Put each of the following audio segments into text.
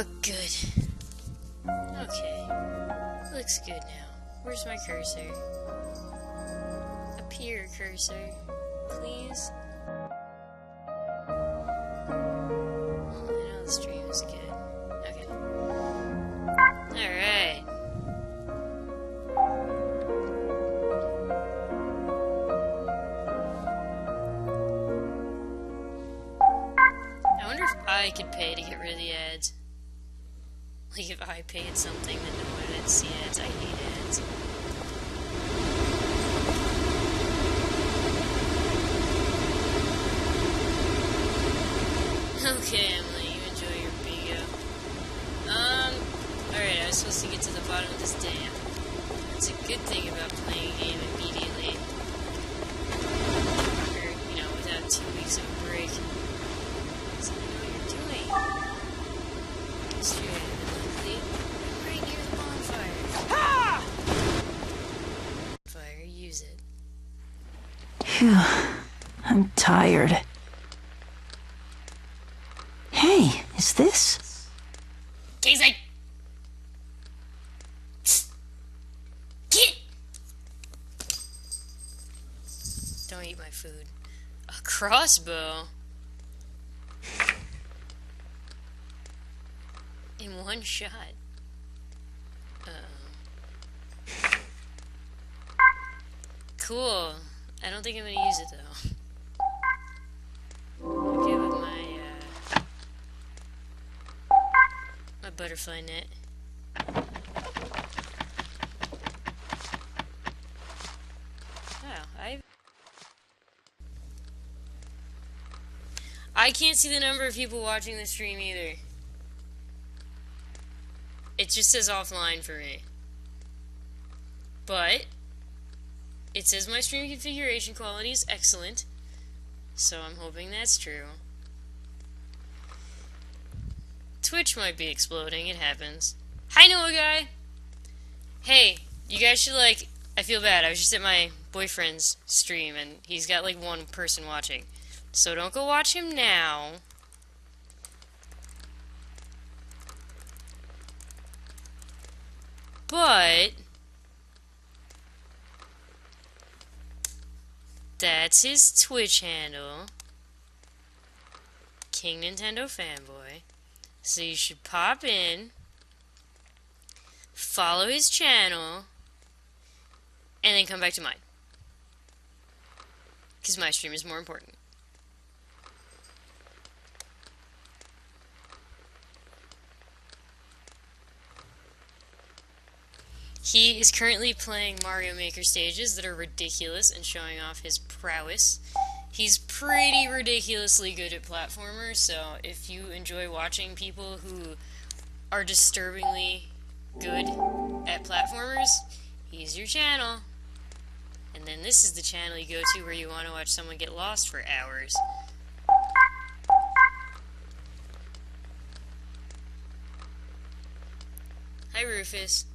Oh, good. Okay. Looks good now. Where's my cursor? Appear, cursor. Please. Oh, I know the stream is good. Okay. Alright. I wonder if I could pay to get rid of the ads. Like if I paid something that no one would see ads. I hate ads. Okay, Emily, you enjoy your bingo. Alright, I was supposed to get to the bottom of this dam. That's a good thing about playing a game immediately. Or, you know, without 2 weeks of a break. So you know what you're doing. Straight luckily, I'm right near the bonfire. Ha! Fire, use it. Phew, I'm tired. Hey, is this? Casey! Get! Don't eat my food. A crossbow? In one shot. Cool. I don't think I'm gonna use it though. Okay, with my butterfly net. Wow, I can't see the number of people watching the stream either. It just says offline for me. But it says my stream configuration quality is excellent. So I'm hoping that's true. Twitch might be exploding, it happens. Hi, Noah guy! Hey, you guys should like... I feel bad, I was just at my boyfriend's stream and he's got like one person watching. So don't go watch him now. But... that's his Twitch handle. King Nintendo Fanboy. So you should pop in, follow his channel, and then come back to mine. Because my stream is more important. He is currently playing Mario Maker stages that are ridiculous and showing off his prowess. He's pretty ridiculously good at platformers, so if you enjoy watching people who are disturbingly good at platformers, he's your channel. And then this is the channel you go to where you want to watch someone get lost for hours. Hi, Rufus.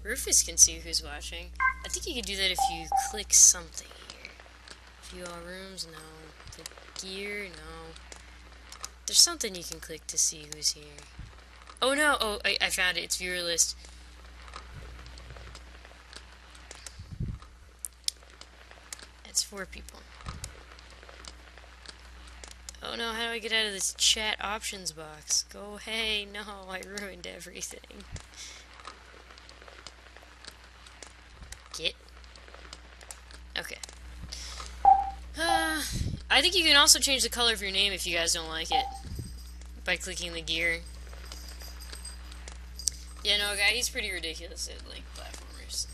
Rufus can see who's watching. I think you can do that if you click something here. View all rooms, no. The gear, no. There's something you can click to see who's here. Oh no, oh, I found it. It's viewer list. It's 4 people. Oh no, how do I get out of this chat options box? Go, hey, no, I ruined everything. Get. Okay. I think you can also change the color of your name if you guys don't like it. By clicking the gear. Yeah, no, guy, he's pretty ridiculous at, like, platformers.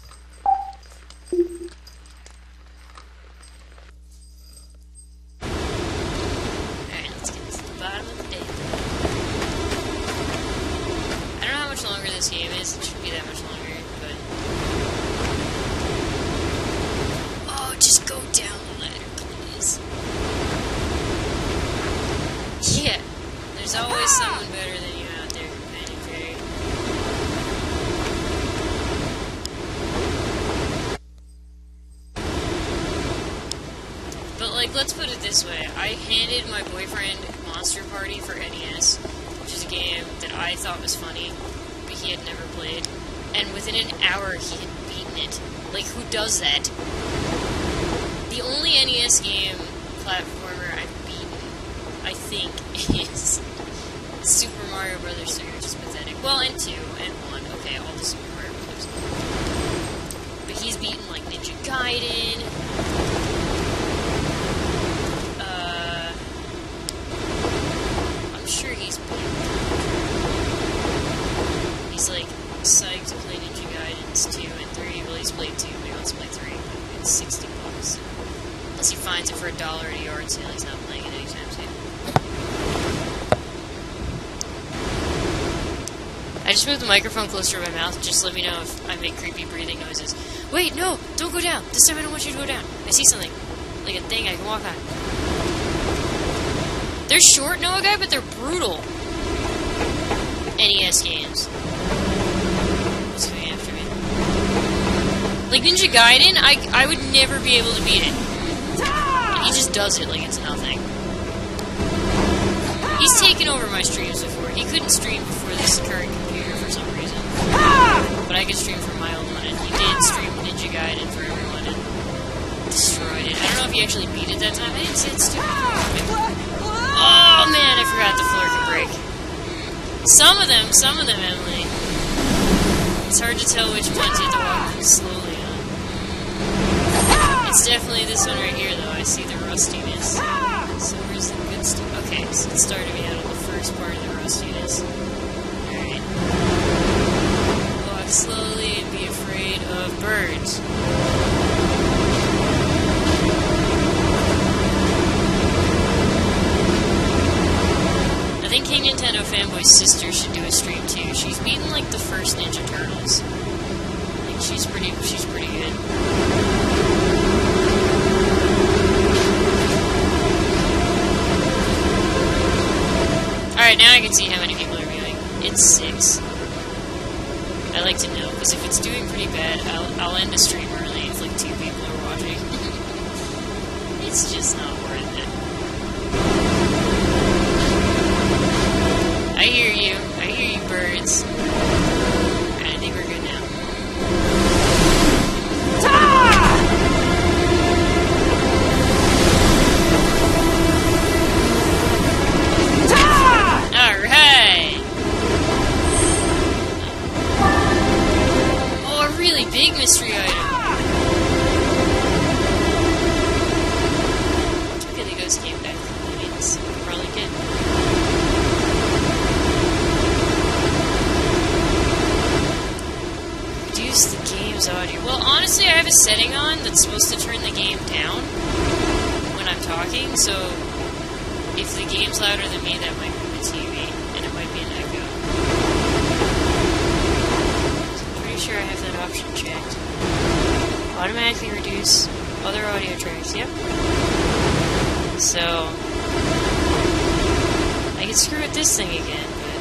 Alright, let's get to the bottom of the day. I don't know how much longer this game is. It shouldn't be that much longer, but... oh, just go down the ladder, please. Yeah, there's always someone better than you out there, Companion Fairy. But, like, let's put it this way. I handed my boyfriend Monster Party for NES, which is a game that I thought was funny, but he had never played. And within an hour, he had beaten it. Like, who does that? The only NES game platformer I've beaten, I think, is Super Mario Bros. 3, which is pathetic. Well, and 2, and 1. Okay, all the Super Mario Bros. But he's beaten, like, Ninja Gaiden. I'm sure he's beaten. He's, like, psyched to play Ninja Gaidens 2 and 3. Well, he's played 2, but he wants to play 3. It's $60. Unless he finds it for $1 at a yard sale, he's not playing it anytime soon. I just moved the microphone closer to my mouth. Just let me know if I make creepy breathing noises. Wait, no! Don't go down! This time I don't want you to go down. I see something. Like a thing I can walk on. They're short, Noah Guy, but they're brutal. NES games. What's coming after me? Like Ninja Gaiden, I would never be able to beat it. And he just does it like it's nothing. He's taken over my streams before. He couldn't stream before this current computer for some reason. But I could stream from my old one, and he did stream Ninja Gaiden for everyone and destroyed it. I don't know if he actually beat it that time. I didn't say it's stupid. Oh man, I forgot the floor can break. Some of them, Emily. It's hard to tell which ones you have to walk slowly on. It's definitely this one right here, though. I see the rustiness. So where's the good stuff? Okay, so it started me out on the first part of the rustiness. Alright. Walk slowly and be afraid of birds. I think King Nintendo Fanboy's sister should do a stream too. She's beaten like the first Ninja Turtles. Like she's pretty good. Alright, now I can see how many people are viewing. It's 6. I like to know, because if it's doing pretty bad, I'll end the stream early if like 2 people are watching. It's just not worth it. I hear you, birds. Alright, I think we're good now. Alright! Oh, a really big mystery item. Okay, the ghost came back. That means we're probably good. Reduce the game's audio. Well, honestly, I have a setting on that's supposed to turn the game down when I'm talking, so if the game's louder than me, that might be the TV, and it might be an echo. So I'm pretty sure I have that option checked. Automatically reduce other audio tracks, yep. So, I can screw with this thing again, but...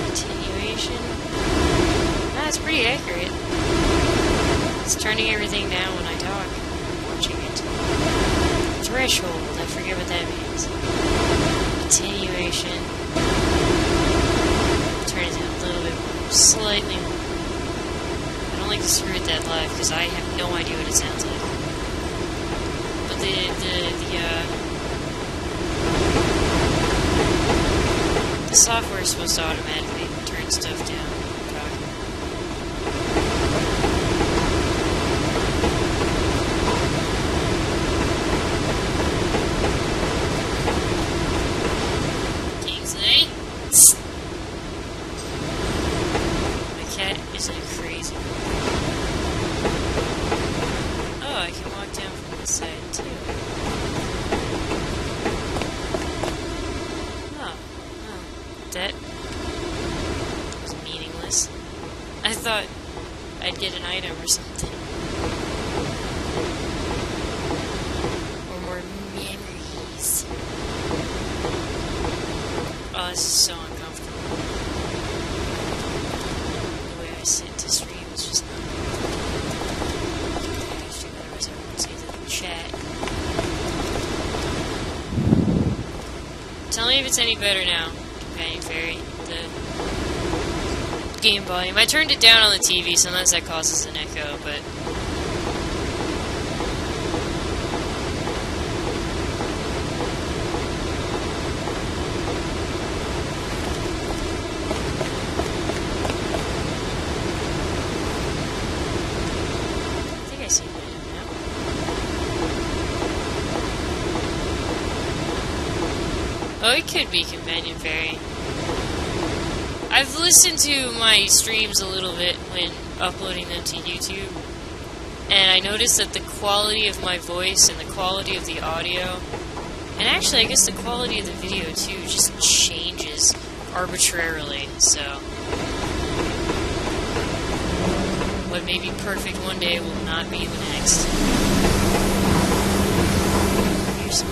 Continuation. That's pretty accurate. It's turning everything down when I talk. Watching it. Threshold, I forget what that means. Attenuation. Turn it down a little bit more. Slightly more. I don't like to screw with that live because I have no idea what it sounds like. But the software is supposed to automatically turn stuff down. Kingsley? My cat isn't crazy. Oh, I can walk down from this side too. That was meaningless. I thought I'd get an item or something. Or more memories. Oh, this is so uncomfortable. The way I sit to stream is just not good. Tell me if it's any better now, Companion Fairy. The game volume. I turned it down on the TV, sometimes that causes an echo, but... I think I see it now. Oh, it could be Companion Fairy. I've listened to my streams a little bit when uploading them to YouTube, and I noticed that the quality of my voice and the quality of the audio, and actually I guess the quality of the video too, just changes arbitrarily, so... What may be perfect one day will not be the next. Here's some...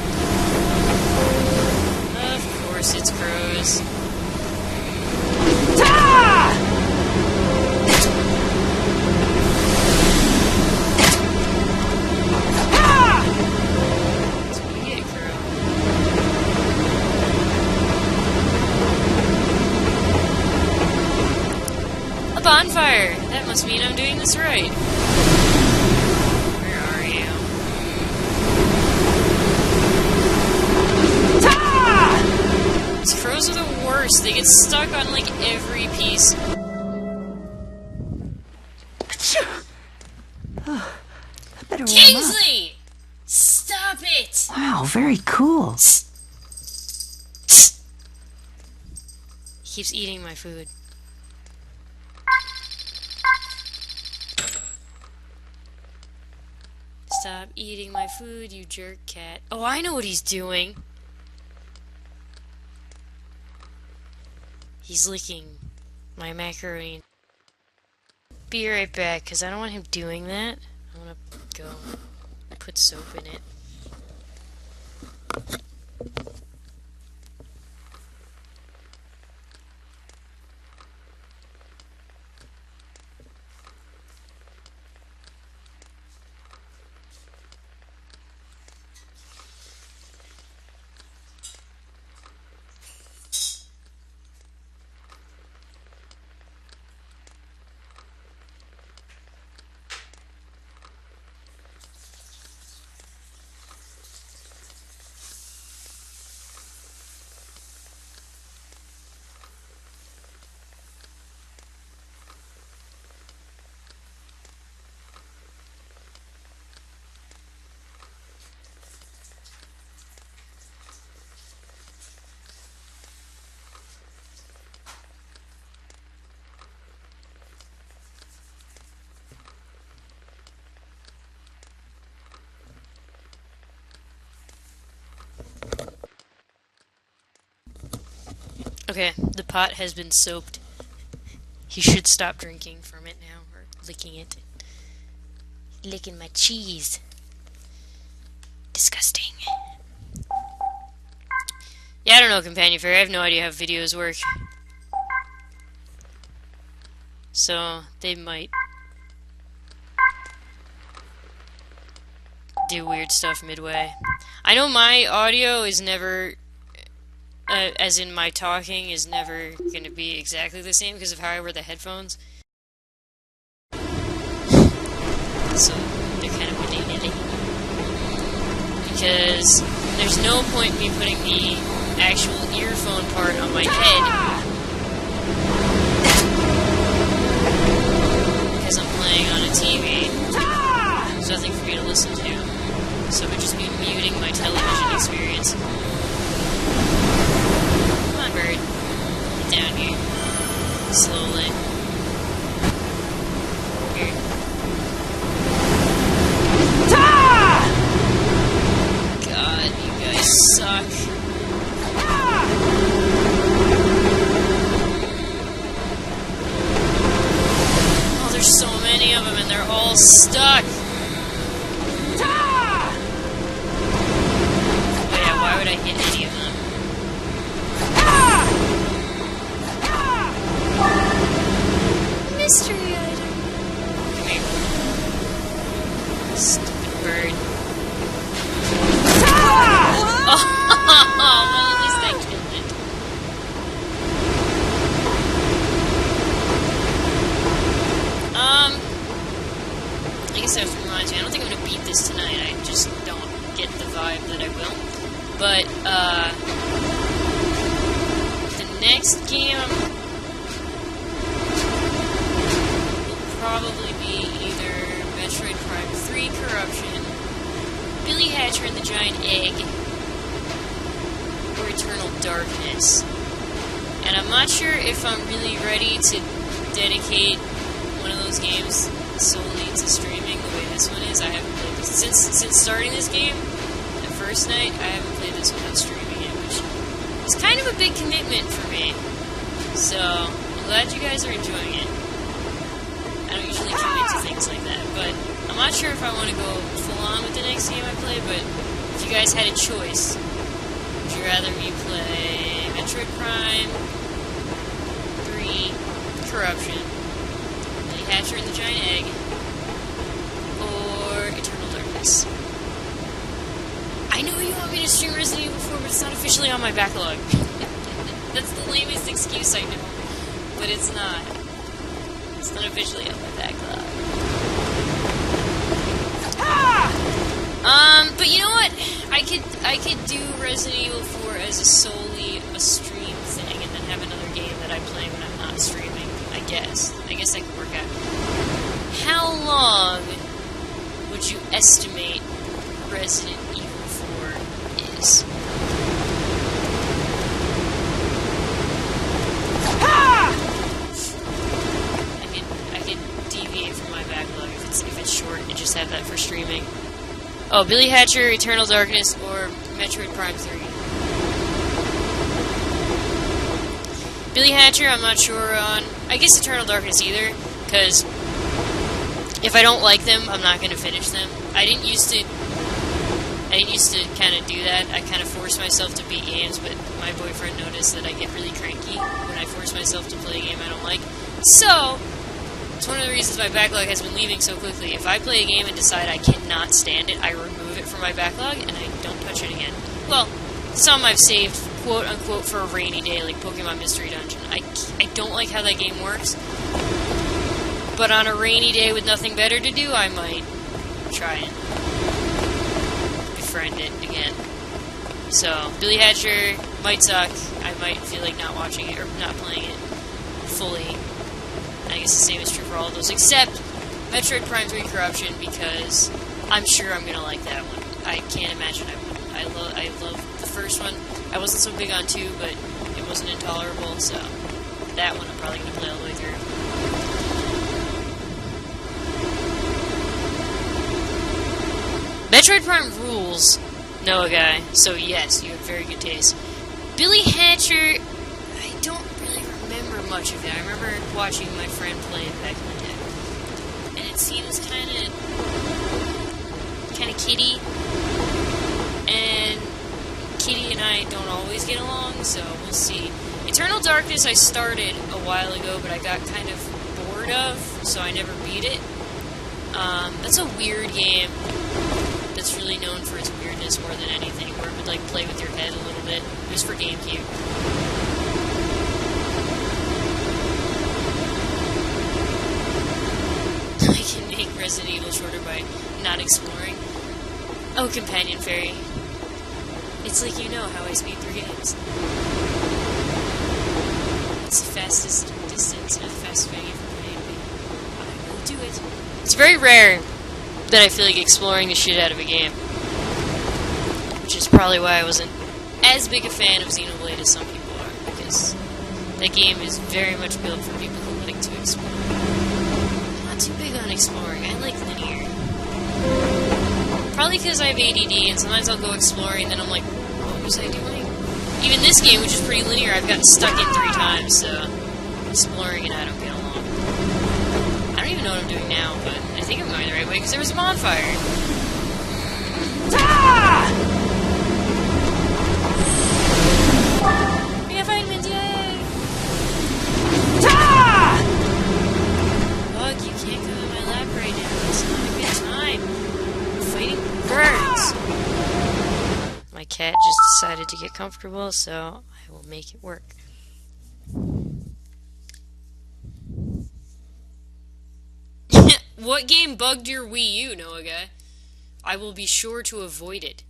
Of course it's crows. A bonfire! That must mean I'm doing this right. Where are you? These crows are the worst. They get stuck on like every piece. Oh, I better warm up. Kingsley! Stop it! Wow, very cool. He keeps eating my food. Stop eating my food, you jerk cat. Oh, I know what he's doing. He's licking my macaroni. Be right back, because I don't want him doing that. I want to go put soap in it. Okay, the pot has been soaked. He should stop drinking from it now, or licking it. Licking my cheese. Disgusting. Yeah, I don't know, Companion Fairy. I have no idea how videos work. So, they might do weird stuff midway. I know my audio is never... as in my talking is never going to be exactly the same because of how I wear the headphones. So they're kind of willy-nilly. Because there's no point in me putting the actual earphone part on my head. Because I'm playing on a TV. There's nothing for me to listen to. So it would just be muting my television experience. Bird. Get down here. Slowly. Here. God, you guys suck. Oh, there's so many of them and they're all stuck. Oh yeah, why would I hit any of them? Mystery item. Come here. Stupid bird. Oh, well, at least I killed guess that reminds me, I don't think I'm going to beat this tonight. I just don't get the vibe that I will. But, the next game will probably be either Metroid Prime 3 Corruption, Billy Hatcher and the Giant Egg, or Eternal Darkness. And I'm not sure if I'm really ready to dedicate one of those games solely to streaming the way this one is. I haven't played this since starting this game. The first night, I haven't played this without streaming it, which is kind of a big commitment for me. So I'm glad you guys are enjoying it. I don't usually commit to things like that, but I'm not sure if I want to go full on with the next game I play. But if you guys had a choice, would you rather me play Metroid Prime 3 Corruption, Billy Hatcher and the Giant Egg, or Eternal Darkness? I know you want me to stream Resident Evil 4, but it's not officially on my backlog. That's the lamest excuse, I know, but it's not. It's not officially on my backlog. But you know what? I could do Resident Evil 4 as solely a stream thing, and then have another game that I play when I'm not streaming. I guess that could work out. How long would you estimate Resident Evil 4 is? I could deviate from my backlog if it's short and just have that for streaming. Oh, Billy Hatcher, Eternal Darkness, or Metroid Prime 3. Billy Hatcher, I'm not sure on. I guess Eternal Darkness either, because if I don't like them, I'm not going to finish them. I didn't used to kind of do that. I kind of force myself to beat games, but my boyfriend noticed that I get really cranky when I force myself to play a game I don't like. So, it's one of the reasons my backlog has been leaving so quickly. If I play a game and decide I cannot stand it, I remove it from my backlog and I don't touch it again. Well, some I've saved, quote-unquote, for a rainy day, like Pokemon Mystery Dungeon. I don't like how that game works, but on a rainy day with nothing better to do, I might try and befriend it again. So, Billy Hatcher might suck. I might feel like not watching it, or not playing it fully. I guess the same is true for all of those, except Metroid Prime 3 Corruption, because I'm sure I'm going to like that one. I can't imagine I wouldn't. I love the first one. I wasn't so big on 2, but it wasn't intolerable, so that one I'm probably going to play all the way through. Metroid Prime rules, Noah Guy, so yes, you have very good taste. Billy Hatcher, I don't really remember much of it. I remember watching my friend play it back in the day, and it seems kind of kiddie, and Kitty and I don't always get along, so we'll see. Eternal Darkness I started a while ago, but I got kind of bored of, so I never beat it. That's a weird game that's really known for its weirdness more than anything, where it would like play with your head a little bit. It was for GameCube. I can make Resident Evil shorter by not exploring. Oh, Companion Fairy. It's like you know how I speed through games. It's the fastest distance and the fastest way to get from A to B. I will do it. It's very rare that I feel like exploring the shit out of a game, which is probably why I wasn't as big a fan of Xenoblade as some people are, because that game is very much built for people who like to explore. I'm not too big on exploring. I like linear. Probably because I have ADD, and sometimes I'll go exploring, and then I'm like, what was I doing? Even this game, which is pretty linear, I've gotten stuck in 3 times, so exploring and I don't get along. I don't even know what I'm doing now, but I think I'm going the right way, because there was a bonfire. We got vitamins, yay! Bug, you can't come in my lap right now. It's not a good time. I'm fighting birds. My cat just decided to get comfortable, so I will make it work. What game bugged your Wii U, Noah guy? I will be sure to avoid it.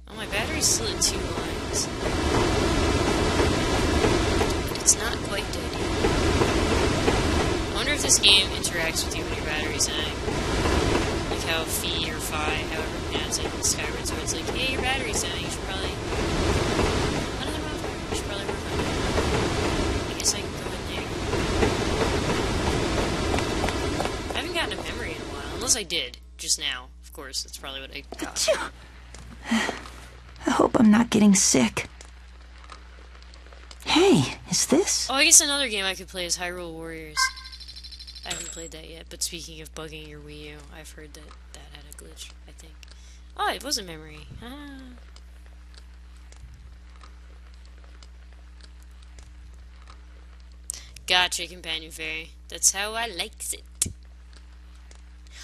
Oh, my battery's still at 2 lines. It's not quite dead yet. I wonder if this game interacts with you when your battery's dying. Like how Phi or Phi, however you pronounce it, in Skyward Sword, it's like, hey, your battery's dying, you should probably... I don't know about fire, you should probably work on it. I guess I can go in there. I haven't gotten a memory in a while, unless I did, just now. Of course, that's probably what I got. Achoo. I hope I'm not getting sick. Hey, is this? Oh, I guess another game I could play is Hyrule Warriors. I haven't played that yet, but speaking of bugging your Wii U, I've heard that that had a glitch, I think. Oh, it was a memory. Ah. Gotcha, Companion Fairy. That's how I likes it.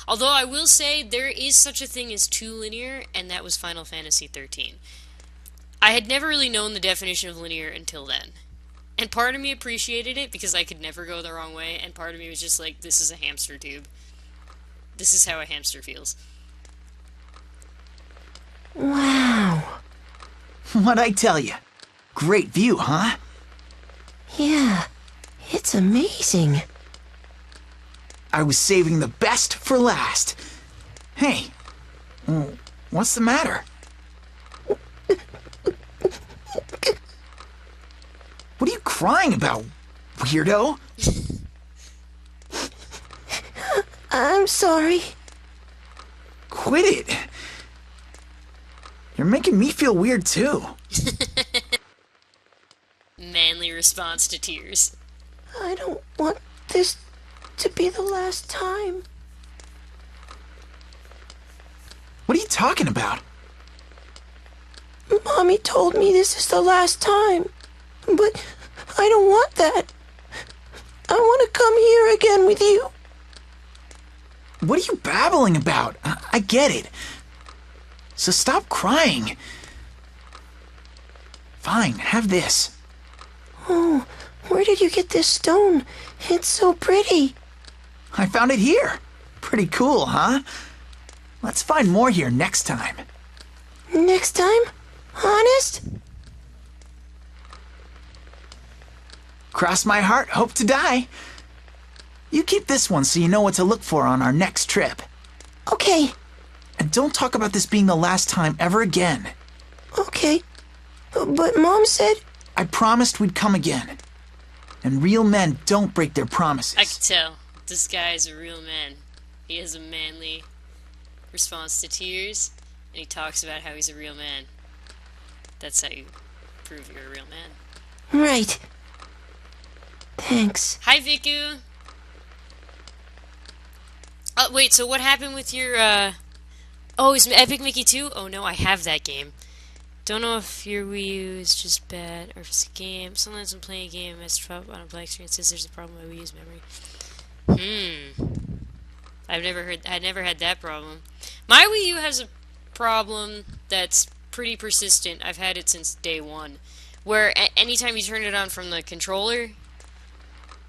Although I will say, there is such a thing as too linear, and that was Final Fantasy XIII. I had never really known the definition of linear until then. And part of me appreciated it because I could never go the wrong way, and part of me was just like, this is a hamster tube. This is how a hamster feels. Wow. What'd I tell you? Great view, huh? Yeah, it's amazing. I was saving the best for last. Hey, what's the matter? What are you crying about, weirdo? I'm sorry. Quit it. You're making me feel weird too. Manly response to tears. I don't want this to be the last time. What are you talking about? Mommy told me this is the last time. But I don't want that. I want to come here again with you. What are you babbling about? I get it. So stop crying. Fine, have this. Oh, where did you get this stone? It's so pretty. I found it here. Pretty cool, huh? Let's find more here next time. Next time? Honest? Cross my heart, hope to die. You keep this one so you know what to look for on our next trip. Okay. And don't talk about this being the last time ever again. Okay. But Mom said... I promised we'd come again. And real men don't break their promises. I can tell. This guy is a real man. He has a manly response to tears, and he talks about how he's a real man. That's how you prove you're a real man. Right. Thanks. Hi, Viku! Oh, wait, so what happened with your, Oh, is Epic Mickey 2? Oh no, I have that game. Don't know if your Wii U is just bad, or if it's a game. Sometimes I'm playing a game, I messed up on a black screen, it says there's a problem with my Wii U's memory. I never had that problem. My Wii U has a problem that's pretty persistent. I've had it since day one. Where anytime you turn it on from the controller,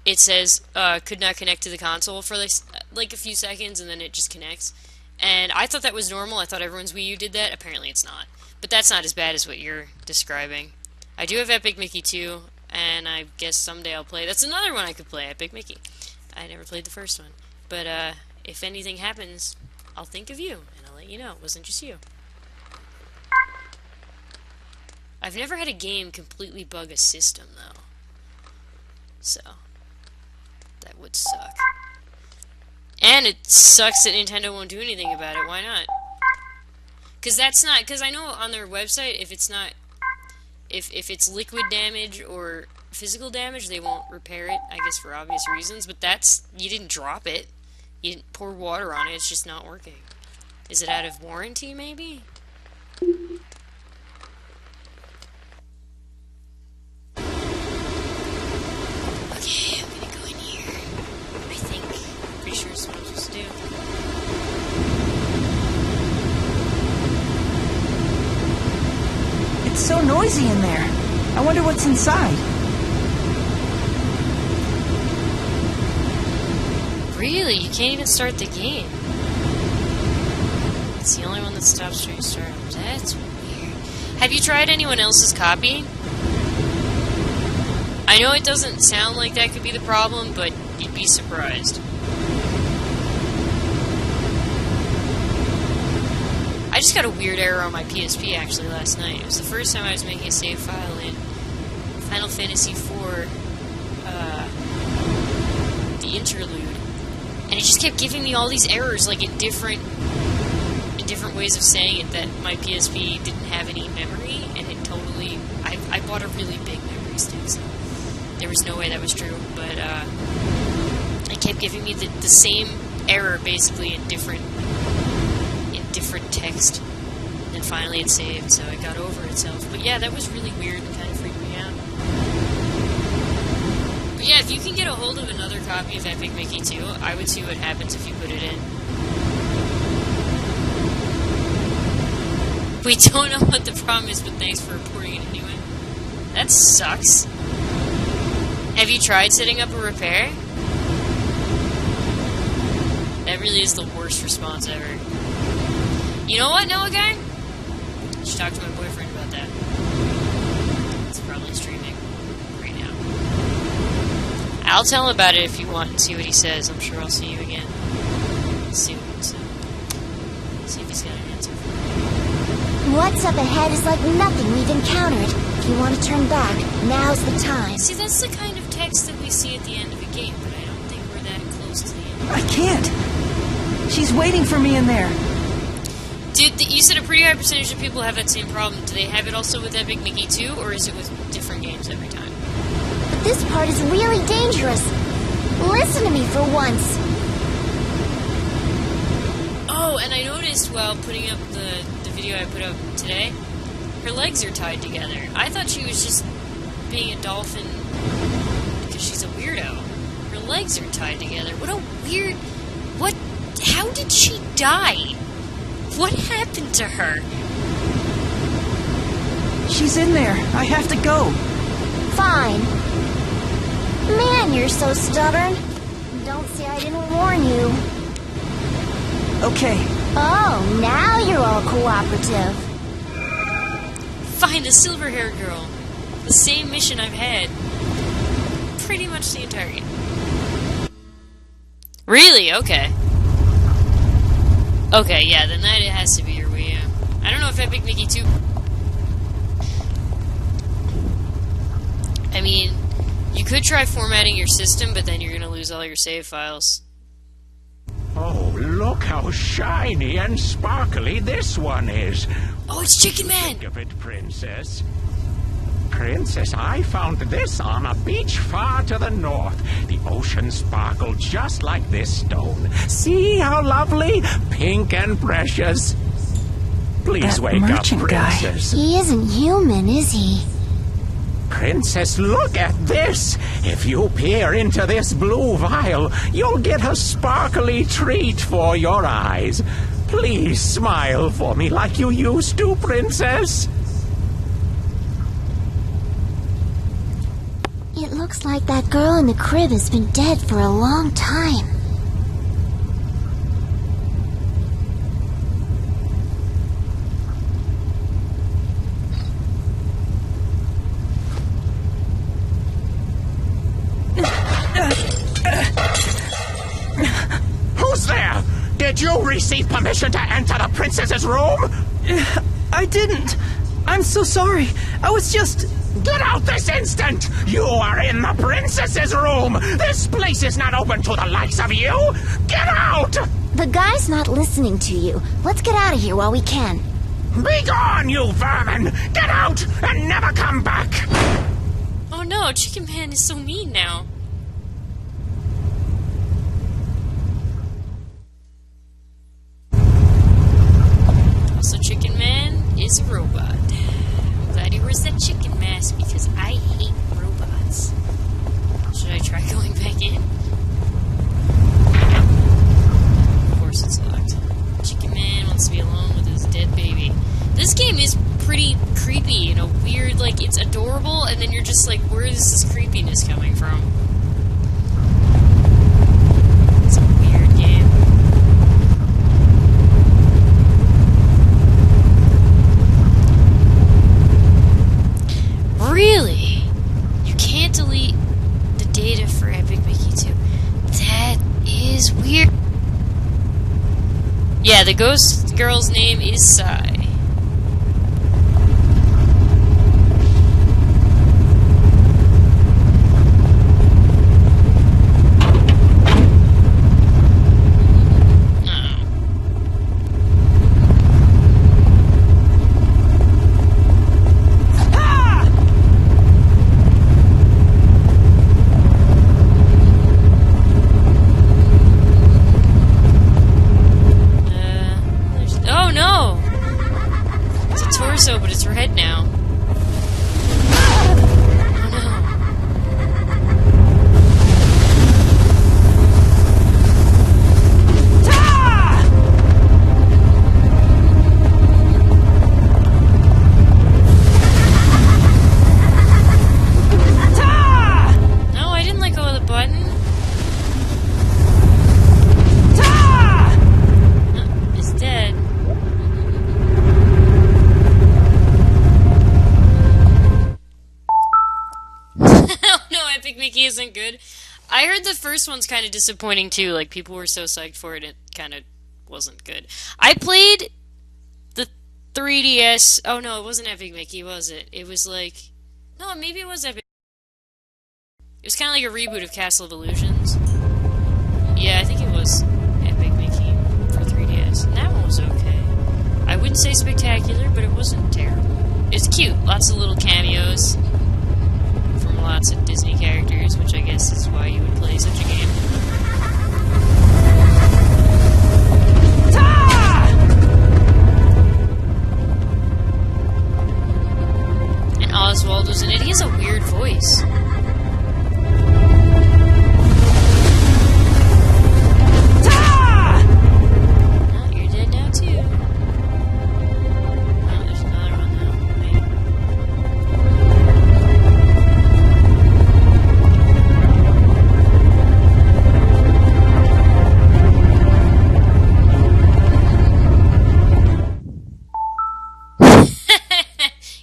it says, could not connect to the console for like a few seconds, and then it just connects. And I thought that was normal. I thought everyone's Wii U did that. Apparently it's not. But that's not as bad as what you're describing. I do have Epic Mickey 2, and I guess someday I'll play. That's another one I could play, Epic Mickey. I never played the first one. But if anything happens, I'll think of you, and I'll let you know. It wasn't just you. I've never had a game completely bug a system, though. So, that would suck. And it sucks that Nintendo won't do anything about it. Why not? Because that's not... Because I know on their website, if it's not... If it's liquid damage or physical damage, they won't repair it, I guess for obvious reasons. But that's... You didn't drop it. You didn't pour water on it. It's just not working. Is it out of warranty, maybe? Okay, I'm gonna go in here. I think. Pretty sure it's what I'm supposed to do. It's so noisy in there. I wonder what's inside. Really? You can't even start the game. It's the only one that stops during startup. That's weird. Have you tried anyone else's copy? I know it doesn't sound like that could be the problem, but you'd be surprised. I just got a weird error on my PSP actually last night. It was the first time I was making a save file in Final Fantasy IV, the interlude, and it just kept giving me all these errors, like in different ways of saying it, that my PSP didn't have any memory, and it totally... I bought a really big memory stick, so there was no way that was true, but it kept giving me the same error, basically, in different text, and finally it saved, so it got over itself. But yeah, that was really weird and kind of freaked me out. But yeah, if you can get a hold of another copy of Epic Mickey 2, I would see what happens if you put it in. We don't know what the problem is, but thanks for reporting it anyway. That sucks. Have you tried setting up a repair? That really is the worst response ever. You know what, Noah guy? I should talk to my boyfriend about that. It's probably streaming right now. I'll tell him about it if you want and see what he says. I'm sure I'll see you again. See what he says. See if he's got an answer. What's up ahead is like nothing we've encountered. If you want to turn back, now's the time. See, that's the kind of text that we see at the end of a game, but I don't think we're that close to the end. I can't. She's waiting for me in there. Dude, you said a pretty high percentage of people have that same problem. Do they have it also with Epic Mickey 2, or is it with different games every time? But this part is really dangerous. Listen to me for once. Oh, and I noticed while putting up the video I put up today, her legs are tied together. I thought she was just being a dolphin because she's a weirdo. Her legs are tied together. What a weird... How did she die? What happened to her? She's in there. I have to go. Fine. Man, you're so stubborn. Don't say I didn't warn you. Okay. Oh, now you're all cooperative. Find the silver-haired girl. The same mission I've had pretty much the entire game. Really? Okay. Okay, yeah, then that it has to be your Wii U. I don't know if Epic Mickey 2... I mean, you could try formatting your system, but then you're gonna lose all your save files. Oh, look how shiny and sparkly this one is. Oh, it's Chicken Man! Think of it, Princess. Princess, I found this on a beach far to the north. The ocean sparkled just like this stone. See how lovely? Pink and precious. Please That wake up, merchant guy. Princess. He isn't human, is he? Princess, look at this. If you peer into this blue vial, you'll get a sparkly treat for your eyes. Please smile for me like you used to, Princess. It looks like that girl in the crib has been dead for a long time. Who's there? Did you receive permission to enter the princess's room? I didn't. I'm so sorry. I was just... Get out this instant! You are in the princess's room! This place is not open to the likes of you! Get out! The guy's not listening to you. Let's get out of here while we can. Be gone, you vermin! Get out and never come back! Oh no, Chicken Man is so mean now. Also, Chicken Man is a robot. I'm glad he wears that chicken mask because I hate robots. Should I try going back in? Of course it's locked. Chicken Man wants to be alone with his dead baby. This game is pretty creepy in a weird, like, it's adorable, and then you're just like, where is this creepiness coming from? It's weird. Yeah, the ghost girl's name is Sai. Oh no! It's a torso, but it's her head now. Oh no! No, I didn't let go of the button. No, it's dead. No, Epic Mickey isn't good. I heard the first one's kind of disappointing too. Like, people were so psyched for it, it kind of wasn't good. I played the 3DS. Oh no, it wasn't Epic Mickey, was it? It was like, no, maybe it was Epic. It was kind of like a reboot of Castle of Illusions. Yeah, I think it was Epic Mickey for 3DS, and that one was okay. I wouldn't say spectacular, but it wasn't terrible. It's cute. Lots of little cameos from lots of Disney characters, which I guess is why you would play such a game. And Oswald was in it. He has a weird voice. Oh, you're dead now too. Oh, there's another one now. Wait.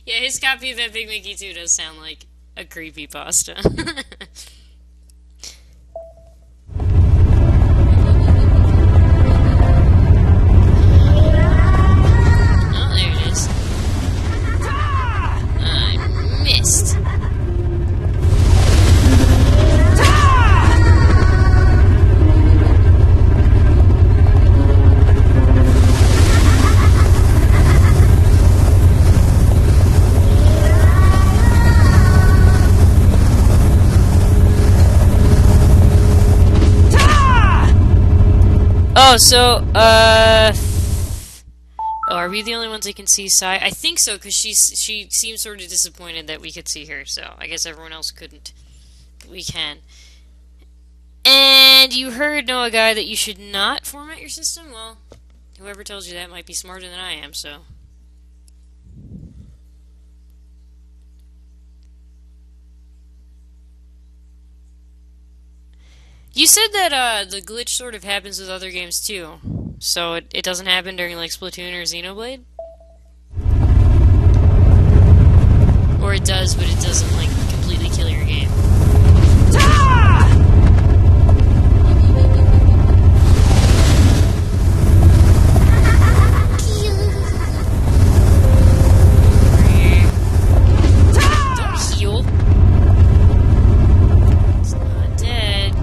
Yeah, his copy of Epic Mickey 2 does sound like a creepypasta. Oh, there it is. I missed. Oh, so, oh, are we the only ones that can see Sai? I think so, because she seemed sort of disappointed that we could see her, so I guess everyone else couldn't. But we can. And you heard, Noah Guy, that you should not format your system? Well, whoever tells you that might be smarter than I am, so. You said that the glitch sort of happens with other games too, so it doesn't happen during like Splatoon or Xenoblade? Or it does, but it doesn't like completely kill your game. Don't heal. It's not dead.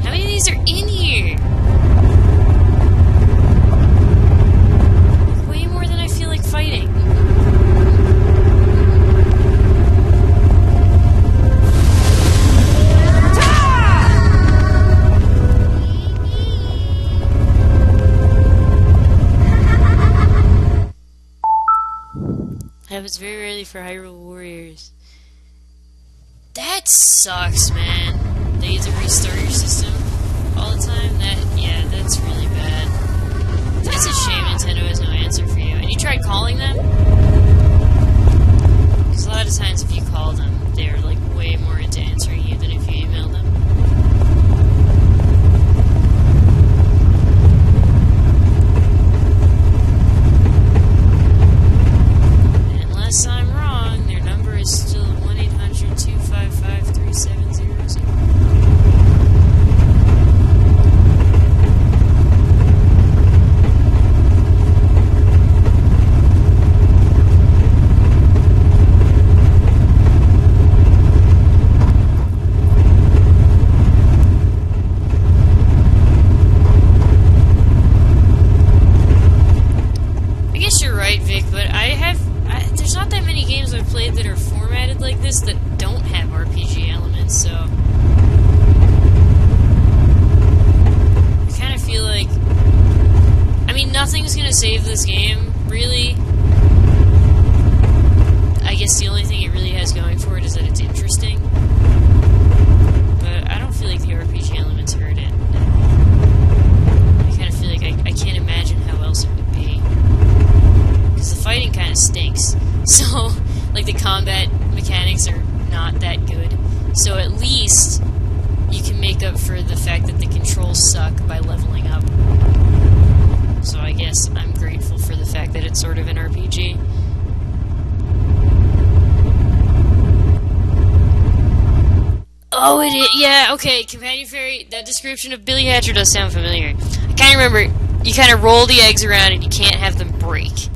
How many of these are in here? Way more than I feel like fighting. Happens very rarely for Hyrule Warriors. That sucks, man. They need to restart your system all the time. Yeah, that's really bad. It's a shame Nintendo has no answer for you. And you tried calling them? Because a lot of times if you call them, they're like way more into answering you than if you email them. Unless I'm wrong, their number is still 1-800-255 that don't have RPG elements, so I kind of feel like, I mean, nothing's gonna save this game, really. I guess the only thing it really has going for it is that it's interesting, but I don't feel like the RPG elements hurt it. I kind of feel like I can't imagine how else it would be, because the fighting kind of stinks. So, like, the combat mechanics are not that good. So at least you can make up for the fact that the controls suck by leveling up. So I guess I'm grateful for the fact that it's sort of an RPG. Oh, it is. Yeah, okay. Companion Fairy, that description of Billy Hatcher does sound familiar. I kind of remember, you kind of roll the eggs around and you can't have them break.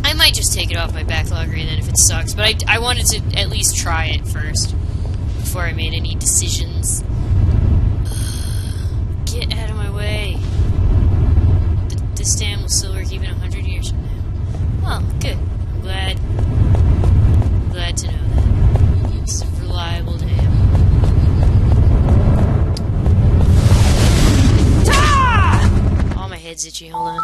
I might just take it off my backloggery then if it sucks, but I wanted to at least try it first before I made any decisions. Get out of my way. This dam will still work even 100 years from now. Well, good. I'm glad to know that. It's a reliable dam. Oh, my head's itchy. Hold on.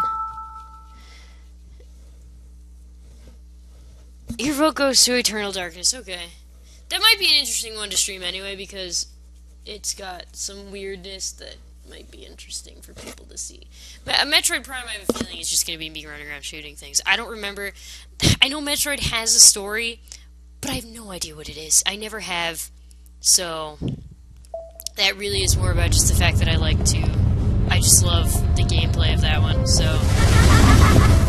Your vote goes to Eternal Darkness. Okay. That might be an interesting one to stream anyway, because it's got some weirdness that might be interesting for people to see. But Metroid Prime, I have a feeling, is just going to be me running around shooting things. I don't remember. I know Metroid has a story, but I have no idea what it is. I never have. So that really is more about just the fact that I just love the gameplay of that one. So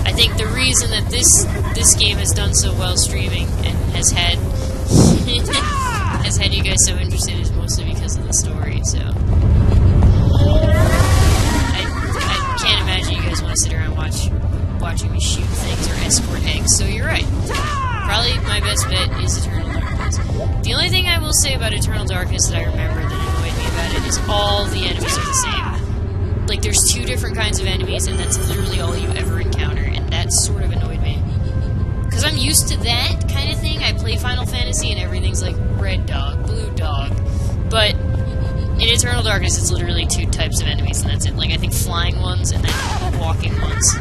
I think the reason that this game has done so well streaming and has had you guys so interested is mostly because of the story. So I can't imagine you guys want to sit around watching me shoot things or escort eggs. So you're right. Probably my best bet is Eternal Darkness. The only thing I will say about Eternal Darkness that I remember that annoyed me about it is all the enemies are the same. Like, there's 2 different kinds of enemies, and that's literally all you ever encounter, and that sort of annoyed me. Because I'm used to that kind of thing. I play Final Fantasy, and everything's like red dog, blue dog. But in Eternal Darkness, it's literally 2 types of enemies, and that's it. Like, I think flying ones, and then walking ones.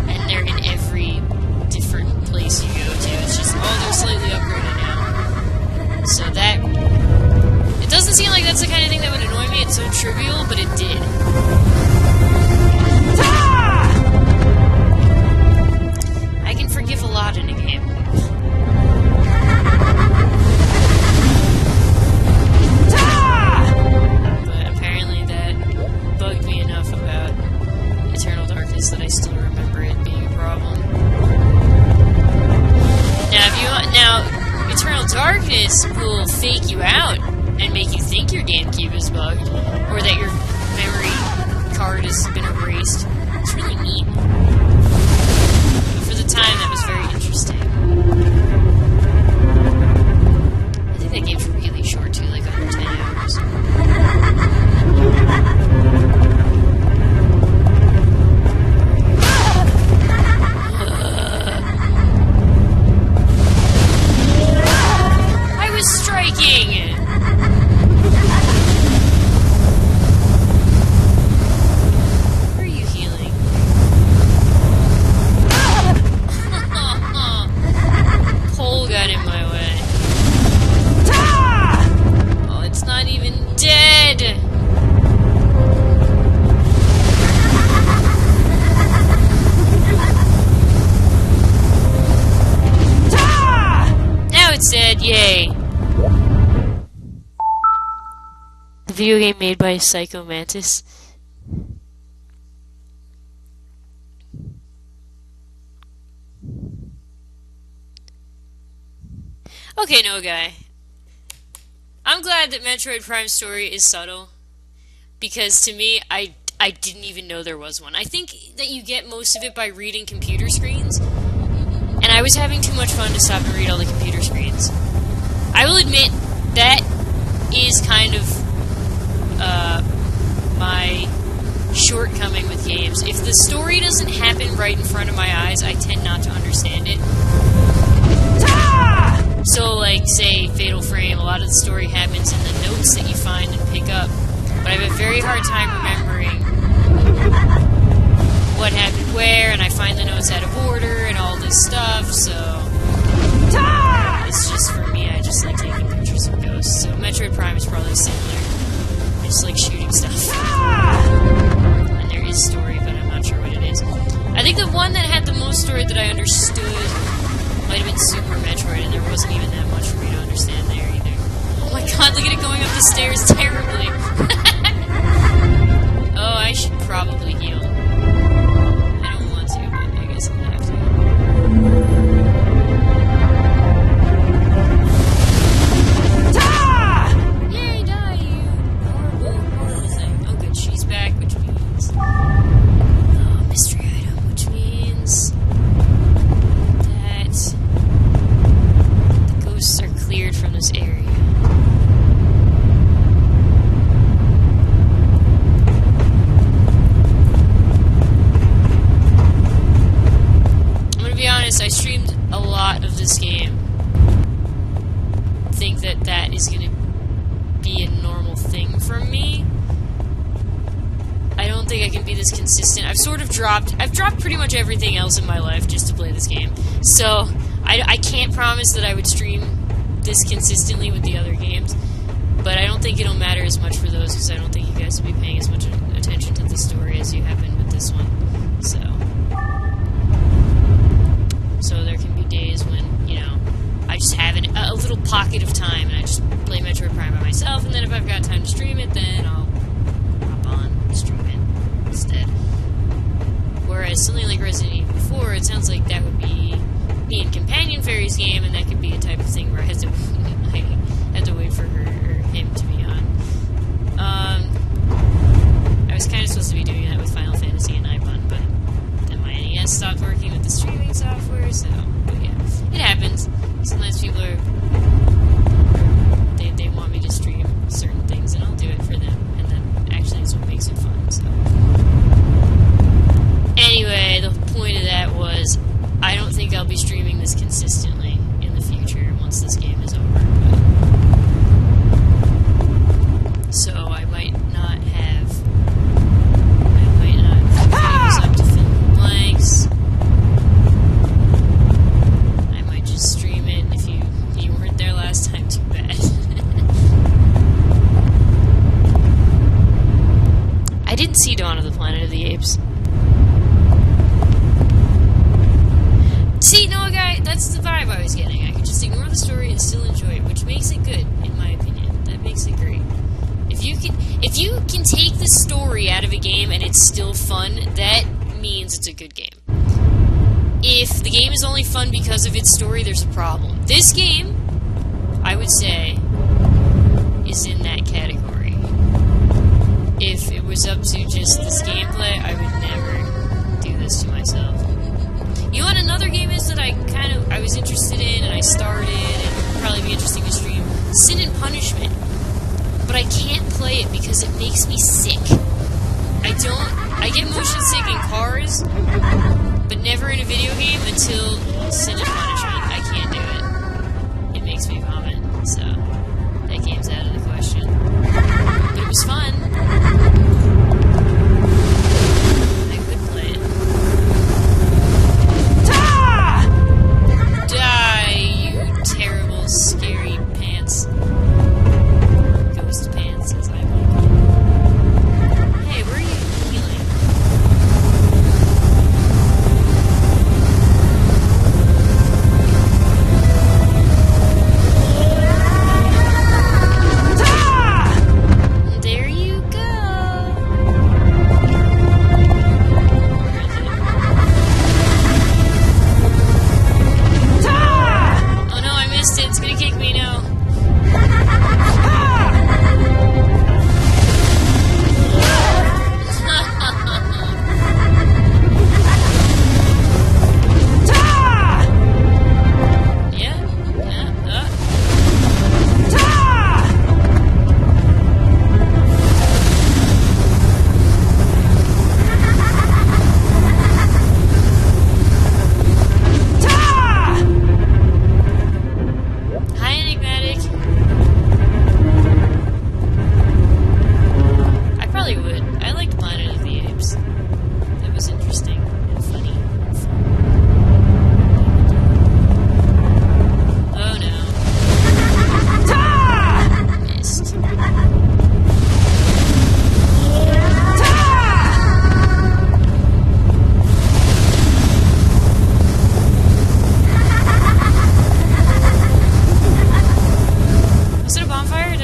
And they're in every different place you go to. It's just, oh, they're slightly upgraded now. So that... It doesn't seem like that's the kind of thing that would annoy me. It's so trivial, but it did. I can forgive a lot in a game. But apparently that bugged me enough about Eternal Darkness that I still remember it being a problem. Now, Eternal Darkness will fake you out and make you think your GameCube is bugged, or that your memory card has been erased. It's really neat. But for the time, that was very interesting. I think that game's really short, too, like under 10 hours. I was striking! Dead, yay. The video game made by Psycho Mantis. Okay, no guy. I'm glad that Metroid Prime's story is subtle, because to me, I didn't even know there was one. I think that you get most of it by reading computer screens, and I was having too much fun to stop and read all the computer screens. I will admit, that is kind of my shortcoming with games. If the story doesn't happen right in front of my eyes, I tend not to understand it. the story happens in the notes that you find and pick up. But I have a very hard time remembering what happened where, and I find the notes out of order and all this stuff, so... It's just, for me, I just like taking pictures of ghosts. So Metroid Prime is probably similar. I just like shooting stuff. And there is story, but I'm not sure what it is. I think the one that had the most story that I understood might have been Super Metroid, and there wasn't even that much for me to understand there either. Oh my god, look at it going up the stairs terribly. Oh, I should probably heal. I don't want to, but I guess I'm gonna have to. Yay, die, you horrible thing. Oh good, she's back, which means... Oh, mystery item, which means... that... the ghosts are cleared from this area. I streamed a lot of this game. Think that that is going to be a normal thing for me. I don't think I can be this consistent. I've dropped pretty much everything else in my life just to play this game. So, I can't promise that I would stream this consistently with the other games. But I don't think it'll matter as much for those, because I don't think you guys will be paying as much attention to the story as you have been with this one. So there can be days when, you know, I just have a little pocket of time and I just play Metroid Prime by myself, and then if I've got time to stream it, then I'll hop on and stream it instead. Whereas something like Resident Evil 4, it sounds like that would be me and Companion Fairy's game, and that could be a type of thing where I have to wait for her or him to be on. I was kind of supposed to be doing that with Final Fantasy and iPhone, but then my NES stopped working with the streaming software, so, but yeah, it happens. Sometimes people they want me to stream certain things, and I'll do it for them, and that actually is what makes it fun, so. Anyway, the point of that was, I don't think I'll be streaming this consistently in the future once this game is over, so I might not have videos up to fill in blanks. I might just stream it, and if you weren't there last time, too bad. I didn't see Dawn of the Planet of the Apes. See, no, guy, that's the vibe I was getting. I could just ignore the story and still enjoy it, which makes it good, in my opinion. That makes it great. If you can take the story out of a game and it's still fun, that means it's a good game. If the game is only fun because of its story, there's a problem. This game, I would say, is in that category. If it was up to just this gameplay, I would never do this to myself. You know what another game is that I was interested in, and I started, and would probably be interesting to stream? Sin and Punishment. But I can't play it because it makes me sick. I get motion sick in cars, but never in a video game until Sin and Punishment. I can't do it. It makes me vomit, so that game's out of the question. But it was fun. I could play it. Die, you terrible, scary pants. Ghost pants, as I call them. Hey, where are you healing?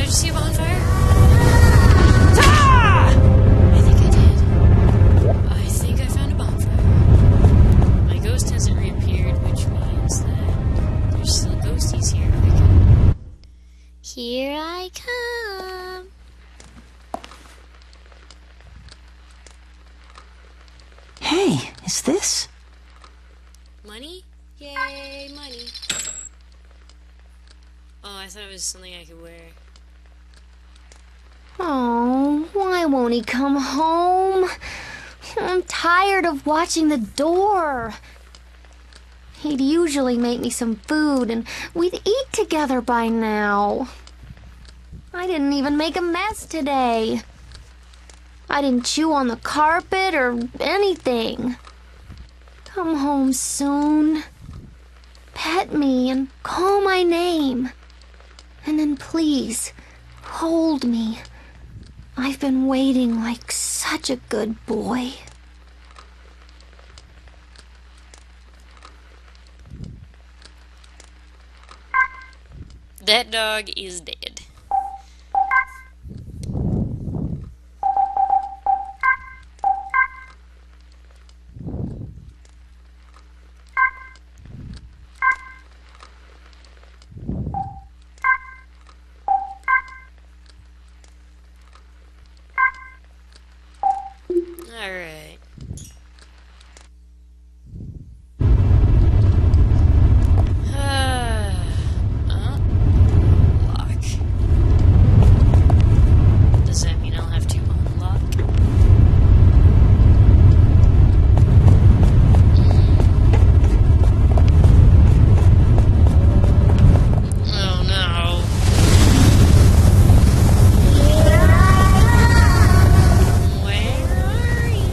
I just see a bonfire? I think I did. I think I found a bonfire. My ghost hasn't reappeared, which means that there's still ghosties here. Here I come. Hey, is this? Money? Yay, money. Oh, I thought it was something I could wear. Oh, why won't he come home? I'm tired of watching the door. He'd usually make me some food and we'd eat together by now. I didn't even make a mess today. I didn't chew on the carpet or anything. Come home soon. Pet me and call my name. And then please, hold me. I've been waiting like such a good boy. That dog is dead. Alright. Lock. Does that mean I'll have to unlock? Oh no. Where are you?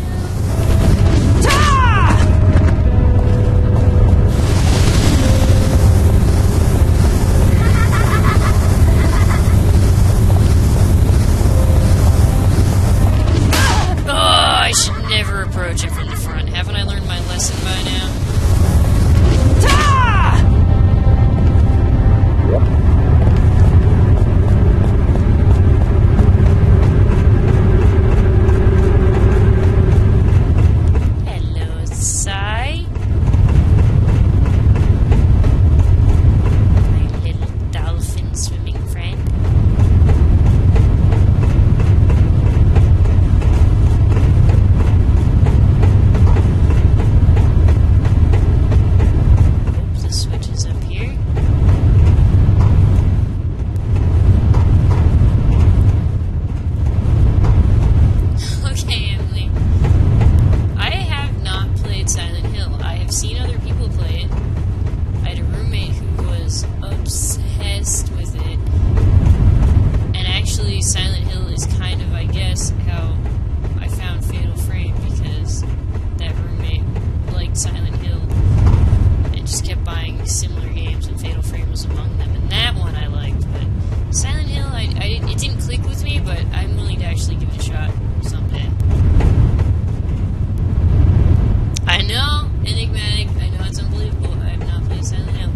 Oh, I should never approach it from the front. Haven't I learned my lesson by now? Hello, Sai. My little dolphin swimming friend. Oops, the switch is up here. Okay, Emily. I have not played Silent Hill. I have seen other people play it. I had a roommate who was obsessed with it. And actually, Silent Hill is kind of, I guess, how I found Fatal Frame, because that roommate liked Silent Hill and just kept buying similar games, and Fatal Frame was among them. And that one I liked, but Silent Hill, it didn't click with me, but I'm willing to actually give it a shot someday. I know, enigmatic, I know it's unbelievable, I have not played Silent Hill.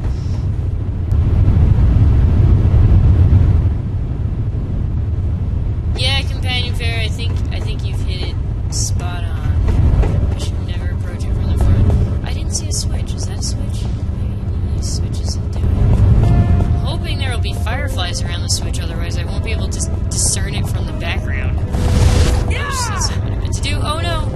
Yeah, companion fare, I think you've hit it spot on. I should never approach it from the front. I didn't see a switch, is that a switch? Maybe one of these switches will do it. I'm hoping there will be fireflies around the switch, otherwise I won't be able to discern it from the background. Oops, that's not what I meant to do. Oh no!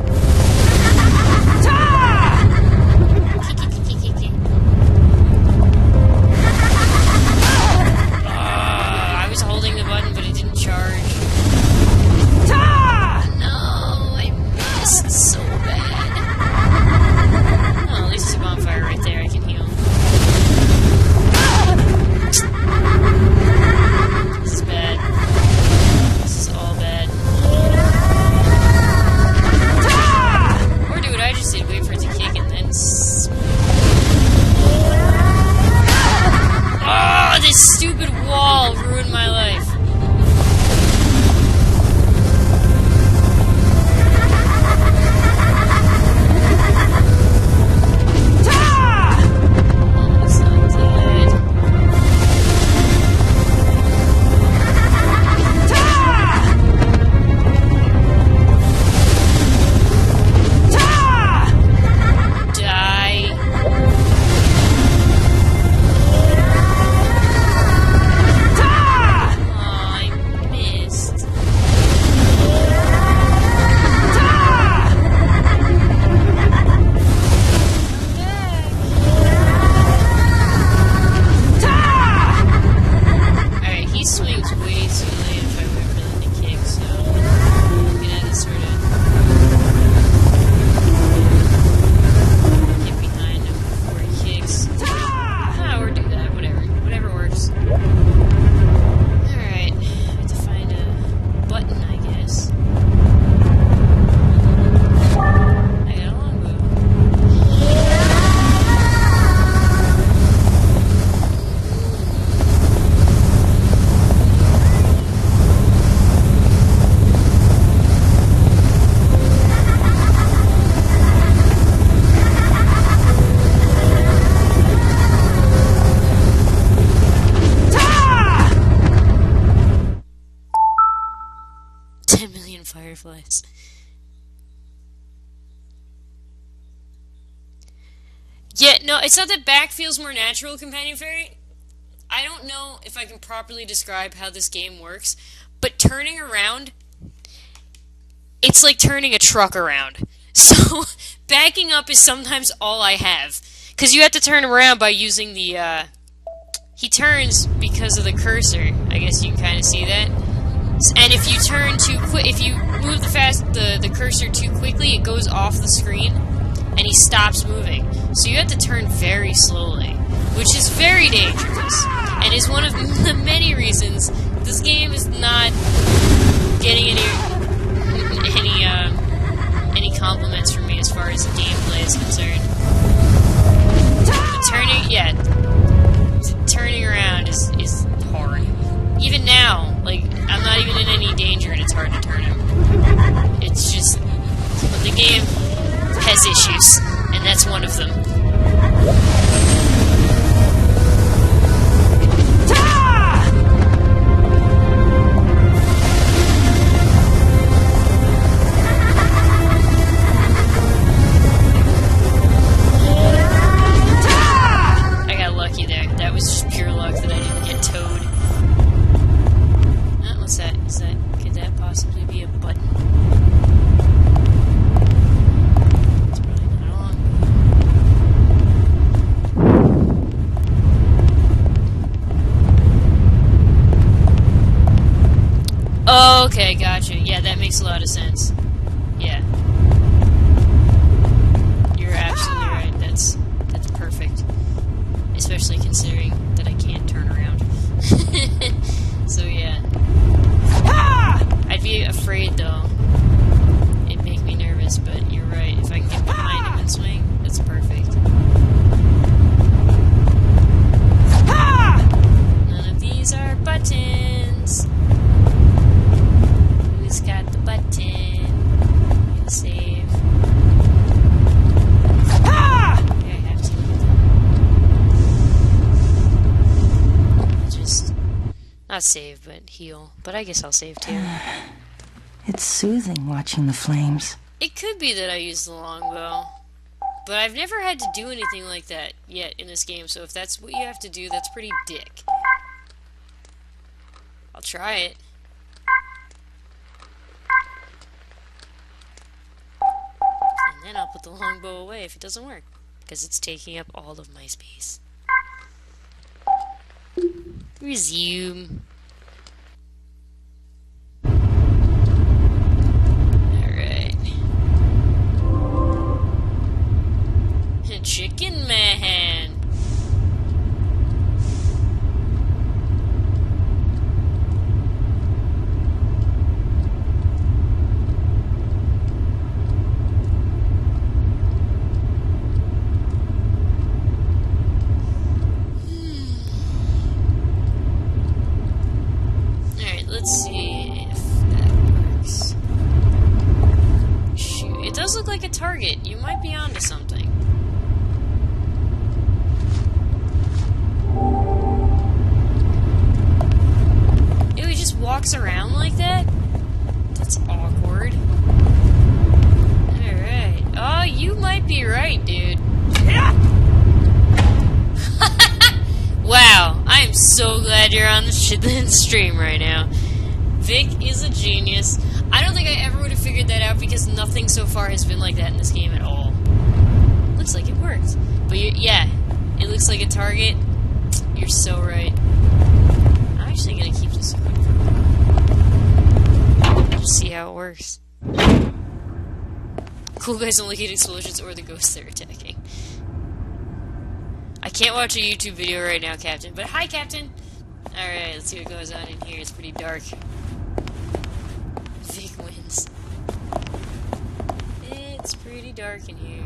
I was holding the button, but it didn't charge. No, I missed so bad. Oh, at least there's a bonfire right there. I can heal. This is bad. This is all bad. Or do what I just did, wait for it to kick and then... Oh, this stupid wall ruined my life. Oh, it's not dead. fireflies. Yeah, no, it's not that back feels more natural, Companion Fairy. I don't know if I can properly describe how this game works, but turning around, it's like turning a truck around. So, backing up is sometimes all I have. Because you have to turn around by using the, he turns because of the cursor. I guess you can kind of see that. And if you turn too quick, if you move the cursor too quickly, it goes off the screen, and he stops moving. So you have to turn very slowly, which is very dangerous, and is one of the many reasons this game is not getting any compliments from me as far as the gameplay is concerned. Turning around is hard. Even now, like, I'm not even in any danger and it's hard to turn him. It's just, the game has issues, and that's one of them. I got lucky there. That was just pure luck that I didn't get towed. What's that? Could that possibly be a button? It's probably not on. Oh, okay, gotcha. Yeah, that makes a lot of sense. Yeah. You're absolutely right. That's perfect. Especially considering that I can't turn around. So yeah. I'd be afraid though. It'd make me nervous, but you're right. If I can get behind him and swing, that's perfect. None of these are buttons. Who's got the button? I'm gonna save. Okay, I have to. Just not save, but heal. But I guess I'll save too. It's soothing watching the flames. It could be that I use the longbow, but I've never had to do anything like that yet in this game, so if that's what you have to do, that's pretty dick. I'll try it. And then I'll put the longbow away if it doesn't work, because it's taking up all of my space. Resume. Chicken Man. Alright, let's see if that works. Shoot, it does look like a target. You might be onto something. Walks around like that? That's awkward. Alright. Oh, you might be right, dude. Wow, I am so glad you're on the stream right now. Vic is a genius. I don't think I ever would have figured that out because nothing so far has been like that in this game at all. Looks like it worked. But yeah, it looks like a target. You're so right. I'm actually gonna keep this going for a while. Just see how it works. Cool guys only hit explosions or the ghosts they're attacking. I can't watch a YouTube video right now, Captain. But hi, Captain! Alright, let's see what goes on in here. It's pretty dark. Vic wins. It's pretty dark in here.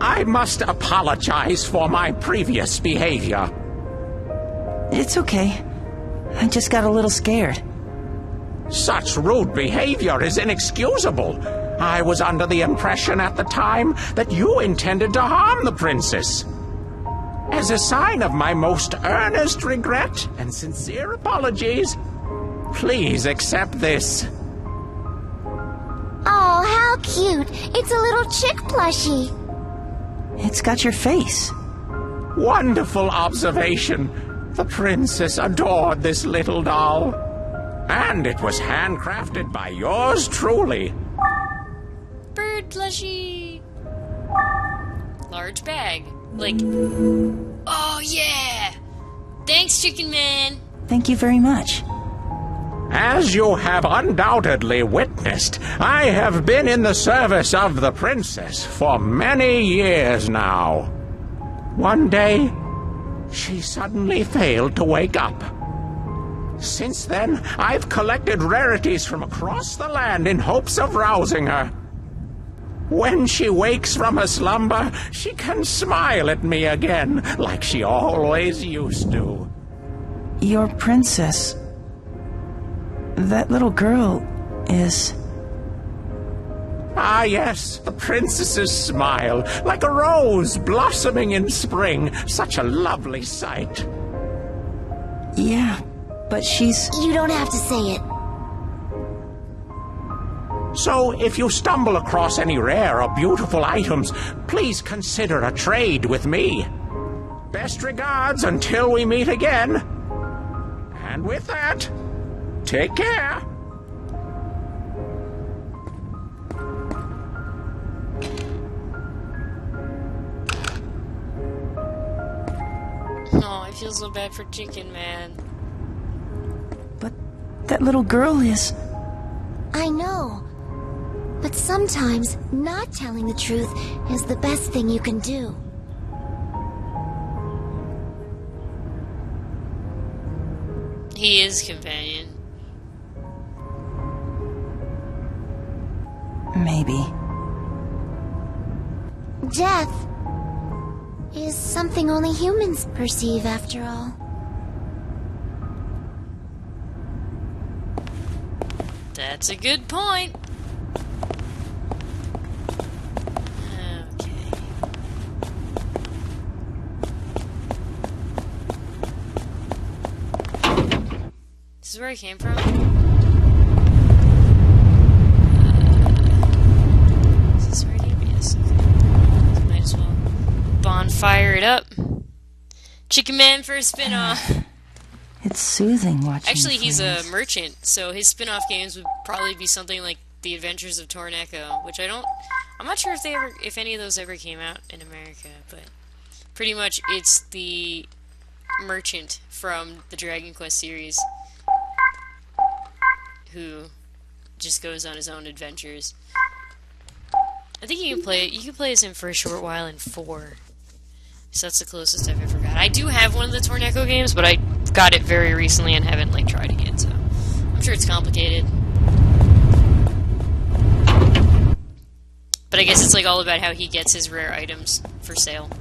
I must apologize for my previous behavior. It's okay. I just got a little scared. Such rude behavior is inexcusable. I was under the impression at the time that you intended to harm the princess. As a sign of my most earnest regret and sincere apologies, please accept this. Oh, how cute. It's a little chick plushie. It's got your face. Wonderful observation. The princess adored this little doll. And it was handcrafted by yours truly. Bird plushie. Large bag. Like, oh yeah! Thanks, Chicken Man! Thank you very much. As you have undoubtedly witnessed, I have been in the service of the princess for many years now. One day, she suddenly failed to wake up. Since then, I've collected rarities from across the land in hopes of rousing her. When she wakes from her slumber, she can smile at me again, like she always used to. Your princess... That little girl is... Ah, yes, the princess's smile, like a rose blossoming in spring. Such a lovely sight. Yeah, but she's... You don't have to say it. So, if you stumble across any rare or beautiful items, please consider a trade with me. Best regards until we meet again. And with that, take care. Oh, I feel so bad for Chicken Man. But that little girl is... I know. But sometimes, not telling the truth is the best thing you can do. He is companion. Maybe. Death is something only humans perceive, after all. That's a good point. Okay. This is where I came from? Is this where I need to be? Yes, okay. Might as well bonfire it up. Chicken Man for a spin-off. It's soothing watching. Actually, he's a flames. merchant, so his spin-off games would probably be something like The Adventures of Torneko, which I'm not sure if any of those ever came out in America, but pretty much it's the merchant from the Dragon Quest series who just goes on his own adventures. I think you can play as him for a short while in 4. So that's the closest I've ever got. I do have one of the Torneko games, but I got it very recently and haven't tried it yet, so I'm sure it's complicated. But I guess it's all about how he gets his rare items for sale.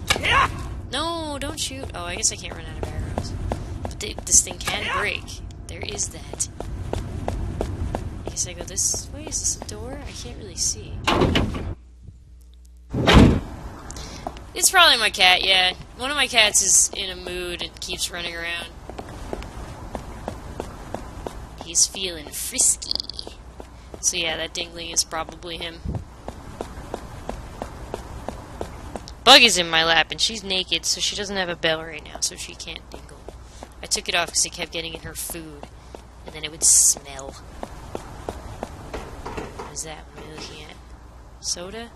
No, don't shoot. Oh, I guess I can't run out of arrows. But this thing can break. There is that. I guess I go this way. Is this a door? I can't really see. It's probably my cat, yeah. One of my cats is in a mood and keeps running around. He's feeling frisky. So yeah, that dingling is probably him. Bug is in my lap, and she's naked, so she doesn't have a bell right now, so she can't dingle. I took it off because it kept getting in her food, and then it would smell. What is that? What am I looking at? Soda?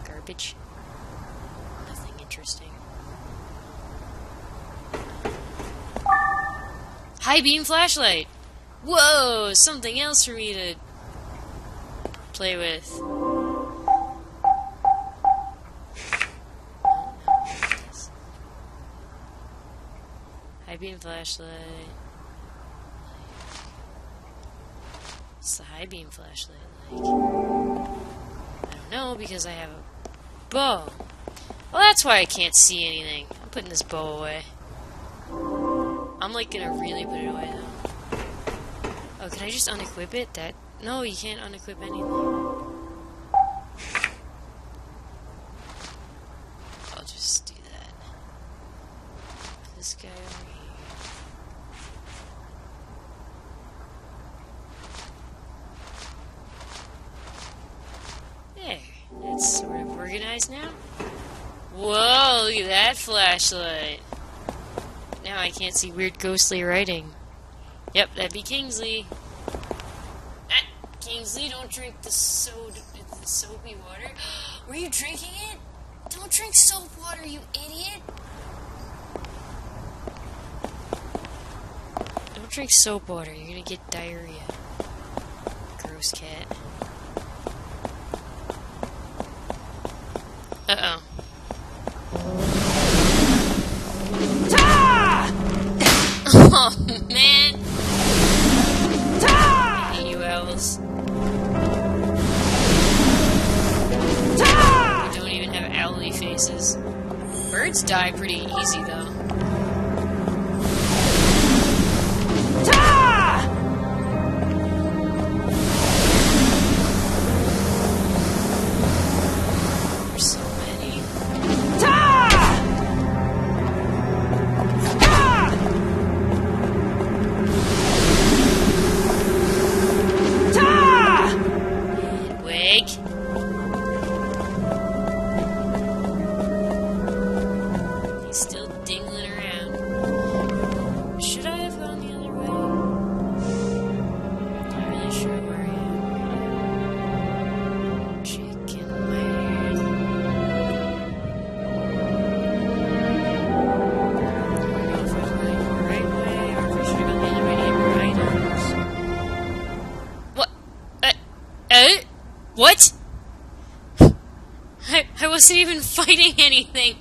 Garbage? Nothing interesting. High beam flashlight! Whoa! Something else for me to play with. High beam flashlight. What's the high beam flashlight like? I don't know, because I have a bow. Well, that's why I can't see anything. I'm putting this bow away. I'm gonna really put it away though. Oh, can I just unequip it? No, you can't unequip anything. I'll just do that. this guy over here. There. That's sort of organized now. Whoa, look at that flashlight. Now I can't see weird ghostly writing. Yep, that'd be Kingsley. Ah, Kingsley, don't drink the soapy water. Were you drinking it? Don't drink soap water, you idiot. Don't drink soap water, you're gonna get diarrhea. Gross cat. Uh-oh. Oh, man! I hate you, owls. You don't even have owly faces. Birds die pretty easy, though. There's so many. Hedwig. He's still dingling around. Should I have gone the other way? Not really sure where I am. Chicken man. I don't know if I was going the right way or if I should have gone the other way to get right items. What? What? I wasn't even fighting anything.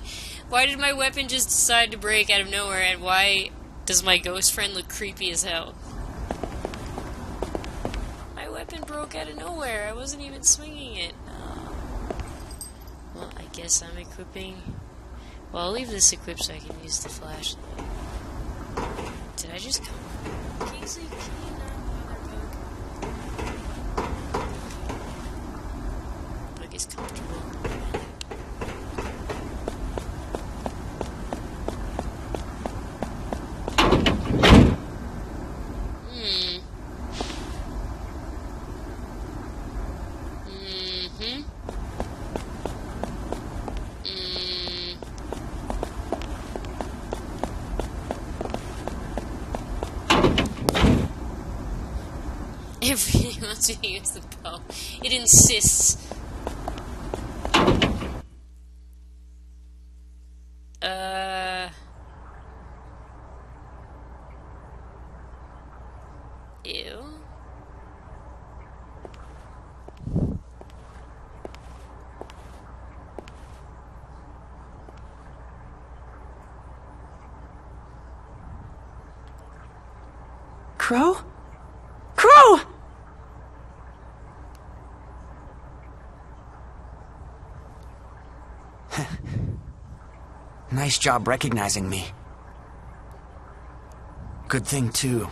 Why did my weapon just decide to break out of nowhere, and why does my ghost friend look creepy as hell? My weapon broke out of nowhere. I wasn't even swinging it. Well, I guess I'm equipping... Well, I'll leave this equipped so I can use the flashlight. Did I just come? Kingsley, can you not bother Bug? Bug is comfortable. It really wants me to use the bow. It insists. Ew. Crow? Crow! Nice job recognizing me. Good thing, too.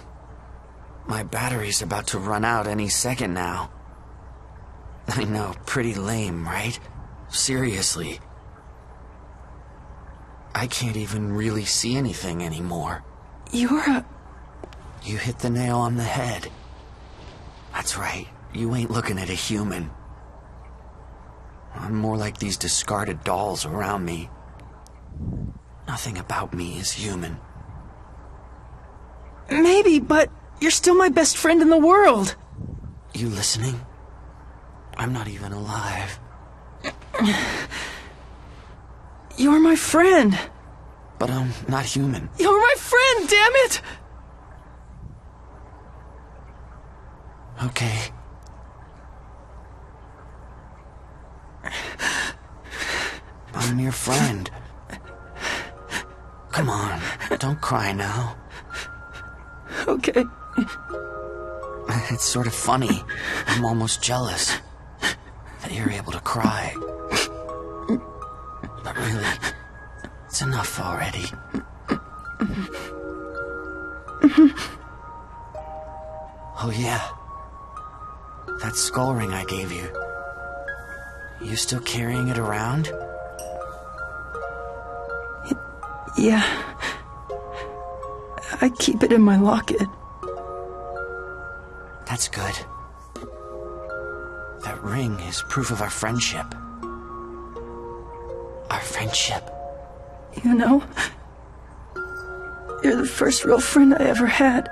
My battery's about to run out any second now. I know, pretty lame, right? Seriously. I can't even really see anything anymore. You're a... You hit the nail on the head. That's right, you ain't looking at a human. I'm more like these discarded dolls around me. Nothing about me is human. Maybe, but you're still my best friend in the world. You listening? I'm not even alive. You're my friend. But I'm not human. You're my friend, damn it! Okay. I'm your friend. Come on, don't cry now. Okay. It's sort of funny. I'm almost jealous that you're able to cry. But really, it's enough already. Oh yeah. That skull ring I gave you. You still carrying it around? Yeah. I keep it in my locket. That's good. That ring is proof of our friendship. Our friendship. You know, you're the first real friend I ever had.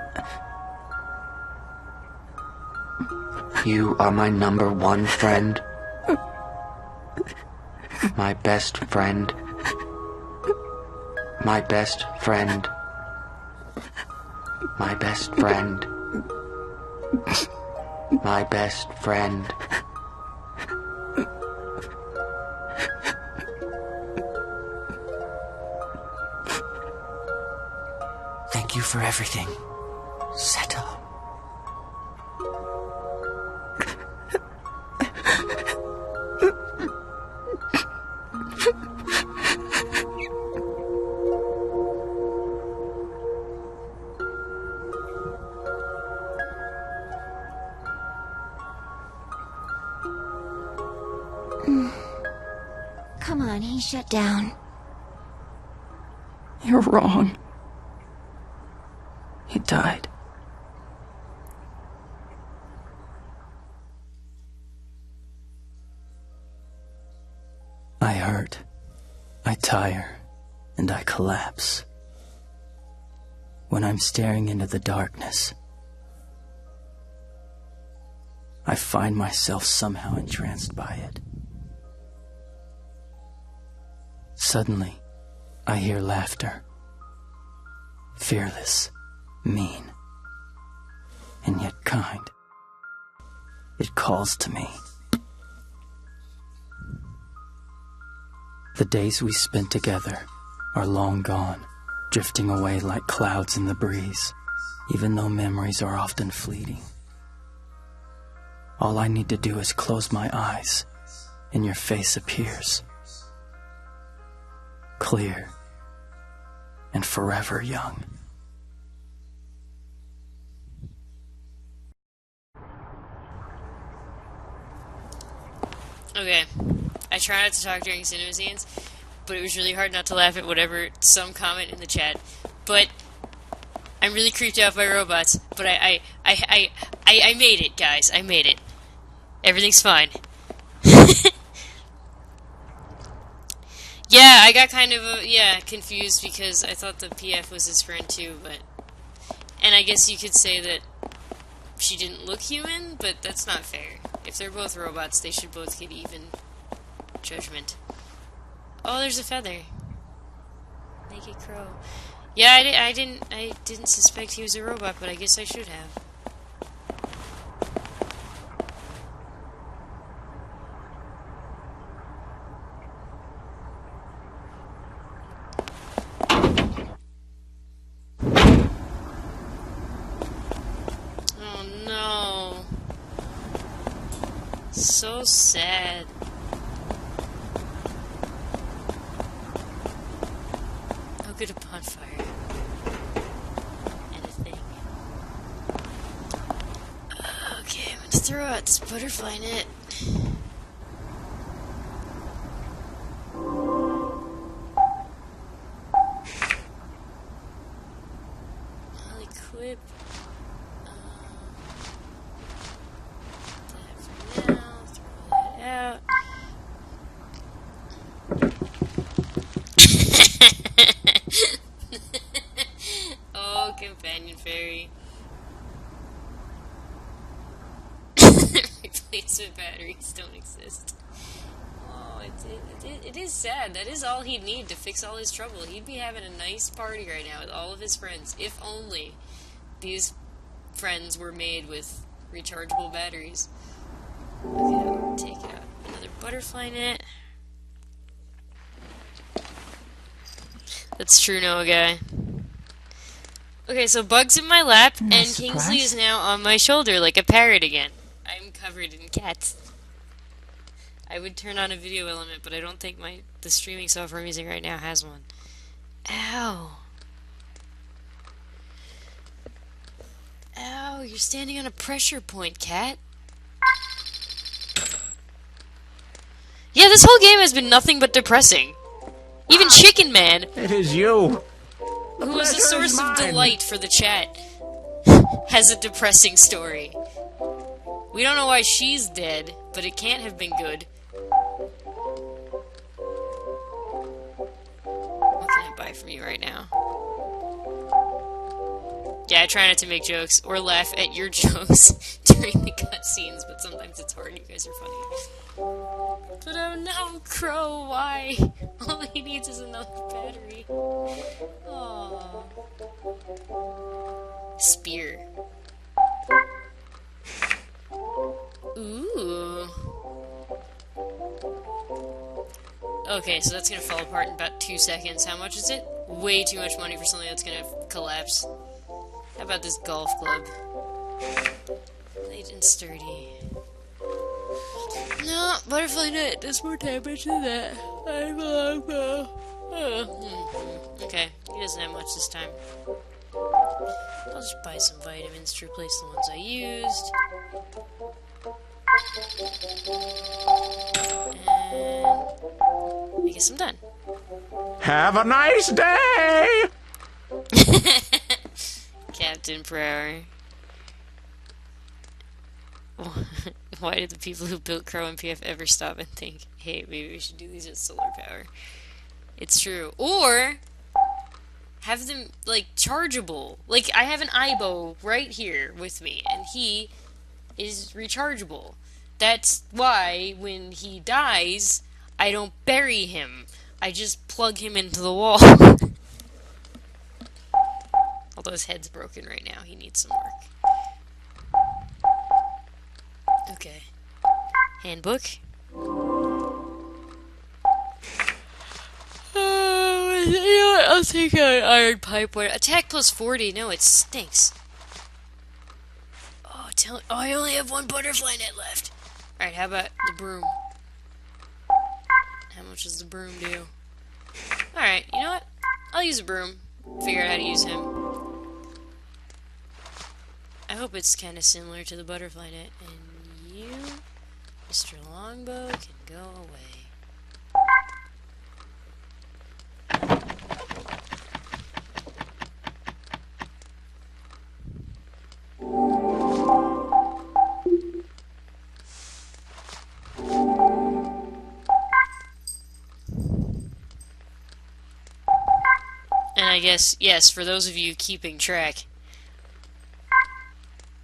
You are my #1 friend. My best friend. My best friend. My best friend. My best friend. Thank you for everything, Seto. Come on, he shut down. You're wrong. He died. I hurt. I tire. And I collapse. When I'm staring into the darkness, I find myself somehow entranced by it. Suddenly, I hear laughter. Fearless, mean, and yet kind. It calls to me. The days we spent together are long gone, drifting away like clouds in the breeze, even though memories are often fleeting. All I need to do is close my eyes, and your face appears. Clear and forever young. Okay, I try not to talk during cinema scenes, but it was really hard not to laugh at whatever some comment in the chat. But I'm really creeped out by robots. But I made it, guys. I made it. Everything's fine. Yeah, I got kind of confused because I thought the PF was his friend too, and I guess you could say that she didn't look human, but that's not fair. If they're both robots, they should both get even judgment. Oh, there's a feather. Naked crow. Yeah, I didn't suspect he was a robot, but I guess I should have. Oh no. So sad. How good a bonfire. And a thing. Okay, I'm gonna throw out this butterfly net. I'll equip that for now. Throw that out. Oh, companion fairy. Replacement batteries don't exist. Oh, it is sad. That is all he'd need to fix all his trouble. He'd be having a nice party right now with all of his friends, if only these friends were made with rechargeable batteries. Okay, I'll take out another butterfly net. That's true, Noah guy. Okay, so Bug's in my lap, and Kingsley is now on my shoulder like a parrot again. I'm covered in cats. I would turn on a video element, but I don't think the streaming software I'm using right now has one. Ow. Ow, you're standing on a pressure point, cat. Yeah, this whole game has been nothing but depressing. Even Chicken Man. It is you. who is a source of delight for the chat, has a depressing story. We don't know why she's dead, but it can't have been good. What can I buy from you right now? Yeah, I try not to make jokes or laugh at your jokes during the cutscenes, but sometimes it's hard. You guys are funny. But oh no, Crow, why? All he needs is another battery. Aww. Spear. Ooh. Okay, so that's gonna fall apart in about 2 seconds. How much is it? Way too much money for something that's gonna collapse. How about this golf club? Light and sturdy. No, butterfly net does more damage than that. Okay, he doesn't have much this time. I'll just buy some vitamins to replace the ones I used. And I guess I'm done. Have a nice day! Captain per hour. Why did the people who built Crow and PF ever stop and think, hey, maybe we should do these with solar power? It's true. Or have them, like, chargeable. Like, I have an Aibo right here with me, and he is rechargeable. That's why, when he dies, I don't bury him. I just plug him into the wall. Although his head's broken right now, he needs some work. Okay. Handbook. You know what? I'll take an iron pipe. Attack plus 40. No, it stinks. Oh, I only have one butterfly net left. Alright, how about the broom? How much does the broom do? Alright, you know what? I'll use a broom. Figure out how to use him. I hope it's kind of similar to the butterfly net. And you, Mr. Longbow, can go away. And I guess, yes, for those of you keeping track,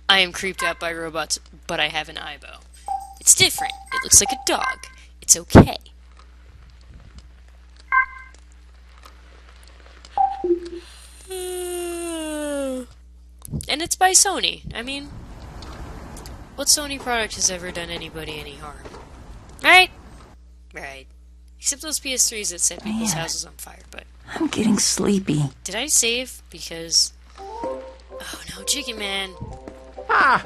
I am creeped out by robots, but I have an Aibo. It's different. It looks like a dog. It's okay. And it's by Sony. I mean, what Sony product has ever done anybody any harm? Right? Right. Except those PS3s that set people's houses on fire, but... I'm getting sleepy. Did I save? Because... Oh no, Chicken Man. Ah,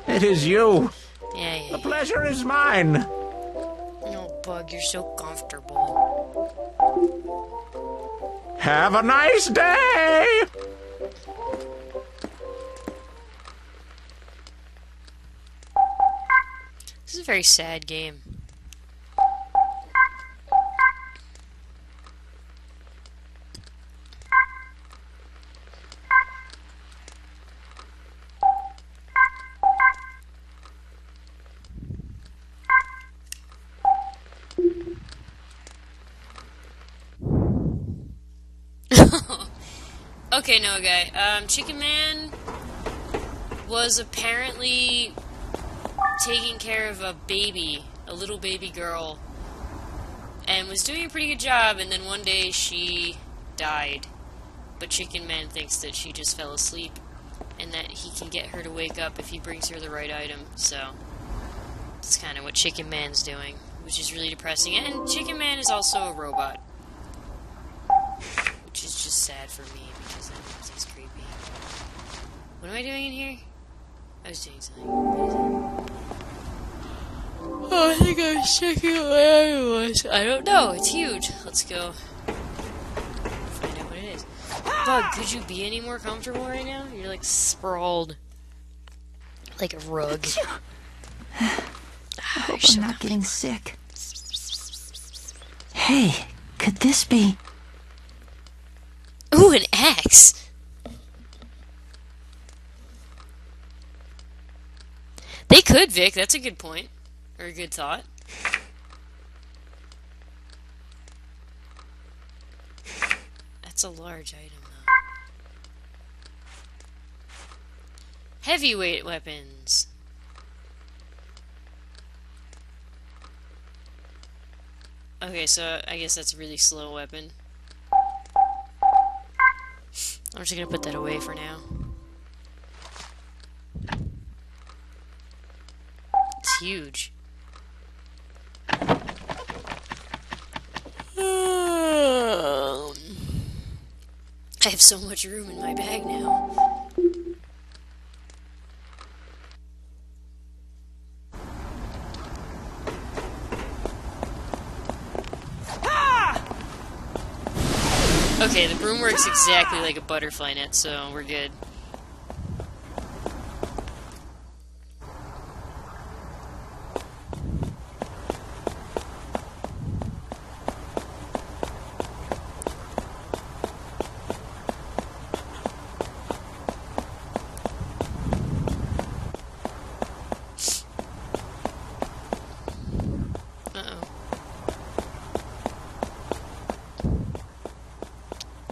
it is you. Yeah. The pleasure is mine. No, Bug, you're so comfortable. Have a nice day. This is a very sad game. Okay, no, guy. Chicken Man was apparently taking care of a baby, a little baby girl, and was doing a pretty good job, and then one day she died. But Chicken Man thinks that she just fell asleep, and that he can get her to wake up if he brings her the right item, so that's kind of what Chicken Man's doing, which is really depressing. And Chicken Man is also a robot, which is just sad for me, because that means he's creepy. What am I doing in here? I was doing something. What is it? Oh, I think I was checking out where I was. I don't know. It's huge. Let's go find out what it is. Bug, could you be any more comfortable right now? You're like sprawled like a rug. I hope I'm not getting sick. Hey, could this be... Ooh, an axe! They could, Vic. That's a good point. Or a good thought. That's a large item, though. Heavyweight weapons. Okay, so I guess that's a really slow weapon. I'm just gonna put that away for now. It's huge. I have so much room in my bag now. Okay, the broom works exactly like a butterfly net, so we're good.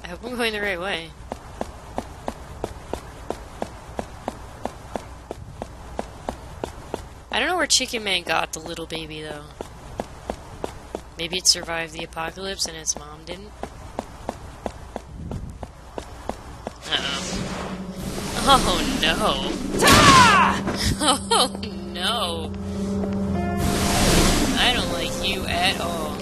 I hope I'm going the right way. I don't know where Chicken Man got the little baby, though. Maybe it survived the apocalypse and its mom didn't? Uh-oh. Oh, no. Oh, no. I don't like you at all.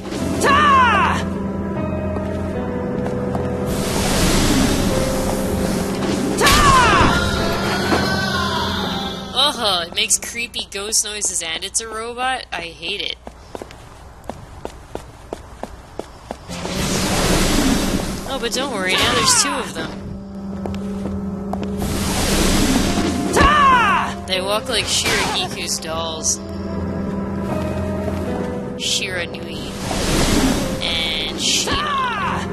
Ugh, it makes creepy ghost noises and it's a robot? I hate it. Oh, but don't worry, now there's two of them. They walk like Shiragiku's dolls. Shiranui. And Shion.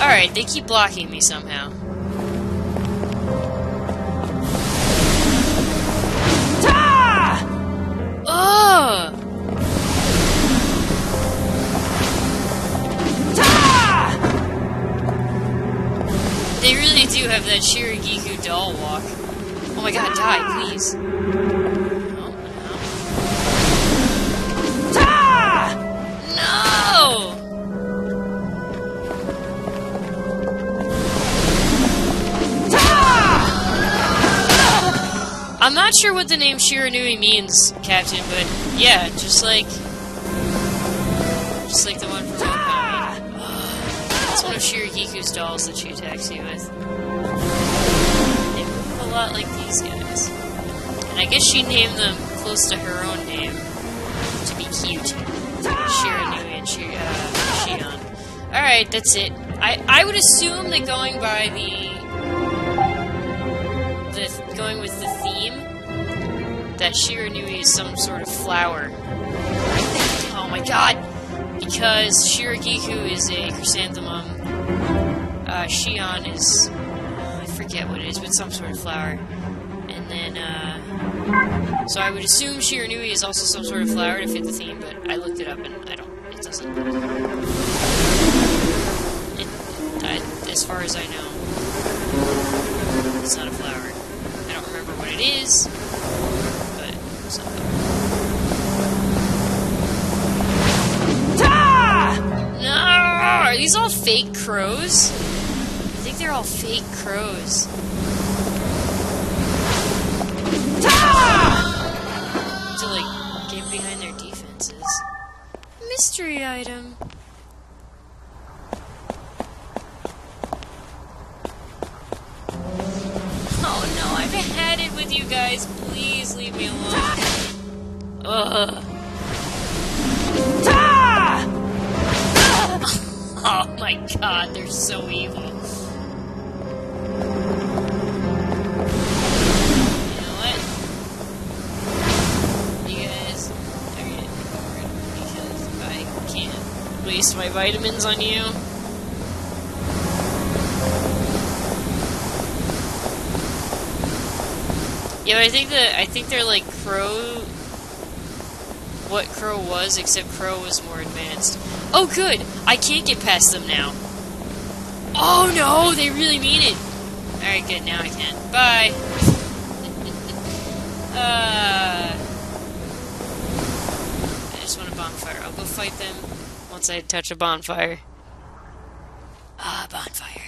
Alright, they keep blocking me somehow. Oh! They really do have that Shiragiku doll walk. Oh my god, die, please. Oh, no. I'm not sure what the name Shiranui means, Captain, but yeah, just like the one from Okami. It's one of Shiragiku's dolls that she attacks you with. They move a lot like these guys. And I guess she named them close to her own name to be cute. Shiranui and Shion. Alright, that's it. I would assume that going by going with the theme, that Shiranui is some sort of flower. Oh my god! Because Shiragiku is a chrysanthemum, Shion is, I forget what it is, but some sort of flower. And then, so I would assume Shiranui is also some sort of flower to fit the theme, but I looked it up and it doesn't. As far as I know, it's not a flower. I don't remember what it is, but something. No! Are these all fake crows? I think they're all fake crows. To, like, get behind their defenses. Mystery item. Oh no, I've had it with you guys. Please leave me alone. Ugh. Oh my god, they're so evil. You know what? You guys are getting ignored because I can't waste my vitamins on you. Yeah, but I think they're like Crow. What Crow was, except Crow was more advanced. Oh, good! I can't get past them now. Oh no, they really mean it. All right, good. Now I can. Bye. I just want a bonfire. I'll go fight them once I touch a bonfire. Bonfire.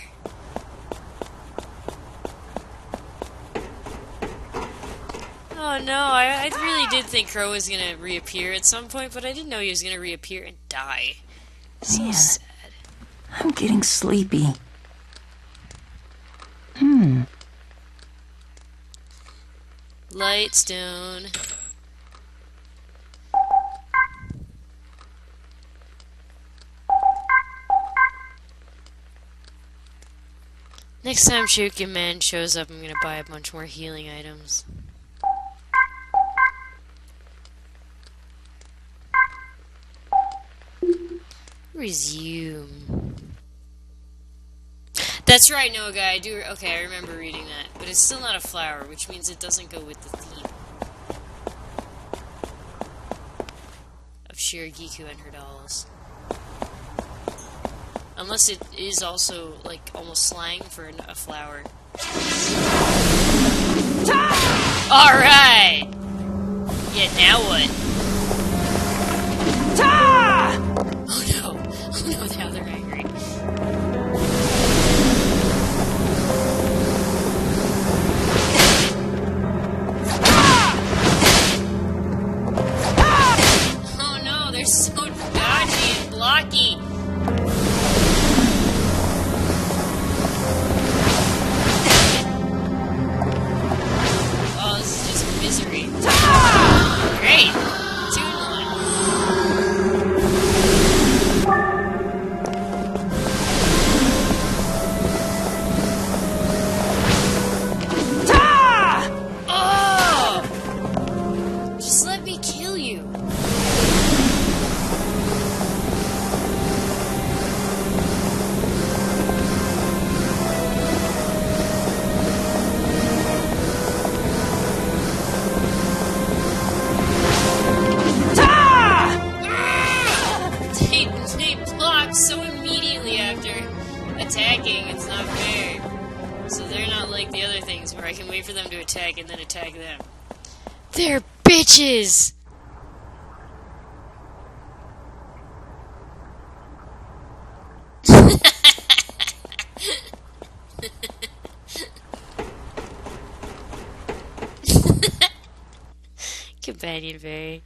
Oh no, I really did think Crow was gonna reappear at some point, but I didn't know he was gonna reappear and die. So Man, sad. I'm getting sleepy. Lightstone. Next time Shuriken Man shows up, I'm gonna buy a bunch more healing items. Resume. That's right, Noah guy. I do. Okay, I remember reading that, but it's still not a flower, which means it doesn't go with the theme of Shiragiku and her dolls. Unless it is also like almost slang for a flower. All right. Yeah. Now what? Oh no! Oh no! Now they're angry. Oh no! They're so dodgy and blocky. Oh, this is just misery. Great. 2-1. Oh! Just let me kill you. They block so immediately after attacking, it's not fair. So they're not like the other things where I can wait for them to attack and then attack them. They're bitches! Companion Fairy.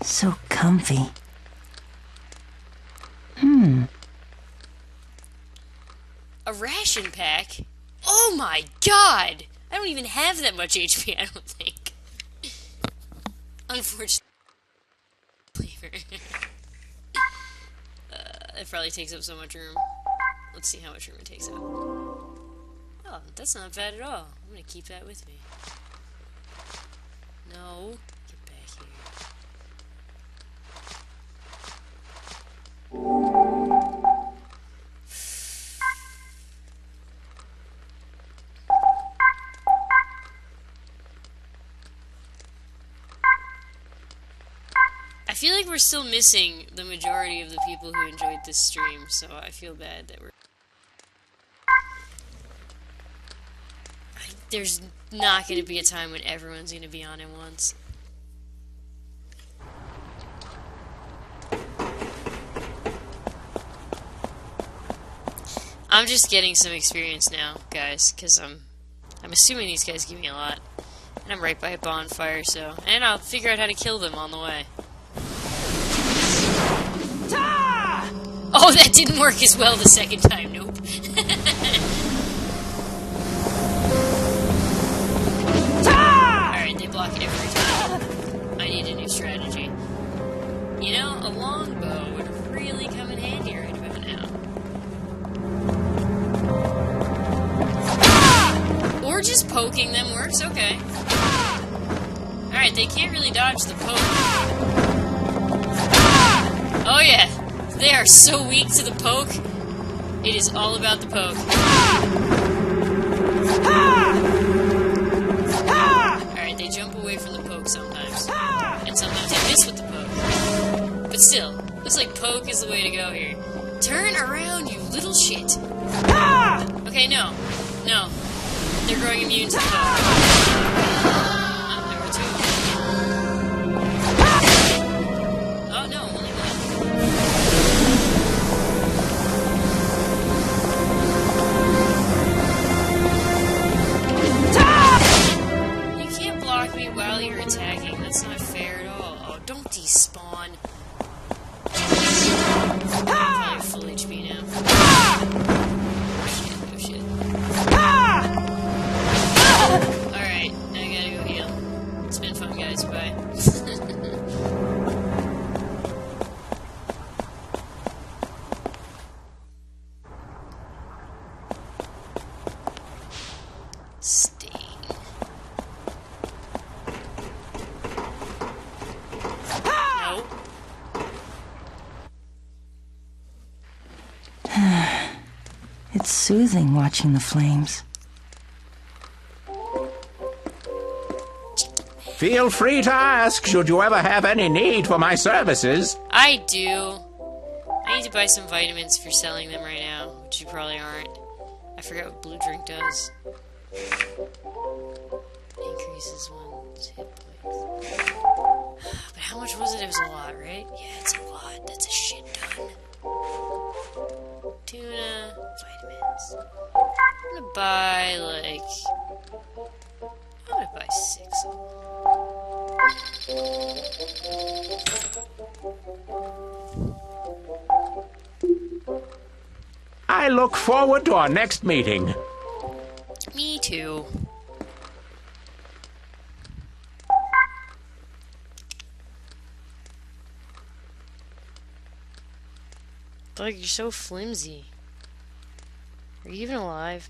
So comfy. A ration pack? Oh my god! I don't even have that much HP, I don't think. Unfortunately. It probably takes up so much room. Let's see how much room it takes up. Oh, that's not bad at all. I'm gonna keep that with me. No. Get back here. I feel like we're still missing the majority of the people who enjoyed this stream, so I feel bad that we're... There's not going to be a time when everyone's going to be on at once. I'm just getting some experience now, guys, because I'm assuming these guys give me a lot. And I'm right by a bonfire, so... And I'll figure out how to kill them on the way. Oh, that didn't work as well the second time. Nope. Alright, they block it every time. I need a new strategy. You know, a longbow would really come in handy right about now. Or just poking them works, okay. Alright, they can't really dodge the poke. Oh yeah. They are so weak to the poke. It is all about the poke. still, looks like poke is the way to go here. Turn around, you little shit. Okay, no. No. They're growing immune to the poke. Oh, there were two. Oh, no, only one. You can't block me while you're attacking. That's not fair at all. Oh, don't despawn. Probably full HP now. Oh shit. Alright, now I gotta go heal. It's been fun, guys. Bye. Sting. Nope. It's soothing watching the flames. Feel free to ask should you ever have any need for my services. I do. I need to buy some vitamins for selling them right now, which you probably aren't. I forgot what blue drink does. Increases one's hit points. But how much was it? It was a lot, right? Yeah, it's a lot. That's a shit ton. Tuna, vitamins. I'm gonna buy, like... I'm gonna buy 6 of them. I look forward to our next meeting. Me too. Bug, you're so flimsy. Are you even alive?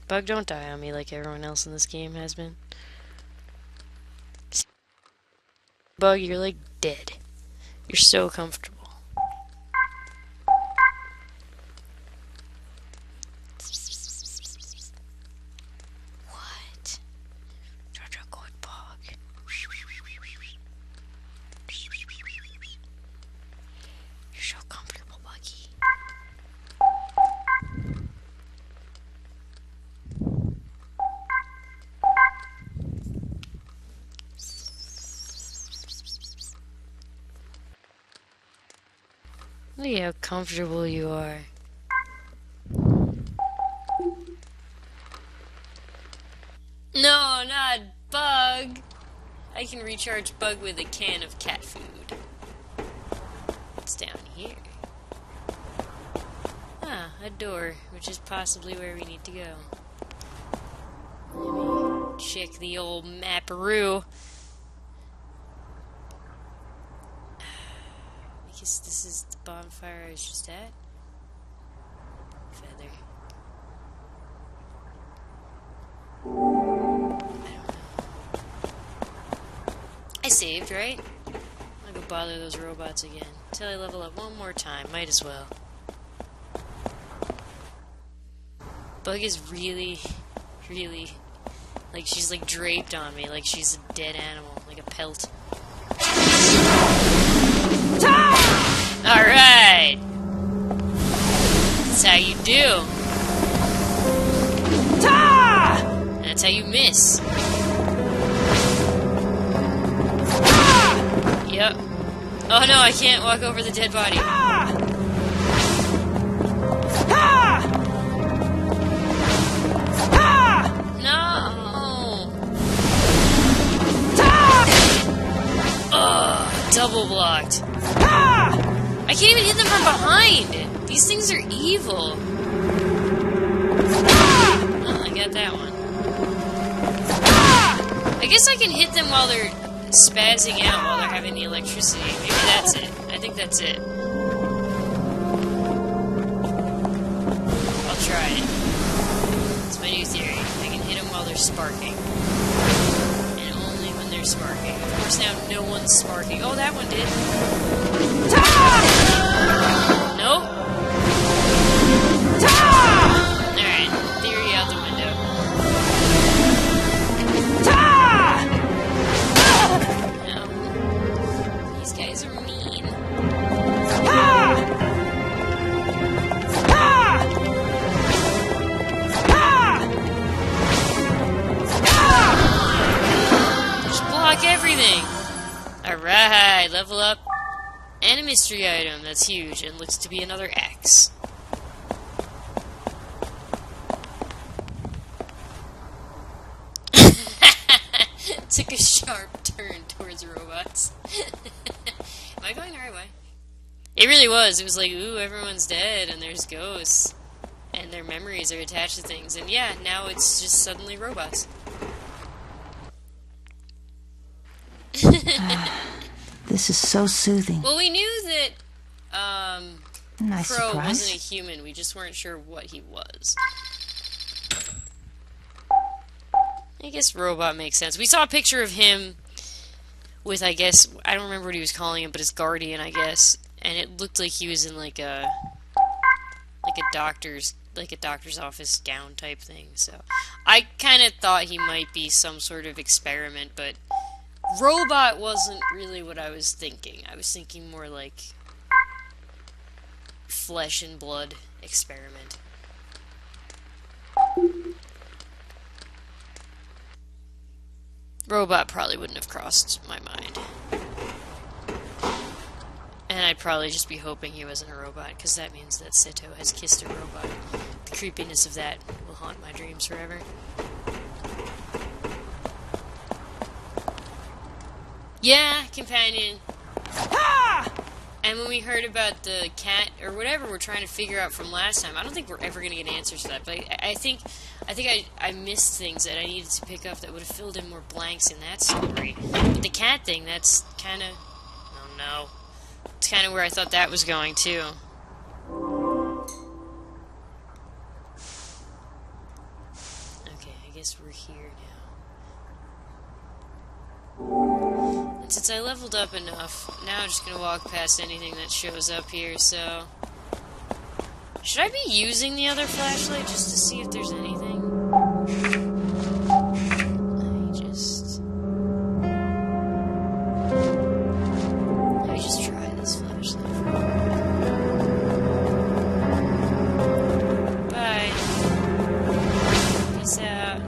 Bug, don't die on me like everyone else in this game has been. Bug, you're like dead. You're so comfortable. What? Such a good bug. You're so comfortable, Buggy. Look at how comfortable you are. No, not Bug. I can recharge Bug with a can of cat food. What's down here? Ah, a door, which is possibly where we need to go. Let me check the old map-a-roo. Because this is the bonfire I was just at. Feather. I don't know. I saved, right? I'll go bother those robots again. Until I level up one more time. Might as well. Bug is really, really... like, she's like draped on me. Like she's a dead animal. Like a pelt. Alright! That's how you do. And that's how you miss. Yep. Oh no, I can't walk over the dead body. No! Ugh, double blocked. I can't even hit them from behind! These things are evil. Oh, I got that one. I guess I can hit them while they're spazzing out, while they're having the electricity. Maybe that's it. I think that's it. I'll try it. It's my new theory. I can hit them while they're sparking. And only when they're sparking. Of course now no one's sparking. Oh, that one did. Nope. Alright, theory out the window. No. These guys are mean. Just block everything. Alright, level up. And a mystery item, that's huge, and looks to be another axe. Took a sharp turn towards robots. Am I going the right way? It really was. It was like, ooh, everyone's dead, and there's ghosts. And their memories are attached to things. And yeah, now it's just suddenly robots. This is so soothing. Well, we knew that Nice Crow surprise. wasn't a human. We just weren't sure what he was. I guess robot makes sense. We saw a picture of him with, I guess, I don't remember what he was calling him, but his guardian, I guess. And it looked like he was in like a doctor's office gown type thing. So I kind of thought he might be some sort of experiment, but robot wasn't really what I was thinking. I was thinking more like flesh and blood experiment. Robot probably wouldn't have crossed my mind. And I'd probably just be hoping he wasn't a robot, because that means that Seto has kissed a robot. The creepiness of that will haunt my dreams forever. Yeah, companion. And when we heard about the cat, or whatever we're trying to figure out from last time, I don't think we're ever going to get answers to that, but I think I missed things that I needed to pick up that would have filled in more blanks in that story. But the cat thing, that's kind of... oh no. It's kind of where I thought that was going, too. Okay, I guess we're here now. And since I leveled up enough, now I'm just gonna walk past anything that shows up here, so... should I be using the other flashlight just to see if there's anything? Let me just try this flashlight for a moment. Bye. Peace out.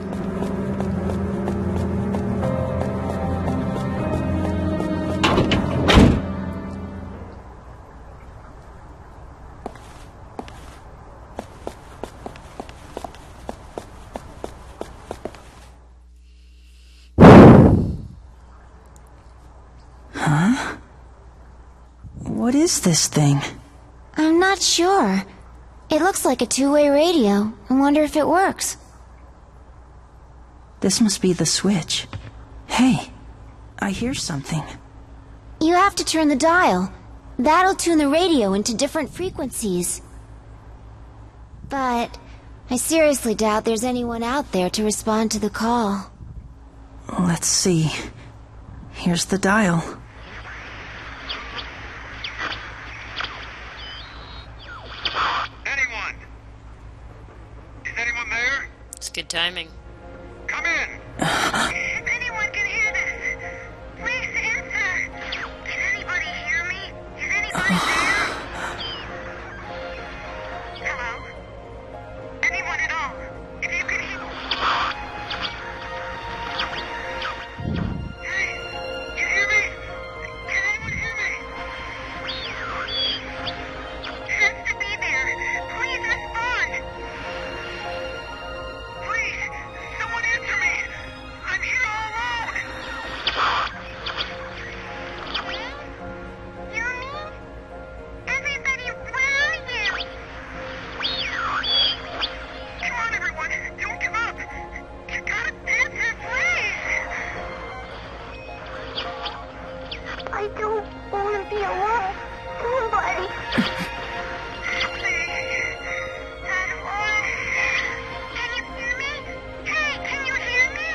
What is this thing? I'm not sure. It looks like a two-way radio. I wonder if it works. This must be the switch. Hey, I hear something. You have to turn the dial. That'll tune the radio into different frequencies. But I seriously doubt there's anyone out there to respond to the call. Let's see. Here's the dial. Anyone? Is anyone there? It's good timing. Come in. If anyone can hear this, please answer. Can anybody hear me? Is anybody there? Hello? Anyone at all? If you can hear... Hey, you hear me? Can anyone hear me? Has to be there. Please respond. Please, someone answer me. I'm here all alone. Yumi? Everybody, where are you? Come on, everyone. Don't give up. You gotta answer, please. I don't want to be alone. Somebody. Can you hear me? Hey, can you hear me?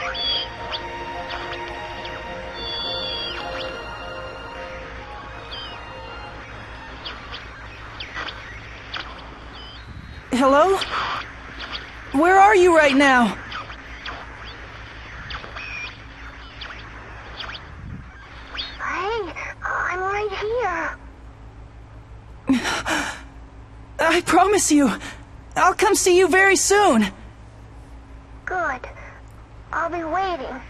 Hello? Where are you right now? Hey, I'm right here. I promise you, I'll come see you very soon. Good. I'll be waiting.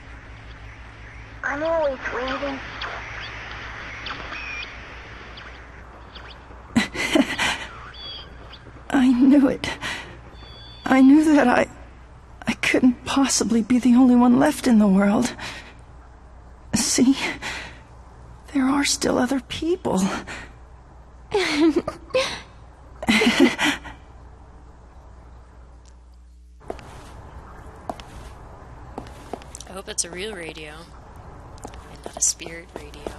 I'm always waiting. I knew it. I knew that I couldn't possibly be the only one left in the world. See? There are still other people. I hope it's a real radio and not a spirit radio.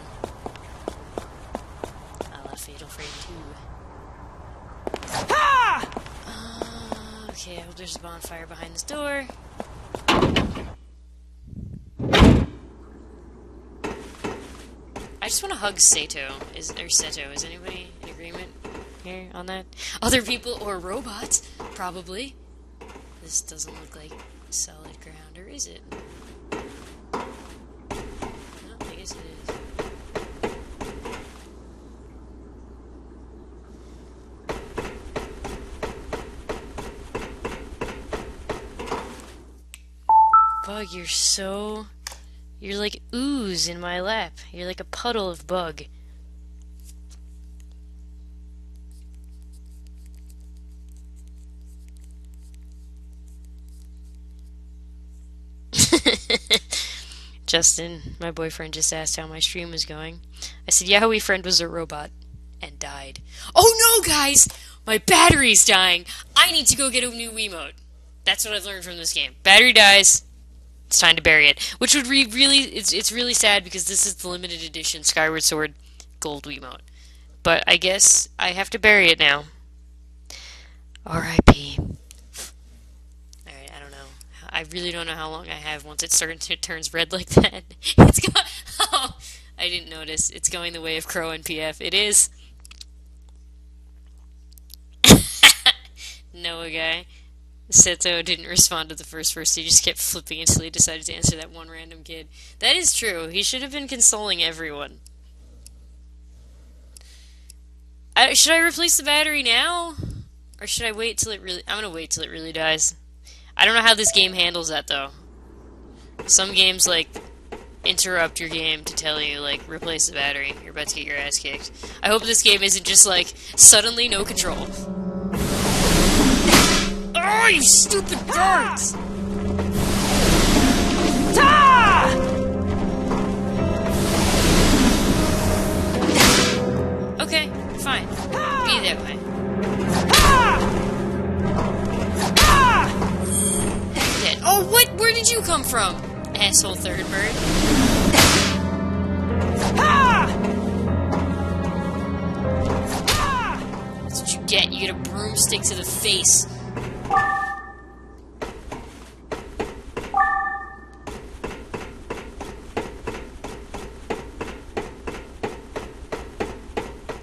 I love Fatal Frame 2. Okay, I hope there's a bonfire behind this door. I just want to hug Seto. Seto. Is anybody in agreement here on that? Other people or robots, probably. This doesn't look like solid ground, or is it? No, I guess it is. Bug, you're like ooze in my lap. You're like a puddle of bug. Justin, my boyfriend, just asked how my stream was going. I said, yeah, we friend was a robot and died. Oh no, guys! My battery's dying! I need to go get a new Wiimote. That's what I've learned from this game. Battery dies. It's time to bury it. Which would it's really sad because this is the limited edition Skyward Sword Gold Wiimote. But I guess I have to bury it now. R.I.P. Alright, I don't know. I really don't know how long I have once it turns red like that. It's going... Oh, I didn't notice. It's going the way of Crow and PF. It is. Noah guy. Seto didn't respond to the first verse, he just kept flipping until he decided to answer that one random kid. That is true. He should have been consoling everyone. Should I replace the battery now? Or should I wait till it really... I'm gonna wait till it really dies. I don't know how this game handles that, though. Some games, like, interrupt your game to tell you, like, replace the battery. You're about to get your ass kicked. I hope this game isn't just, like, suddenly no control. Oh, you stupid birds! Ta! Okay, fine. Be that way. Dead. Oh, what? Where did you come from? Asshole third bird. That's what you get. You get a broomstick to the face.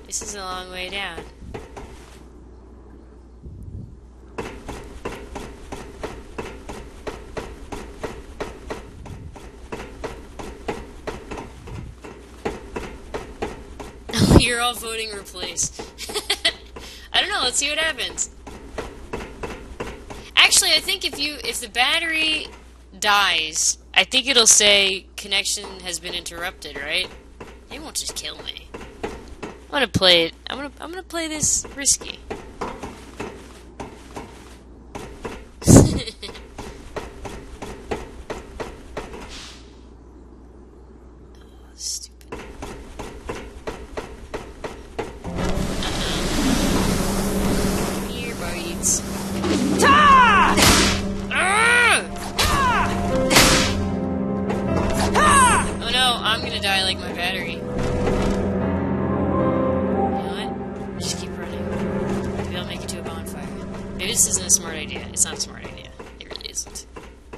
This is a long way down. You're all voting replace. I don't know, let's see what happens. Actually, I think if the battery dies, I think it'll say connection has been interrupted, right? They won't just kill me. I'm gonna play it. I'm gonna play this risky. Stupid. Here, bites. Oh no, I'm gonna die like my battery. You know what? Just keep running. Maybe I'll make it to a bonfire. Maybe this isn't a smart idea. It's not a smart idea. It really isn't.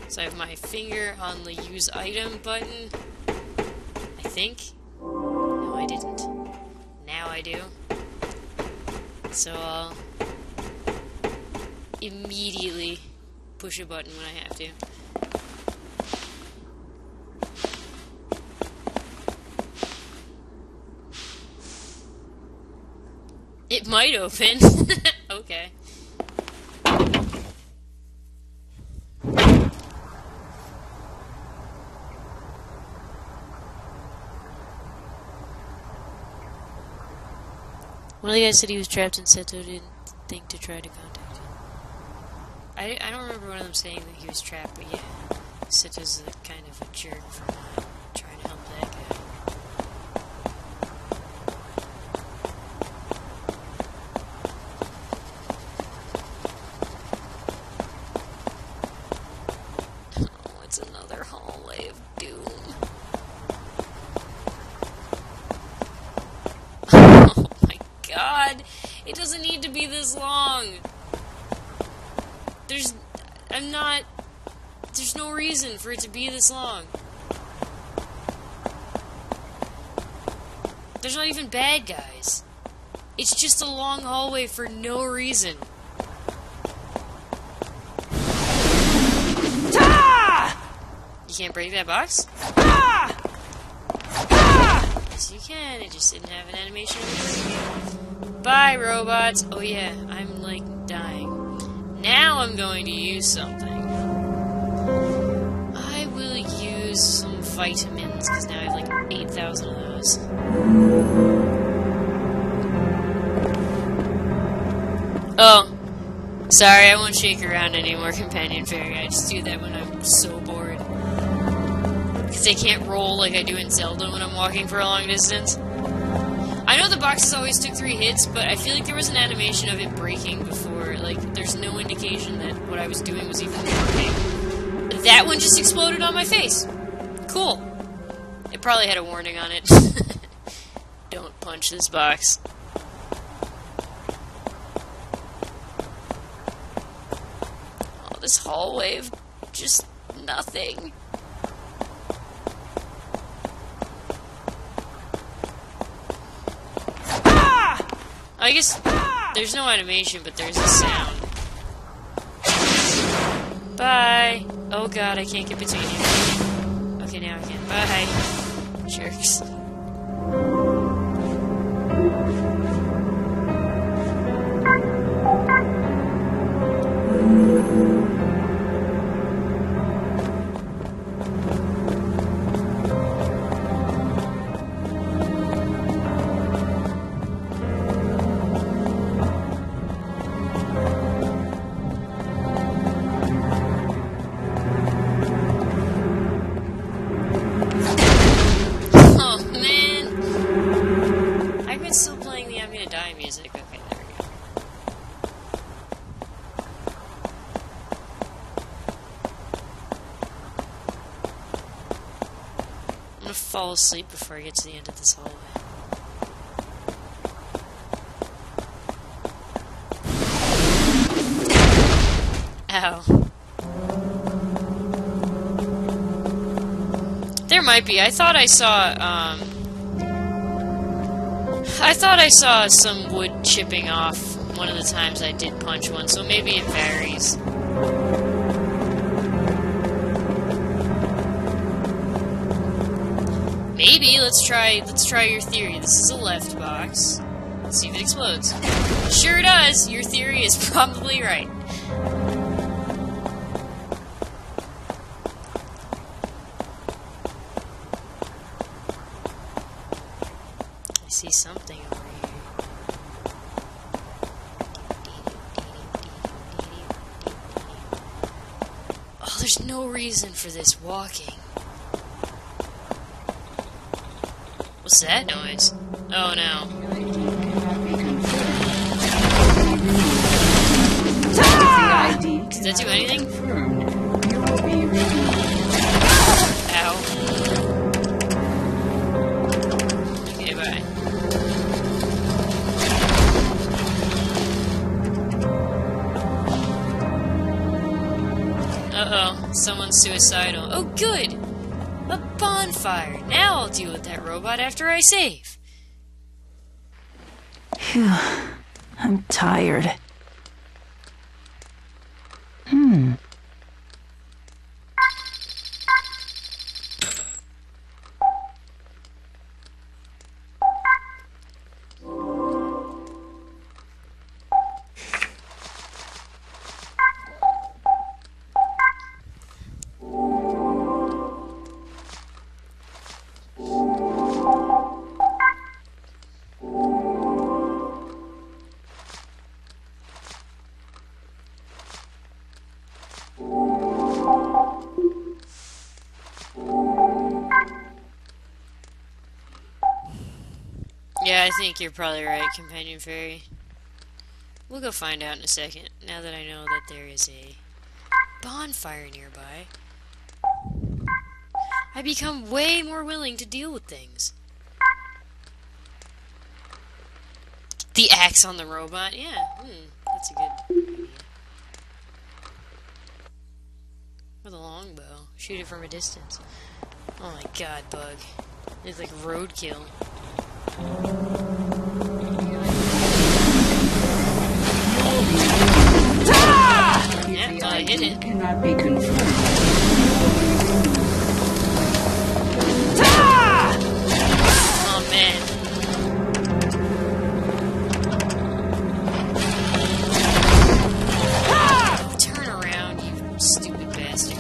So I have my finger on the use item button. I think. No, I didn't. Now I do. So I'll immediately push a button when I have to. It might open. Okay. One of the guys said he was trapped and Seto didn't think to try to contact him. I don't remember one of them saying that he was trapped, but yeah. Seto's a kind of a jerk for not trying to help that guy. Oh, it's another hallway of doom. Oh my god! It doesn't need to be this long! There's no reason for it to be this long. There's not even bad guys. It's just a long hallway for no reason. You can't break that box? Yes, you can. It just didn't have an animation of breaking. Bye, robots. Oh yeah, I'm like dying. Now I'm going to use something. I will use some vitamins, because now I have like 8,000 of those. Oh, sorry, I won't shake around anymore, Companion Fairy. I just do that when I'm so bored. Because I can't roll like I do in Zelda when I'm walking for a long distance. I know the boxes always took 3 hits, but I feel like there was an animation of it breaking before. Like, there's no indication that what I was doing was even working. That one just exploded on my face. Cool. It probably had a warning on it. Don't punch this box. Oh, this hallway of just nothing. I guess there's no animation, but there's a sound. Bye. Oh god, I can't get between you. Okay, now I can. Bye. Jerks. Music. Okay, there we go. I'm gonna fall asleep before I get to the end of this hallway. Ow. There might be. I thought I saw some wood chipping off one of the times I did punch one, so maybe it varies. Maybe, let's try your theory. This is a left box. Let's see if it explodes. Sure does! Your theory is probably right. I see something over here. Oh, there's no reason for this walking. What's that noise? Oh no. Did that do anything? Ow. Okay, bye. Uh-oh, someone's suicidal. Oh, good! A bonfire! Now I'll deal with that robot after I save. Phew, I'm tired. I think you're probably right, Companion Fairy. We'll go find out in a second, now that I know that there is a bonfire nearby. I become way more willing to deal with things. The axe on the robot? Yeah, that's a good idea. With a longbow. Shoot it from a distance. Oh my god, Bug. It's like roadkill. Yeah, I hit it. Cannot be confirmed. Oh man. Turn around, you stupid bastard.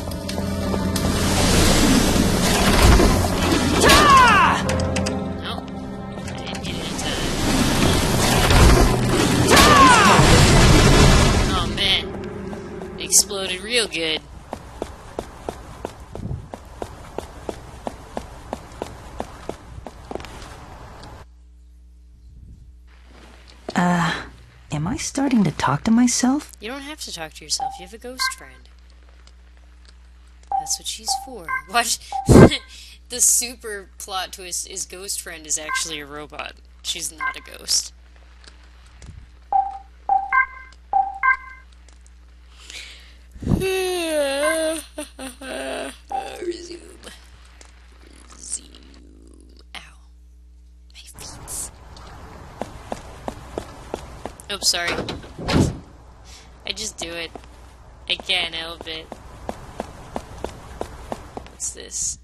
Nope. I didn't get it in time. Oh man. It exploded real good. Am I starting to talk to myself? You don't have to talk to yourself. You have a ghost friend. That's what she's for. Watch. The super plot twist is Ghost Friend is actually a robot. She's not a ghost. Resume. Ow. My feet. Oops, sorry. I just do it. I can't help it. What's this?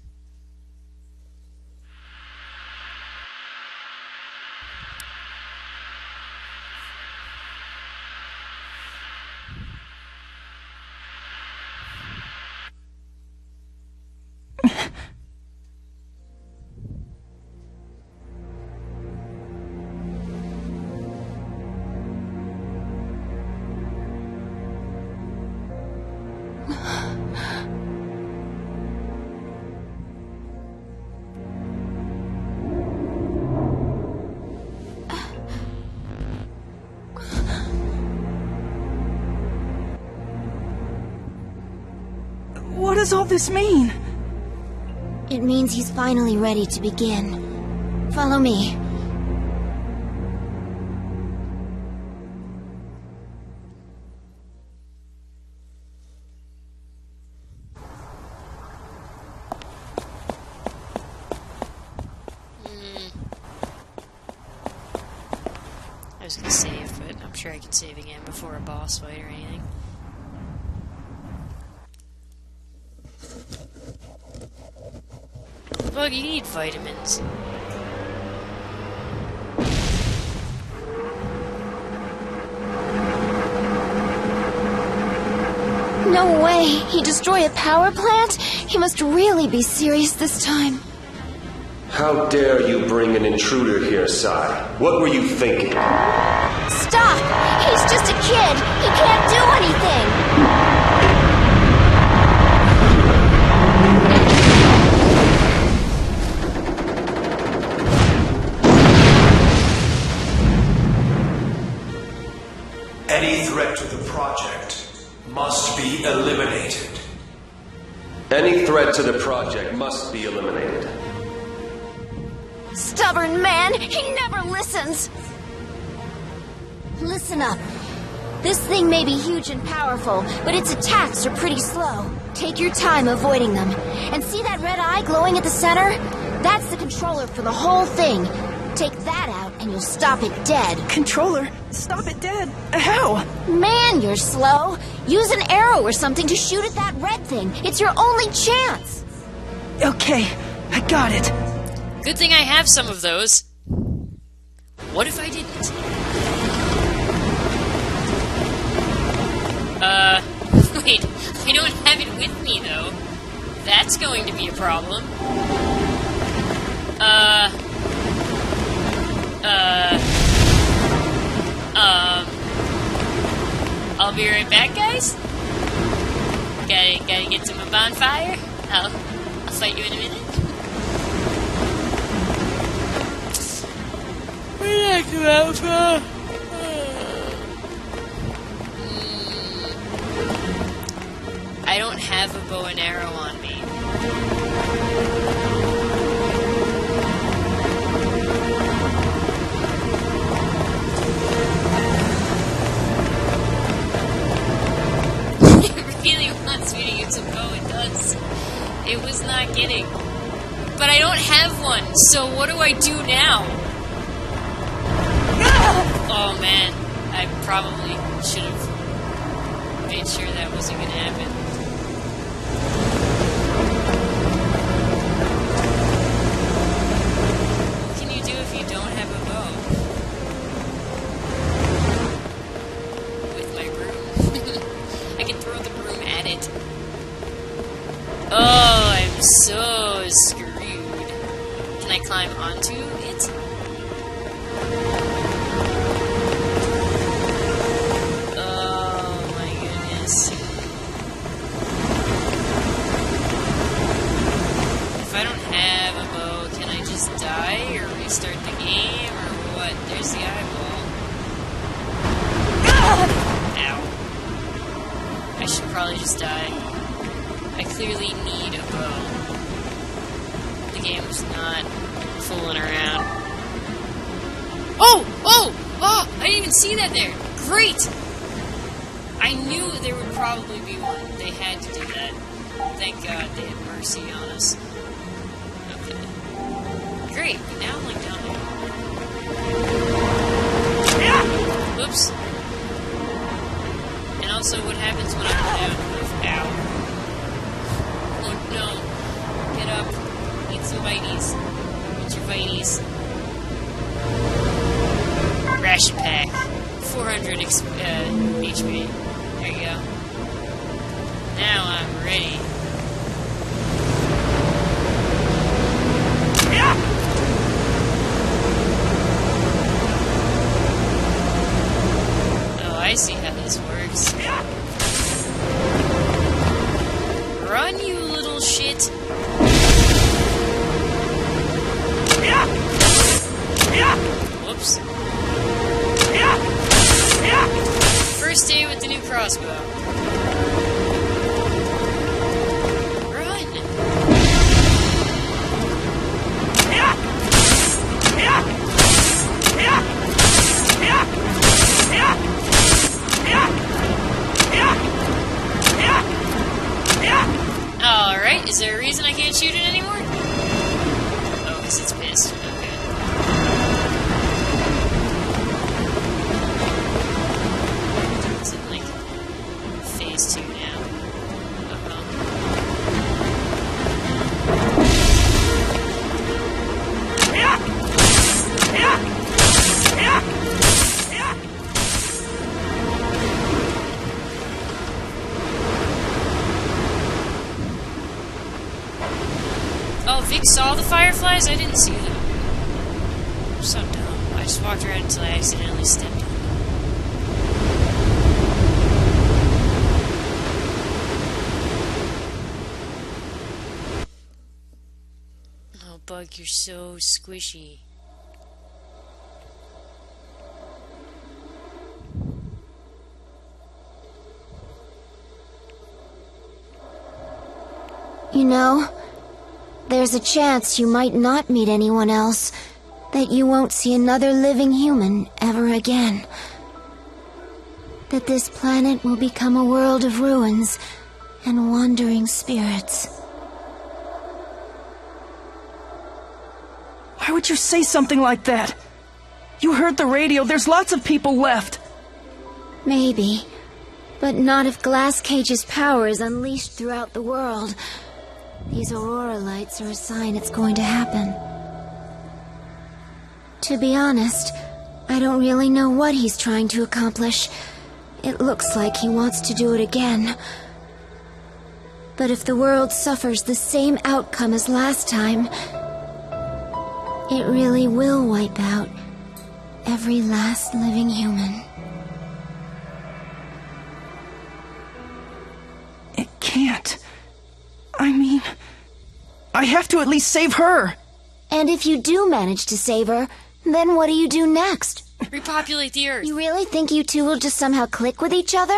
What does all this mean? It means he's finally ready to begin. Follow me. I was gonna save, but I'm sure I can save again before a boss fight or anything. Bug, you need vitamins. No way! He destroyed a power plant? He must really be serious this time. How dare you bring an intruder here, Sai? What were you thinking? Stop! He's just a kid! He can't do anything! Any threat to the project must be eliminated. Any threat to the project must be eliminated. Stubborn man! He never listens! Listen up. This thing may be huge and powerful, but its attacks are pretty slow. Take your time avoiding them. And see that red eye glowing at the center? That's the controller for the whole thing. Take that out and you'll stop it dead. Controller? Stop it dead. How? Man, you're slow. Use an arrow or something to shoot at that red thing. It's your only chance. Okay, I got it. Good thing I have some of those. What if I didn't? Wait, I don't have it with me, though. That's going to be a problem. I'll be right back, guys. Gotta get to my bonfire. I'll fight you in a minute. I don't have a bow and arrow on me. It really wants me to use a bow, it does. It was not getting. But I don't have one, so what do I do now? Oh man, I probably should have made sure that wasn't gonna happen. What can you do if you don't have a bow? With my broom. I can throw the broom at it. Oh, I'm so screwed. Can I climb onto it? If I don't have a bow, can I just die or restart the game or what? There's the eyeball. Ow. I should probably just die. I clearly need a bow. The game was not fooling around. Oh! Oh! Oh! I didn't even see that there! Great! I knew there would probably be one. They had to do that. Thank God they had mercy on us. Okay. Great, but now I'm like down there. Whoops. And also, what happens when I'm down? Ow. Oh no. Get up. Eat some Vites. Eat your Vites. Ration pack. 400 HP. There you go. Now I'm ready. Oh, I see how this works. Run, you little shit. Whoops. First day with the new crossbow. Run! Alright, is there a reason I can't shoot it anymore? Oh, because it's pissed. Okay. It's in, like, phase 2 now. Oh, Vic saw the fireflies? I didn't see them. I'm so dumb. I just walked around until I accidentally stepped on them. Oh, Bug, you're so squishy. You know, there's a chance you might not meet anyone else, that you won't see another living human ever again. That this planet will become a world of ruins and wandering spirits. Why would you say something like that? You heard the radio. There's lots of people left. Maybe, but not if Glass Cage's power is unleashed throughout the world. These aurora lights are a sign it's going to happen. To be honest, I don't really know what he's trying to accomplish. It looks like he wants to do it again. But if the world suffers the same outcome as last time, it really will wipe out every last living human. It can't. I mean, I have to at least save her. And if you do manage to save her, Then what do you do next? Repopulate the Earth. You really think you two will just somehow click with each other?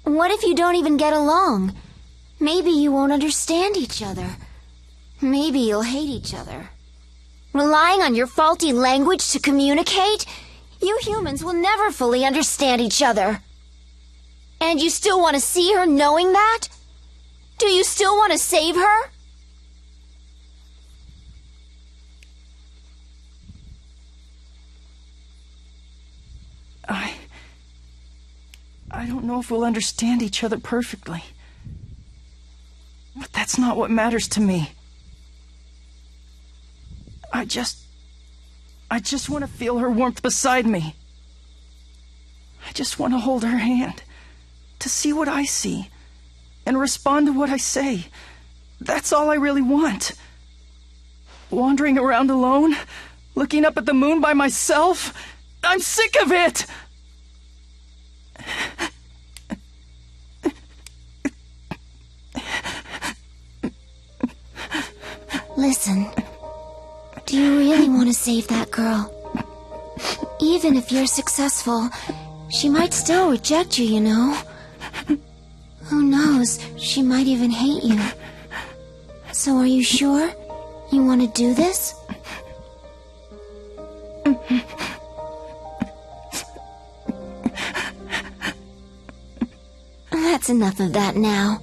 What if you don't even get along? Maybe you won't understand each other. Maybe you'll hate each other. Relying on your faulty language to communicate? You humans will never fully understand each other. And you still want to see her knowing that? Do you still want to save her? I don't know if we'll understand each other perfectly. But that's not what matters to me. I just want to feel her warmth beside me. I just want to hold her hand, to see what I see, and respond to what I say. That's all I really want. Wandering around alone, looking up at the moon by myself, I'm sick of it! Listen, do you really want to save that girl? Even if you're successful, she might still reject you, you know? Who knows, she might even hate you. So are you sure you want to do this? That's enough of that now.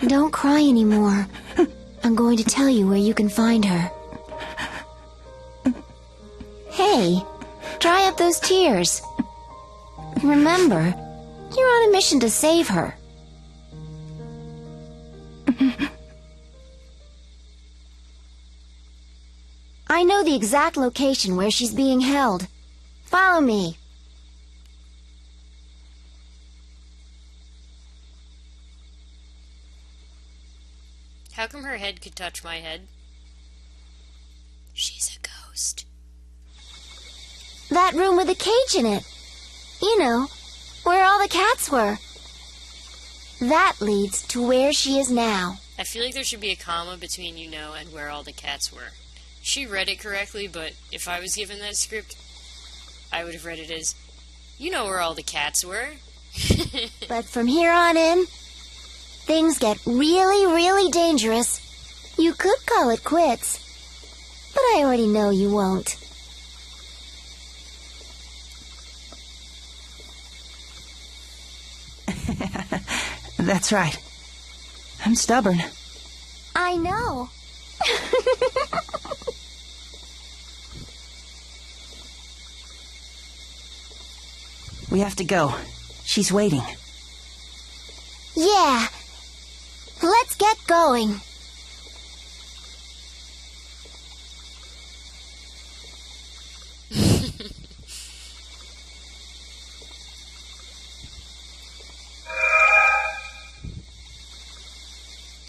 Don't cry anymore. I'm going to tell you where you can find her. Hey, dry up those tears. Remember, you're on a mission to save her. I know the exact location where she's being held. Follow me. How come her head could touch my head? She's a ghost. That room with a cage in it. You know, where all the cats were. That leads to where she is now. I feel like there should be a comma between you know and where all the cats were. She read it correctly, but if I was given that script, I would have read it as, you know where all the cats were. But from here on in, things get really, really dangerous. You could call it quits, but I already know you won't. That's right. I'm stubborn. I know. We have to go. She's waiting. Yeah. Let's get going.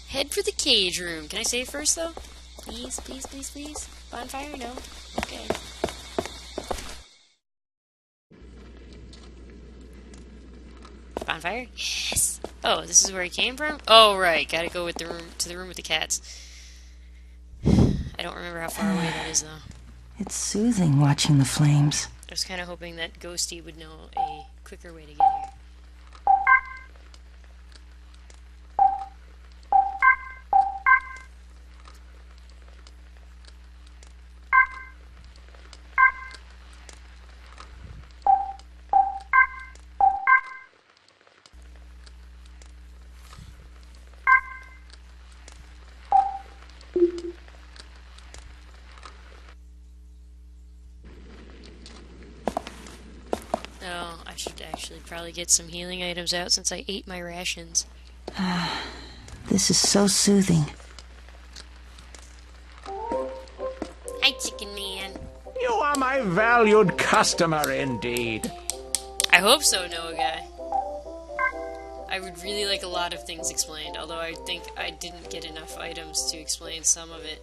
Head for the cage room. Can I save first, though? Please, please, please, please. Bonfire? No? Okay. Bonfire? Yes! Oh, this is where he came from? Oh, right. Gotta go with the room to the room with the cats. I don't remember how far away that is, though. It's soothing watching the flames. I was kind of hoping that Ghosty would know a quicker way to get here. Oh, I should actually probably get some healing items out since I ate my rations. This is so soothing. Hi, Chicken Man. You are my valued customer indeed. I hope so, Noah Guy. I would really like a lot of things explained, although I think I didn't get enough items to explain some of it.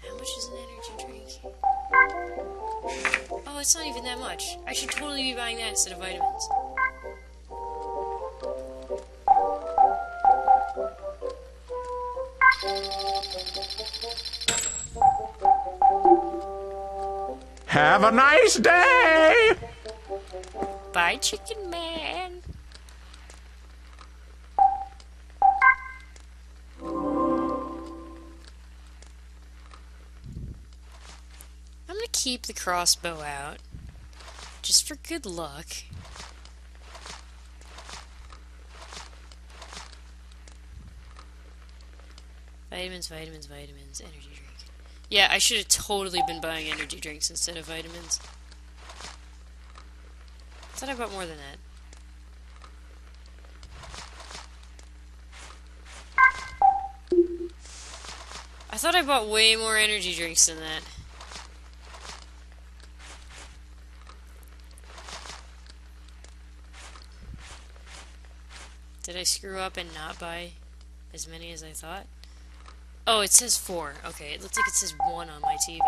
How much is an energy drink? Oh, it's not even that much. I should totally be buying that instead of vitamins. Have a nice day! Bye, Chicken Man. I'm gonna keep the crossbow out, just for good luck. Vitamins, energy drink. Yeah, I should have totally been buying energy drinks instead of vitamins. I thought I bought more than that. I thought I bought way more energy drinks than that. Did I screw up and not buy as many as I thought? Oh, it says 4. Okay, it looks like it says 1 on my TV.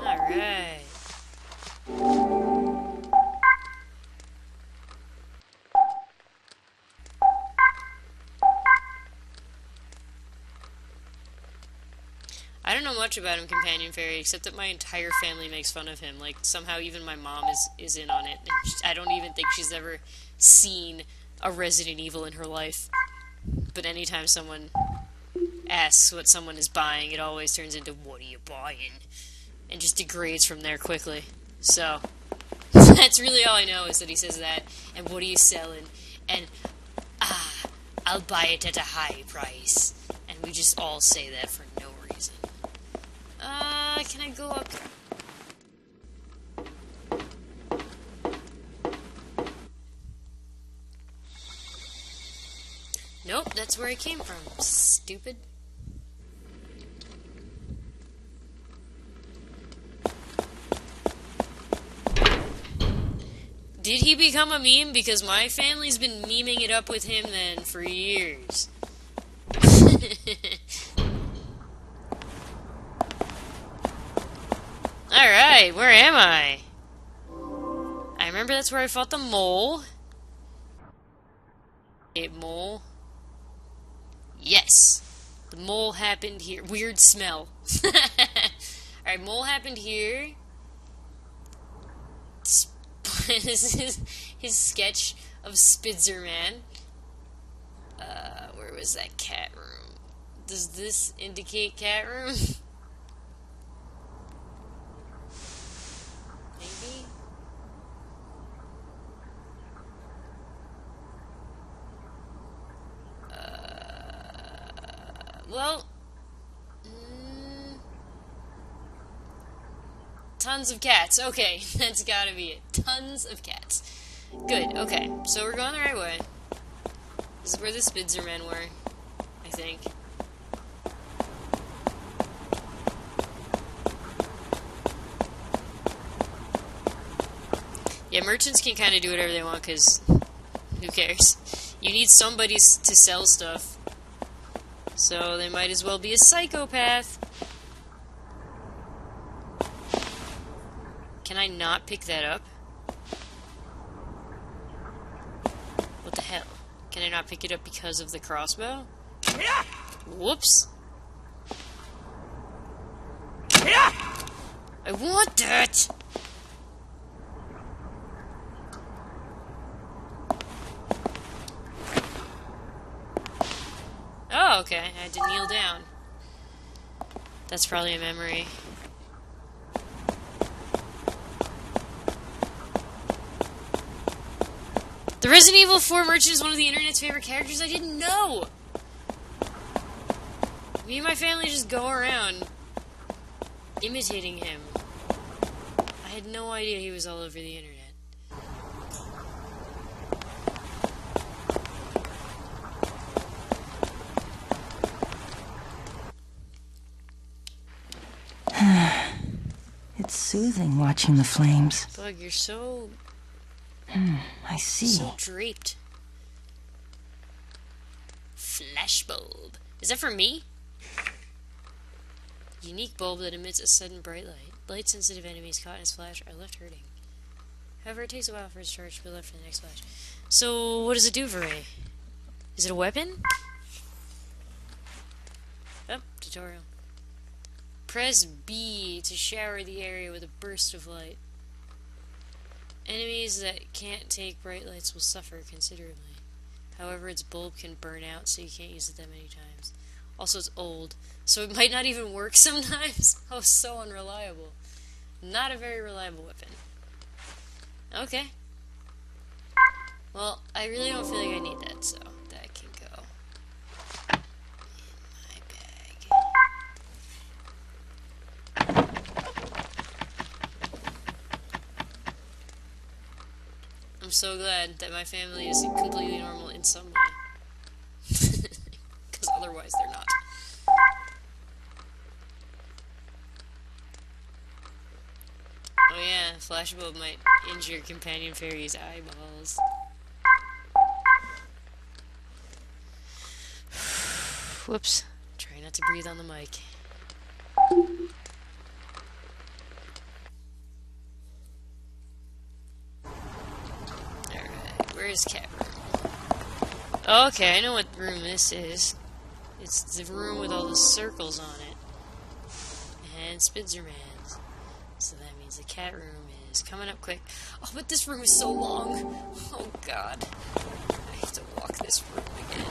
Alright. I don't know much about him, Companion Fairy, except that my entire family makes fun of him. Like, somehow even my mom is in on it. And I don't even think she's ever seen a Resident Evil in her life. But anytime someone asks what someone is buying, it always turns into, "What are you buying?" And just degrades from there quickly. So, that's really all I know, is that he says that, and "What are you selling?" And, "I'll buy it at a high price." And we just all say that for no reason. Can I go up? Nope, that's where I came from. Stupid. Did he become a meme? Because my family's been memeing it up with him then for years. Alright, where am I? I remember that's where I fought the mole. A mole. Yes. The mole happened here. Weird smell. Alright, mole happened here. This is his sketch of Spitzerman. Where was that cat room? Does this indicate cat room? Maybe? Well, tons of cats. Okay, that's gotta be it. Tons of cats. Good, okay. So we're going the right way. This is where the Spitzermen were, I think. Yeah, merchants can kind of do whatever they want, because who cares? You need somebody to sell stuff. So they might as well be a psychopath. Can I not pick that up? What the hell? Can I not pick it up because of the crossbow? Whoops. I want that! Oh, okay. I had to kneel down. That's probably a memory. The Resident Evil 4 merchant is one of the internet's favorite characters. I didn't know! Me and my family just go around imitating him. I had no idea he was all over the internet. It's soothing watching the flames. Bug, you're so... I see. So draped. Flash bulb. Is that for me? Unique bulb that emits a sudden bright light. Light-sensitive enemies caught in its flash are left hurting. However, it takes a while for its charge to be left for the next flash. So, what does it do for me? Is it a weapon? Oh, tutorial. Press B to shower the area with a burst of light. Enemies that can't take bright lights will suffer considerably. However, its bulb can burn out, so you can't use it that many times. Also, it's old, so it might not even work sometimes. Oh, so unreliable. Not a very reliable weapon. Okay. Well, I really don't feel like I need that, so that can go in my bag. I'm so glad that my family is completely normal in some way. Because otherwise they're not. Oh yeah, flashbulb might injure companion fairy's eyeballs. Whoops. Try not to breathe on the mic. Alright, where's cat room? Okay, I know what room this is. It's the room with all the circles on it. And Spitzerman's. So that means the cat room is coming up quick. Oh, but this room is so long. Oh god. I have to walk this room again.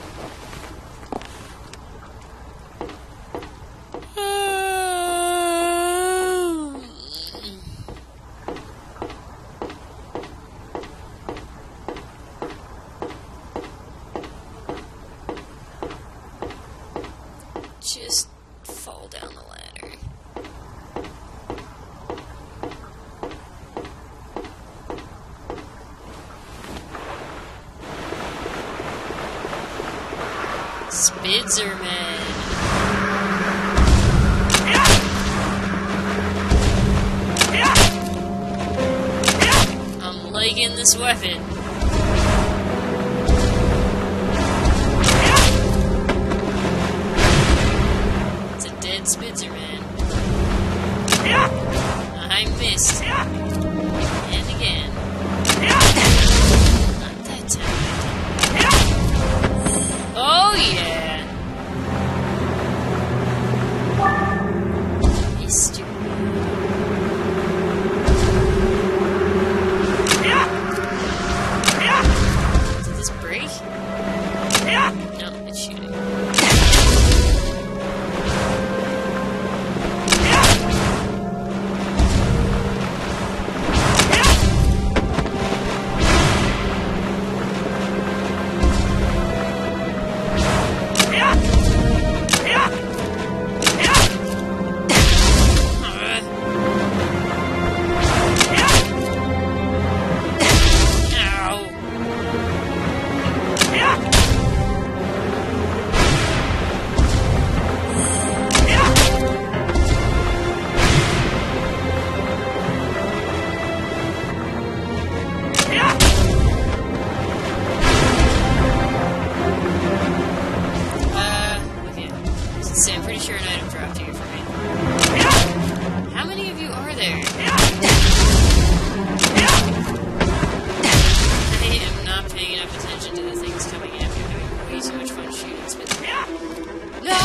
Just fall down the ladder. Spitzerman. I'm liking this weapon. It's a dead Spitzerman. I missed. And again. Not that time. Oh yeah! Mr. Did this break? No, it's shooting. So I'm pretty sure an item dropped here for me. How many of you are there? I am not paying enough attention to the things coming after. I'm having way too much fun shooting Spitzer. No!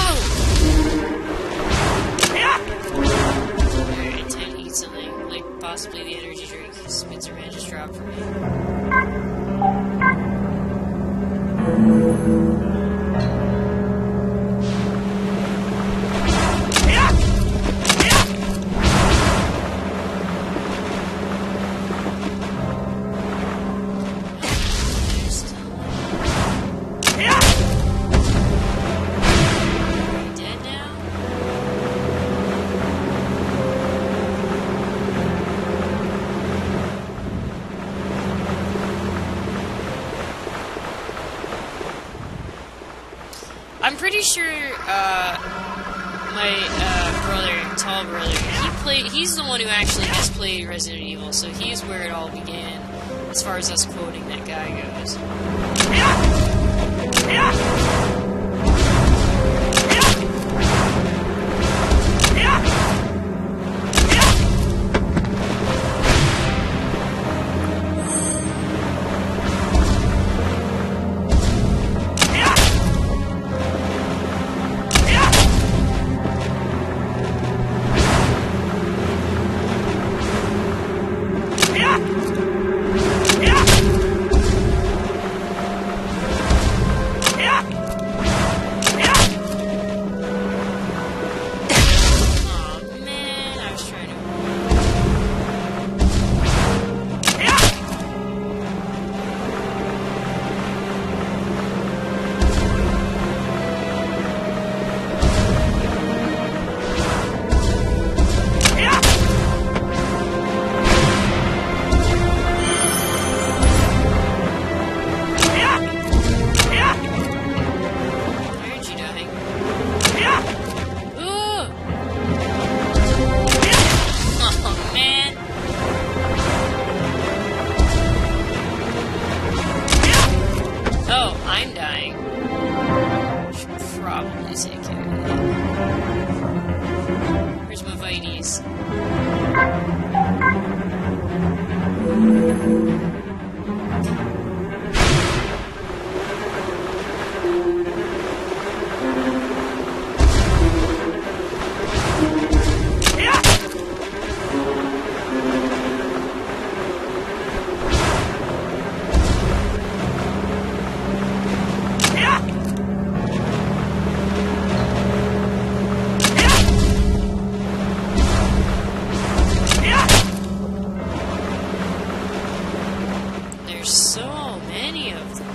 Alright, time to eat something. Like possibly the energy drink Spitzerman just dropped for me. I'm pretty sure my brother, tall brother, he's the one who actually has played Resident Evil, so he's where it all began, as far as us quoting that guy goes. to take care of that. Where's my Vites? There's so many of them.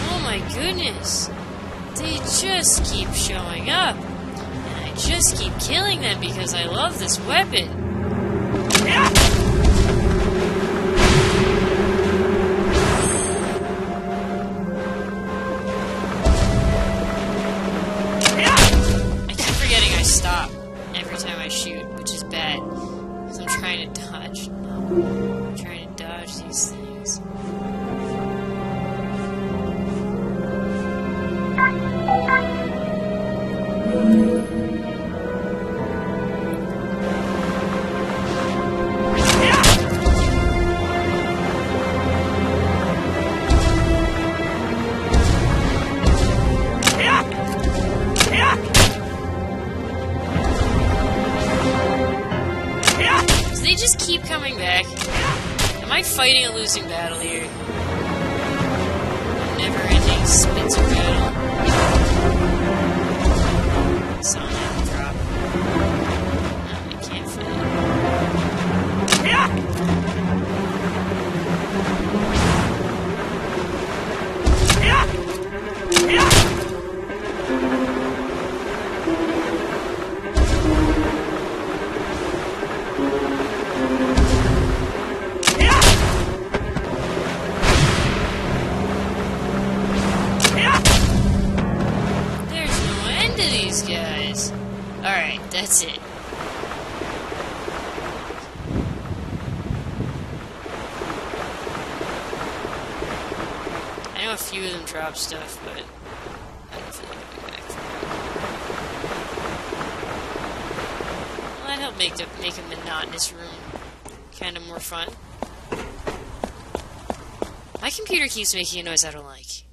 Oh my goodness. They just keep showing up. And I just keep killing them because I love this weapon. I keep forgetting I stop every time I shoot, which is bad. Because I'm trying to dodge. No, I'm trying to dodge these things. Do they just keep coming back? Am I fighting a losing battle here? Never-ending Spitzer battle. Saw that drop. No, I can't fight There's no end to these guys. Alright, that's it. I know a few of them drop stuff, but I don't feel like going back for it. Well, that helped make a monotonous room kind of more fun. My computer keeps making a noise I don't like.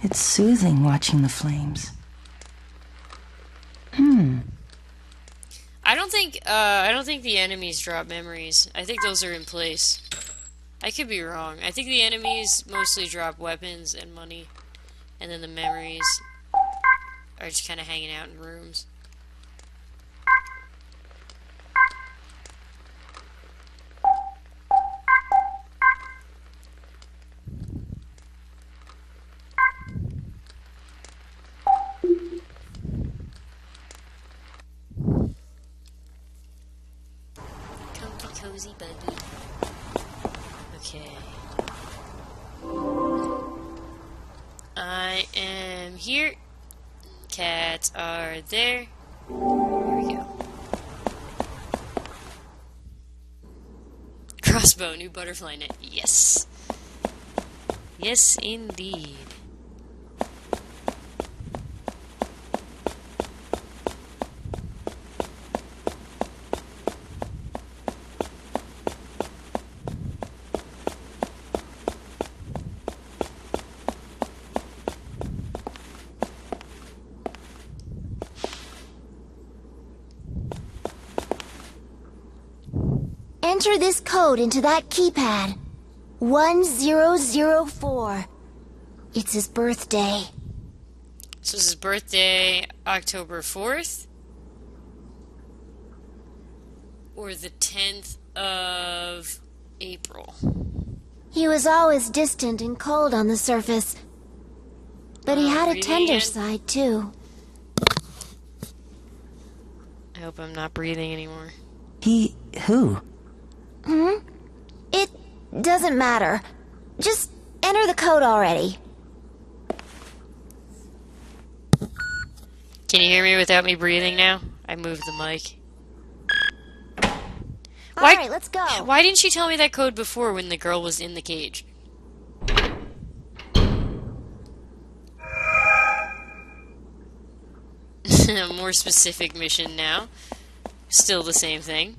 It's soothing watching the flames. I don't think the enemies drop memories. I think those are in place. I could be wrong. I think the enemies mostly drop weapons and money, and then the memories are just kind of hanging out in rooms. Comfy, cozy, buggy. Okay. I am here. Cats are there. Here we go. Crossbow, new butterfly net. Yes. Yes, indeed. Enter this code into that keypad. 1004. It's his birthday. So this is his birthday, October 4th? Or the 10th of April? He was always distant and cold on the surface. But he had a breathing tender again? side, too. I hope I'm not breathing anymore. Who? Doesn't matter. Just enter the code already. Can you hear me without me breathing now? I moved the mic. Alright, let's go. Why didn't she tell me that code before when the girl was in the cage? A more specific mission now. Still the same thing.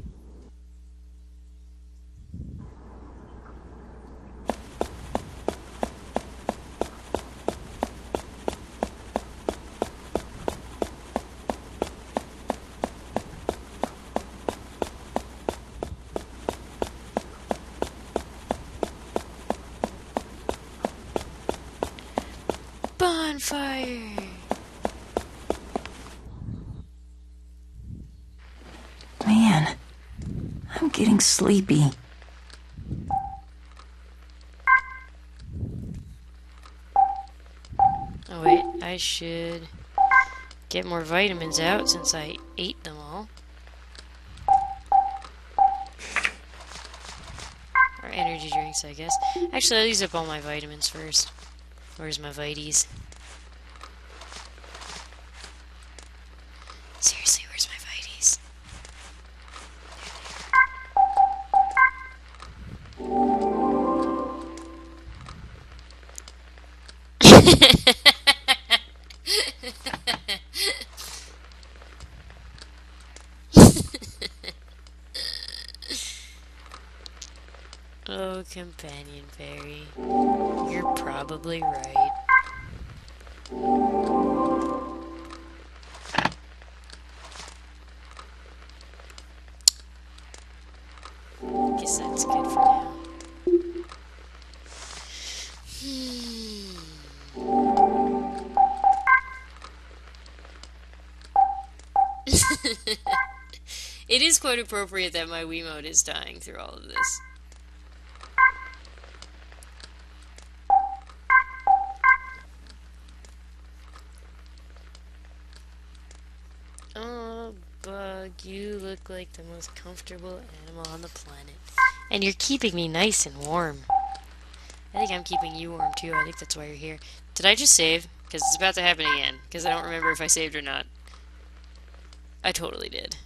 Bonfire! Man, I'm getting sleepy. Oh wait, I should get more vitamins out since I ate them all. Or energy drinks, I guess. Actually, I'll use up all my vitamins first. Where's my vities? Seriously, where's my vities? Oh, companion fairy. You're probably right. Guess that's good for now. It is quite appropriate that my Wiimote is dying through all of this. Oh, Bug, you look like the most comfortable animal on the planet. And you're keeping me nice and warm. I think I'm keeping you warm too. I think that's why you're here. Did I just save? Because it's about to happen again. Because I don't remember if I saved or not. I totally did.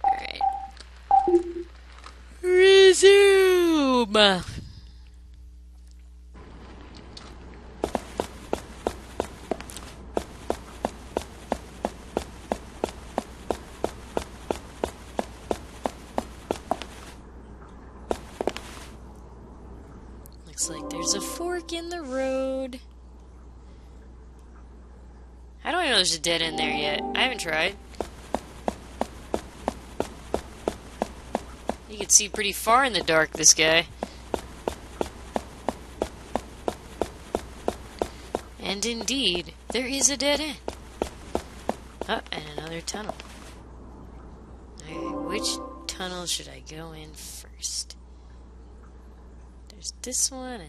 Alright. Resume! Looks like there's a fork in the road. How do I know there's a dead end there yet? I haven't tried. You can see pretty far in the dark, this guy. And indeed, there is a dead end. Oh, and another tunnel. Alright, which tunnel should I go in first? There's this one,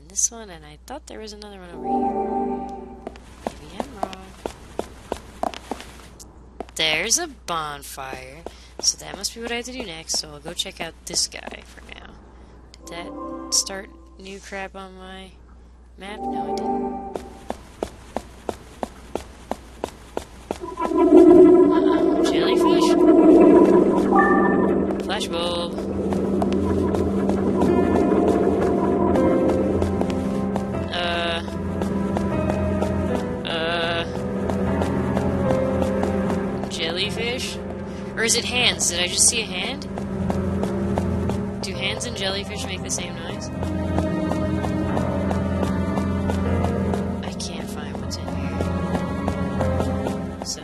and I thought there was another one over here. Maybe I'm wrong. There's a bonfire, so that must be what I have to do next, so I'll go check out this guy for now. Did that start new crap on my map? No, it didn't. Uh-oh, jellyfish. Flashbulb. Jellyfish? Or is it hands? Did I just see a hand? Do hands and jellyfish make the same noise? I can't find what's in here. So...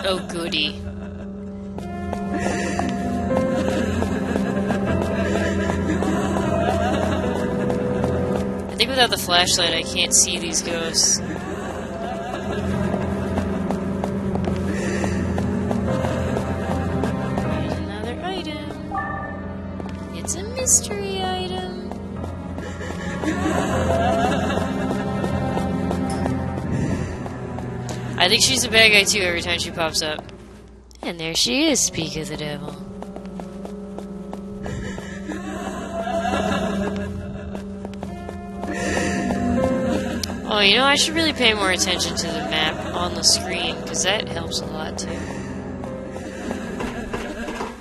Oh, goody. I think without the flashlight, I can't see these ghosts. There's another item. It's It's a mystery item. I think she's a bad guy too every time she pops up. And there she is, Speak of the Devil. Oh, you know, I should really pay more attention to the map on the screen, because that helps a lot too.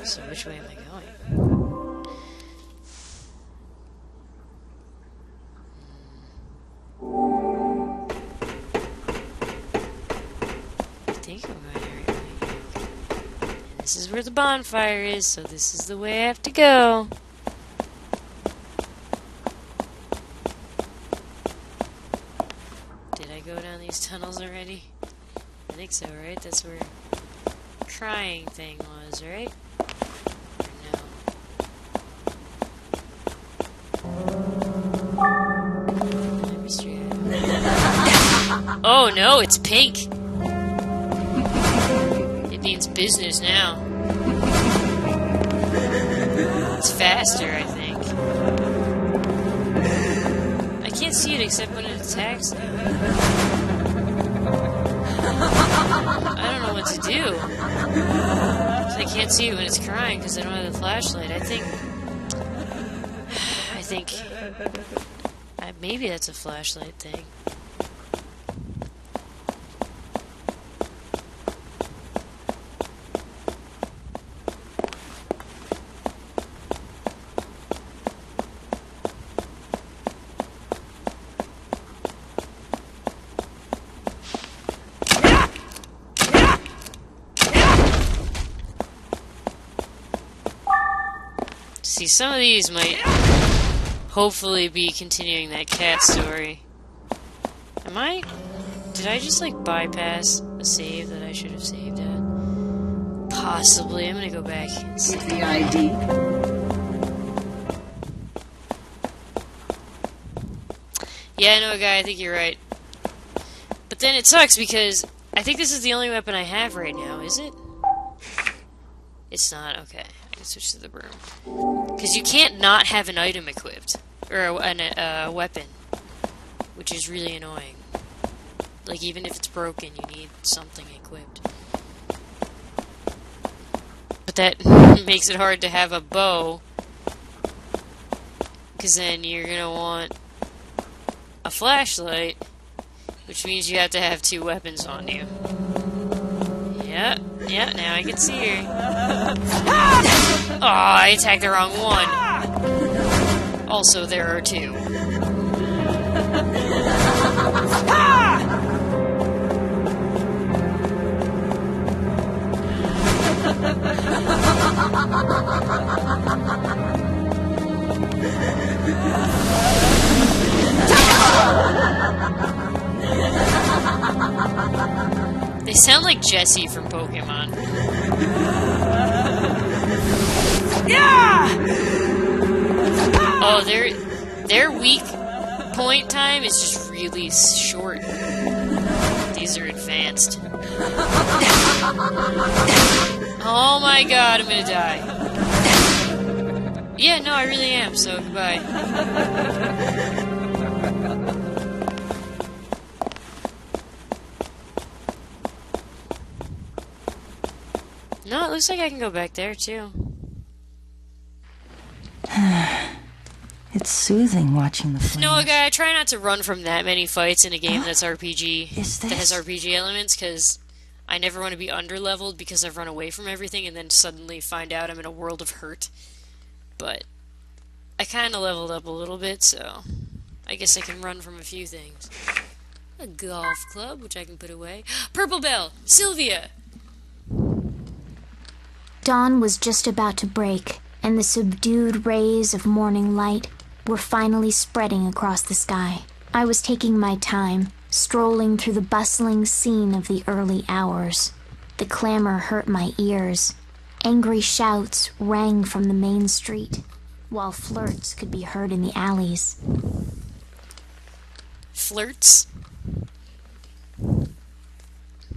So which way am I going? I think I'm going the right way. And this is where the bonfire is, so this is the way I have to go. Did I go down these tunnels already? I think so, right? That's where the crying thing was, right? Oh no, it's pink! It means business now. It's faster, I think. I can't see it except when it attacks. I don't know what to do. I can't see it when it's crying because I don't have the flashlight. I think maybe that's a flashlight thing. See, some of these might hopefully be continuing that cat story. Did I just like bypass a save that I should have saved at? Possibly. I'm gonna go back and see. With the ID. Yeah, no, guy, I think you're right. But then it sucks because I think this is the only weapon I have right now, is it? It's not, okay. I can switch to the broom. Because you can't not have an item equipped. Or a weapon. Which is really annoying. Like, even if it's broken, you need something equipped. But that makes it hard to have a bow. Because then you're gonna want a flashlight. Which means you have to have 2 weapons on you. Yeah, now I can see her. Oh, I attacked the wrong one. Also, there are 2. They sound like Jessie from Pokemon. Oh, their weak point time is just really short. These are advanced. Oh my god, I'm gonna die. Yeah, no, I really am, so goodbye. No, it looks like I can go back there, too. It's soothing watching the flames. No, guy, I try not to run from that many fights in a game that's RPG. Is that has this- RPG elements, because I never want to be underleveled because I've run away from everything and then suddenly find out I'm in a world of hurt. But I kind of leveled up a little bit, so I guess I can run from a few things. A golf club, which I can put away. Purple Bell! Sylvia! Dawn was just about to break, and the subdued rays of morning light were finally spreading across the sky. I was taking my time, strolling through the bustling scene of the early hours. The clamor hurt my ears. Angry shouts rang from the main street, while flirts could be heard in the alleys. Flirts?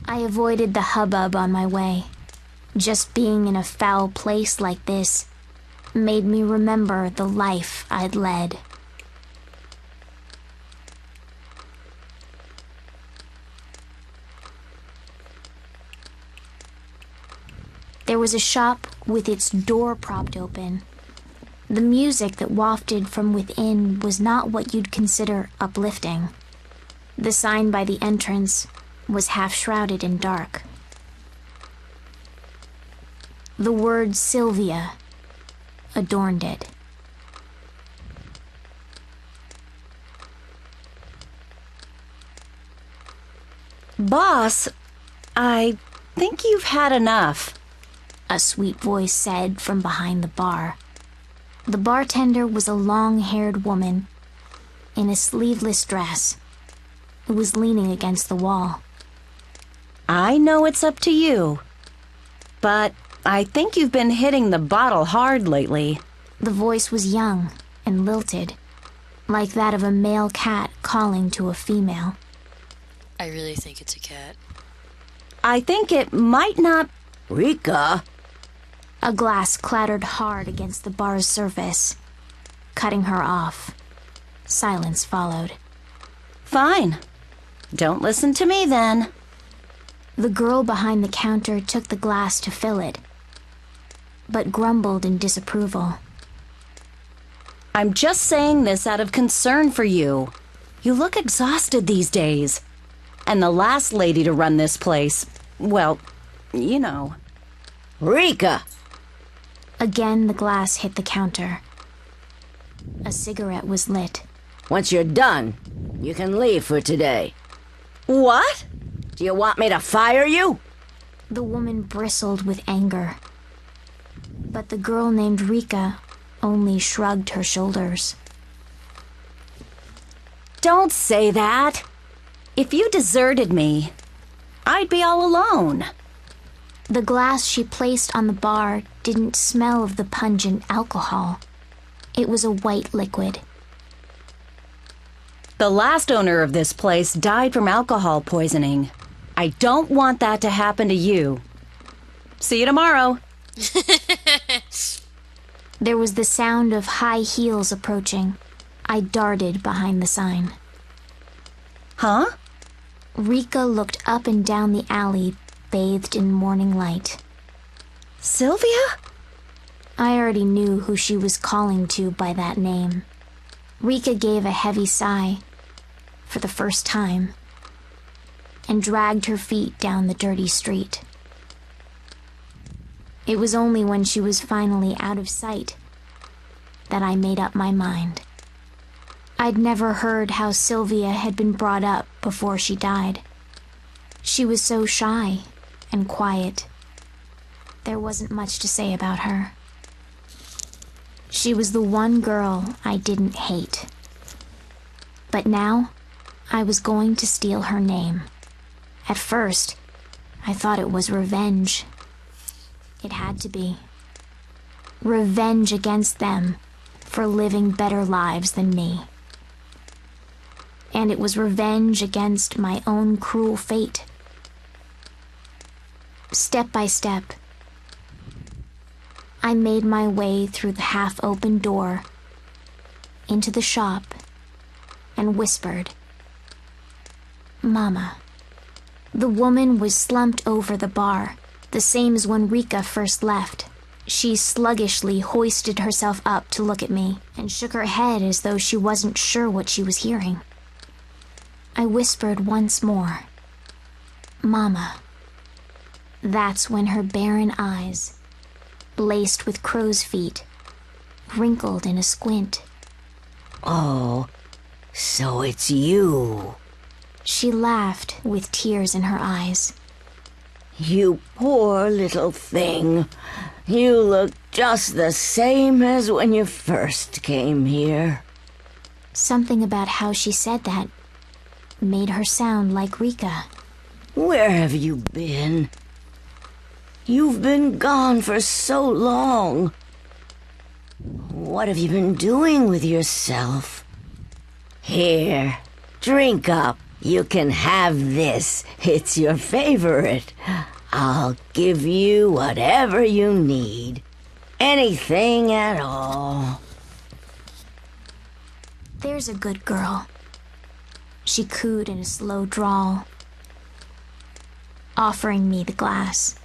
I avoided the hubbub on my way. Just being in a foul place like this made me remember the life I'd led. There was a shop with its door propped open. The music that wafted from within was not what you'd consider uplifting. The sign by the entrance was half shrouded in dark. The word Sylvia adorned it. Boss, I think you've had enough, a sweet voice said from behind the bar. The bartender was a long-haired woman in a sleeveless dress who was leaning against the wall. I know it's up to you, but I think you've been hitting the bottle hard lately. The voice was young and lilted, like that of a male cat calling to a female. I really think it's a cat. I think it might not... Rika! A glass clattered hard against the bar's surface, cutting her off. Silence followed. Fine. Don't listen to me then. The girl behind the counter took the glass to fill it, but grumbled in disapproval. I'm just saying this out of concern for you. You look exhausted these days. And the last lady to run this place, well, you know. Rika! Again, the glass hit the counter. A cigarette was lit. Once you're done, you can leave for today. What? Do you want me to fire you? The woman bristled with anger. But the girl named Rika only shrugged her shoulders. Don't say that. If you deserted me, I'd be all alone. The glass she placed on the bar didn't smell of the pungent alcohol. It was a white liquid. The last owner of this place died from alcohol poisoning. I don't want that to happen to you. See you tomorrow. There was the sound of high heels approaching. I darted behind the sign. Huh? Rika looked up and down the alley, bathed in morning light. Sylvia? I already knew who she was calling to by that name. Rika gave a heavy sigh, for the first time, and dragged her feet down the dirty street. It was only when she was finally out of sight that I made up my mind. I'd never heard how Sylvia had been brought up before she died. She was so shy and quiet. There wasn't much to say about her. She was the one girl I didn't hate. But now, I was going to steal her name. At first, I thought it was revenge. It had to be. Revenge against them for living better lives than me. And it was revenge against my own cruel fate. Step by step, I made my way through the half-open door into the shop and whispered, "Mama." The woman was slumped over the bar, the same as when Rika first left. She sluggishly hoisted herself up to look at me and shook her head as though she wasn't sure what she was hearing. I whispered once more, "Mama." That's when her barren eyes, laced with crow's feet, wrinkled in a squint. Oh, so it's you. She laughed with tears in her eyes. You poor little thing. You look just the same as when you first came here. Something about how she said that made her sound like Rika. Where have you been? You've been gone for so long. What have you been doing with yourself? Here, drink up. You can have this. It's your favorite. I'll give you whatever you need. Anything at all. There's a good girl. She cooed in a slow drawl, offering me the glass.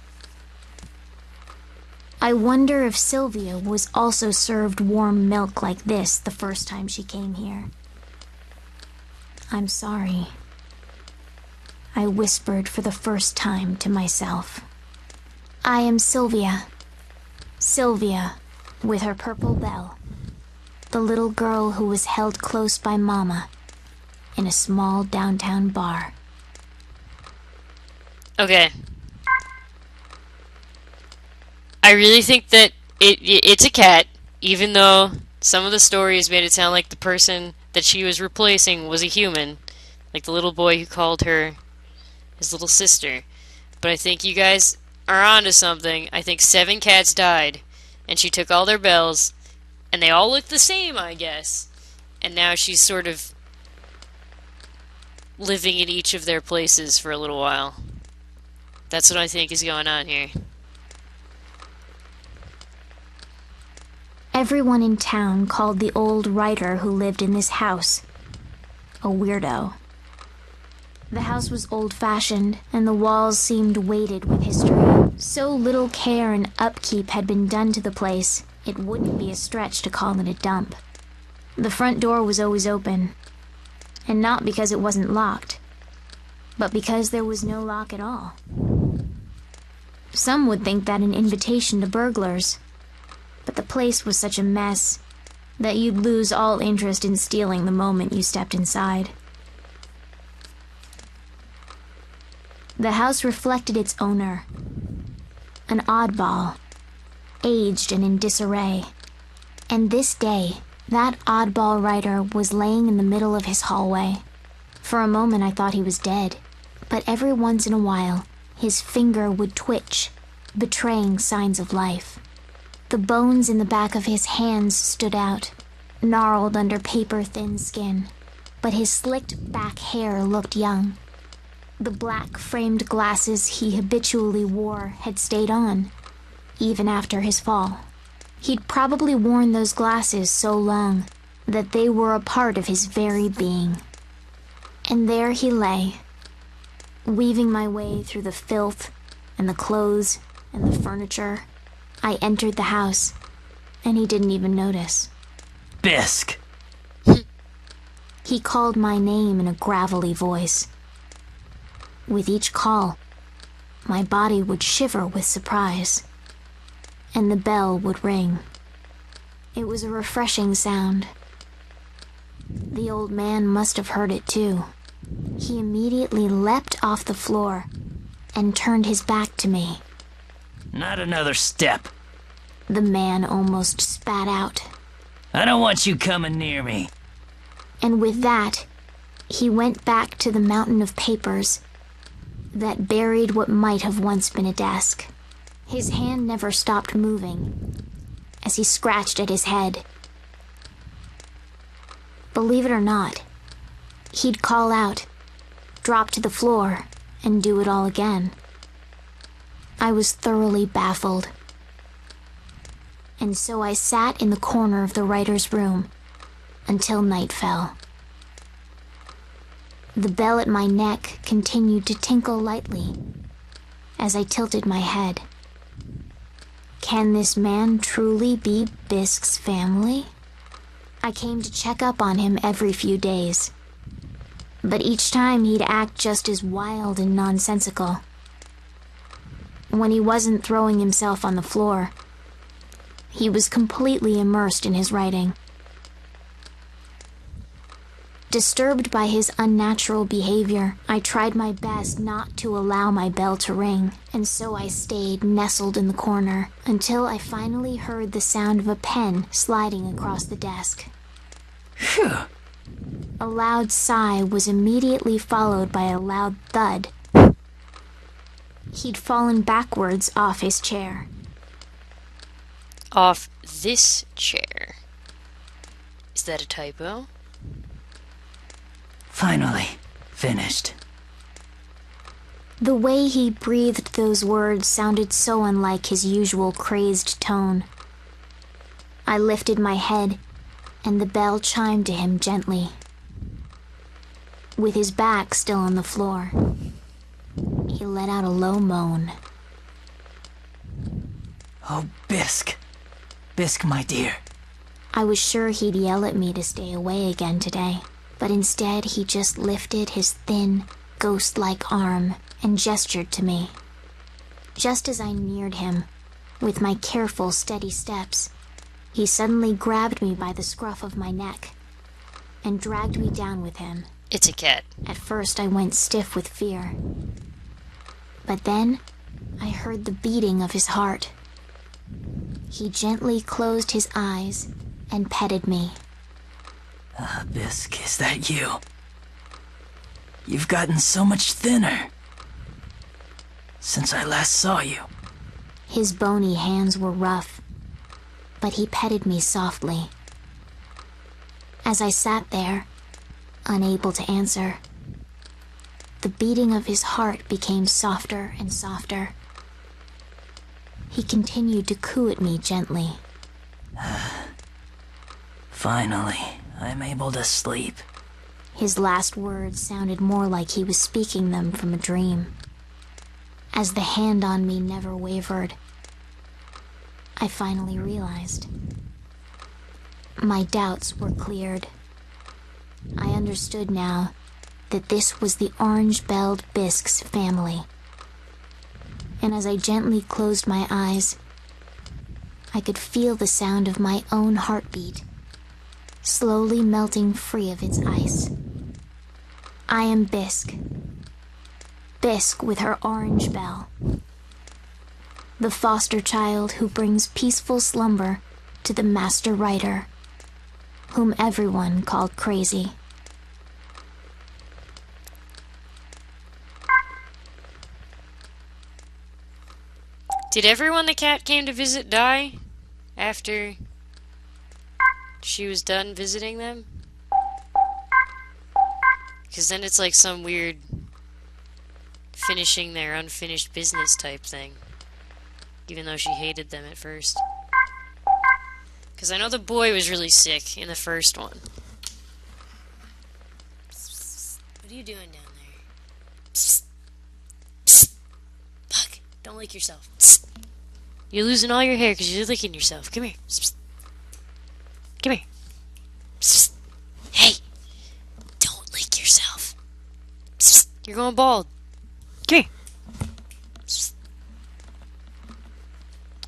I wonder if Sylvia was also served warm milk like this the first time she came here. I'm sorry, I whispered for the first time to myself. I am Sylvia. Sylvia, with her purple bell. The little girl who was held close by Mama in a small downtown bar. Okay. I really think that it's a cat, even though some of the stories made it sound like the person that she was replacing was a human, like the little boy who called her his little sister. But I think you guys are onto something. I think 7 cats died, and she took all their bells, and they all look the same, I guess. And now she's sort of living in each of their places for a little while. That's what I think is going on here. Everyone in town called the old writer who lived in this house a weirdo. The house was old-fashioned, and the walls seemed weighted with history. So little care and upkeep had been done to the place, it wouldn't be a stretch to call it a dump. The front door was always open, and not because it wasn't locked, but because there was no lock at all. Some would think that an invitation to burglars, but the place was such a mess that you'd lose all interest in stealing the moment you stepped inside. The house reflected its owner, an oddball, aged and in disarray. And this day, that oddball writer was laying in the middle of his hallway. For a moment I thought he was dead, but every once in a while, his finger would twitch, betraying signs of life. The bones in the back of his hands stood out, gnarled under paper-thin skin, but his slicked back hair looked young. The black framed glasses he habitually wore had stayed on, even after his fall. He'd probably worn those glasses so long that they were a part of his very being. And there he lay, weaving my way through the filth and the clothes and the furniture. I entered the house, and he didn't even notice. Bisk! He called my name in a gravelly voice. With each call, my body would shiver with surprise, and the bell would ring. It was a refreshing sound. The old man must have heard it too. He immediately leapt off the floor and turned his back to me. Not another step. The man almost spat out. I don't want you coming near me. And with that, he went back to the mountain of papers that buried what might have once been a desk. His hand never stopped moving as he scratched at his head. Believe it or not, he'd call out, drop to the floor, and do it all again. I was thoroughly baffled. And so I sat in the corner of the writer's room until night fell. The bell at my neck continued to tinkle lightly as I tilted my head. Can this man truly be Bisk's family? I came to check up on him every few days, but each time he'd act just as wild and nonsensical. When he wasn't throwing himself on the floor, he was completely immersed in his writing. Disturbed by his unnatural behavior, I tried my best not to allow my bell to ring, and so I stayed nestled in the corner until I finally heard the sound of a pen sliding across the desk. Phew. A loud sigh was immediately followed by a loud thud. He'd fallen backwards off his chair. Off this chair. Is that a typo? Finally, finished. The way he breathed those words sounded so unlike his usual crazed tone. I lifted my head, and the bell chimed to him gently. With his back still on the floor, he let out a low moan. Oh, Bisk. Bisk, my dear. I was sure he'd yell at me to stay away again today, but instead he just lifted his thin, ghost-like arm and gestured to me. Just as I neared him, with my careful, steady steps, he suddenly grabbed me by the scruff of my neck and dragged me down with him. It's a cat. At first I went stiff with fear, but then I heard the beating of his heart. He gently closed his eyes and petted me. Bisk, is that you? You've gotten so much thinner since I last saw you. His bony hands were rough, but he petted me softly. As I sat there, unable to answer, the beating of his heart became softer and softer. He continued to coo at me gently. Finally, I'm able to sleep. His last words sounded more like he was speaking them from a dream. As the hand on me never wavered, I finally realized. My doubts were cleared. I understood now that this was the orange-belled Bisk's family. And as I gently closed my eyes, I could feel the sound of my own heartbeat, slowly melting free of its ice. I am Bisk. Bisk with her orange bell. The foster child who brings peaceful slumber to the master writer, whom everyone called crazy. Did everyone the cat came to visit die after she was done visiting them? Because then it's like some weird finishing their unfinished business type thing. Even though she hated them at first. Because I know the boy was really sick in the first one. What are you doing down there? Psst. Psst. Bug, don't lick yourself. Psst. You're losing all your hair because you're licking yourself. Come here. Psst. Come here. Psst. Hey, don't lick yourself. Psst. You're going bald. Come here. Psst.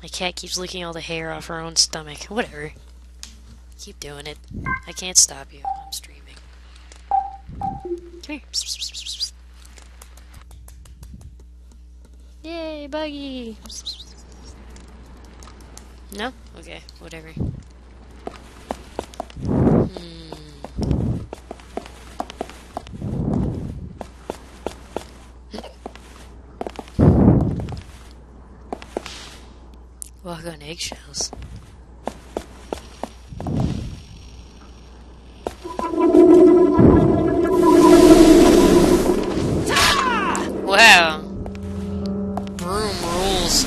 My cat keeps licking all the hair off her own stomach. Whatever. Keep doing it. I can't stop you. I'm streaming. Come here. Psst, psst, psst, psst. Yay, Buggy. Psst, psst, psst. No? Okay, whatever. Walk on eggshells. Wow. Broom rules.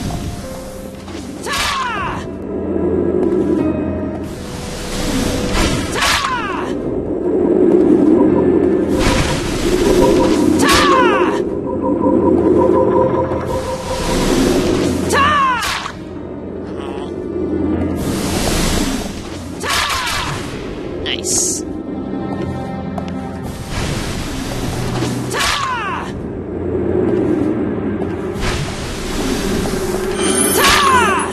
Nice.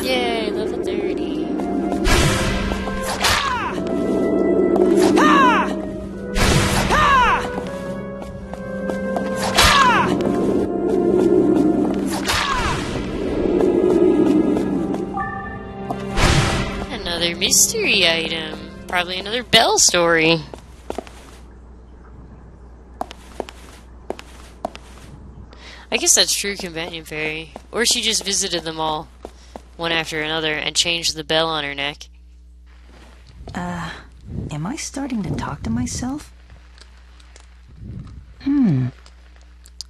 Yay, level 30. Another mystery item. Probably another Bell story. I guess that's true companion fairy. Or she just visited them all, one after another, and changed the bell on her neck. Am I starting to talk to myself?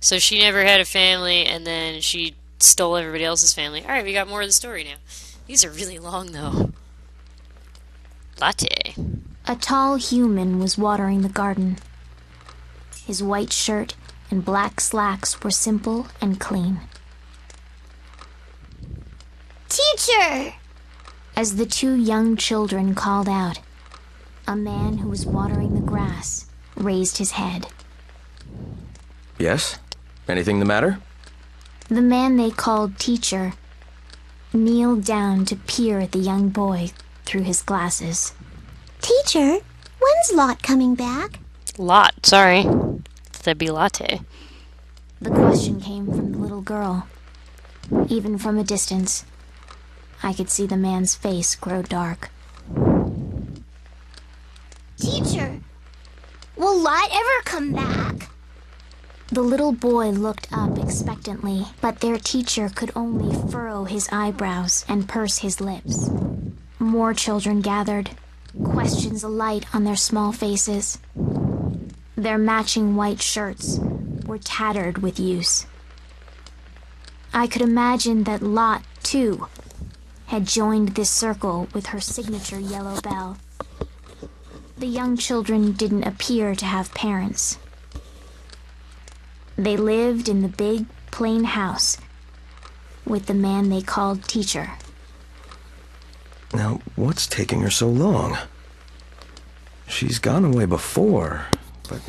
So she never had a family, and then she stole everybody else's family. Alright, we got more of the story now. These are really long, though. Latte. A tall human was watering the garden. His white shirt and black slacks were simple and clean. Teacher! As the two young children called out, a man who was watering the grass raised his head. Yes? Anything the matter? The man they called teacher kneeled down to peer at the young boy through his glasses. Teacher, when's Lot coming back? Lot, sorry. That'd be latte. The question came from the little girl. Even from a distance, I could see the man's face grow dark. Teacher, will Lot ever come back? The little boy looked up expectantly, but their teacher could only furrow his eyebrows and purse his lips. More children gathered, questions alight on their small faces. Their matching white shirts were tattered with use. I could imagine that Lot, too, had joined this circle with her signature yellow bell. The young children didn't appear to have parents. They lived in the big, plain house with the man they called teacher. Now, what's taking her so long? She's gone away before, but...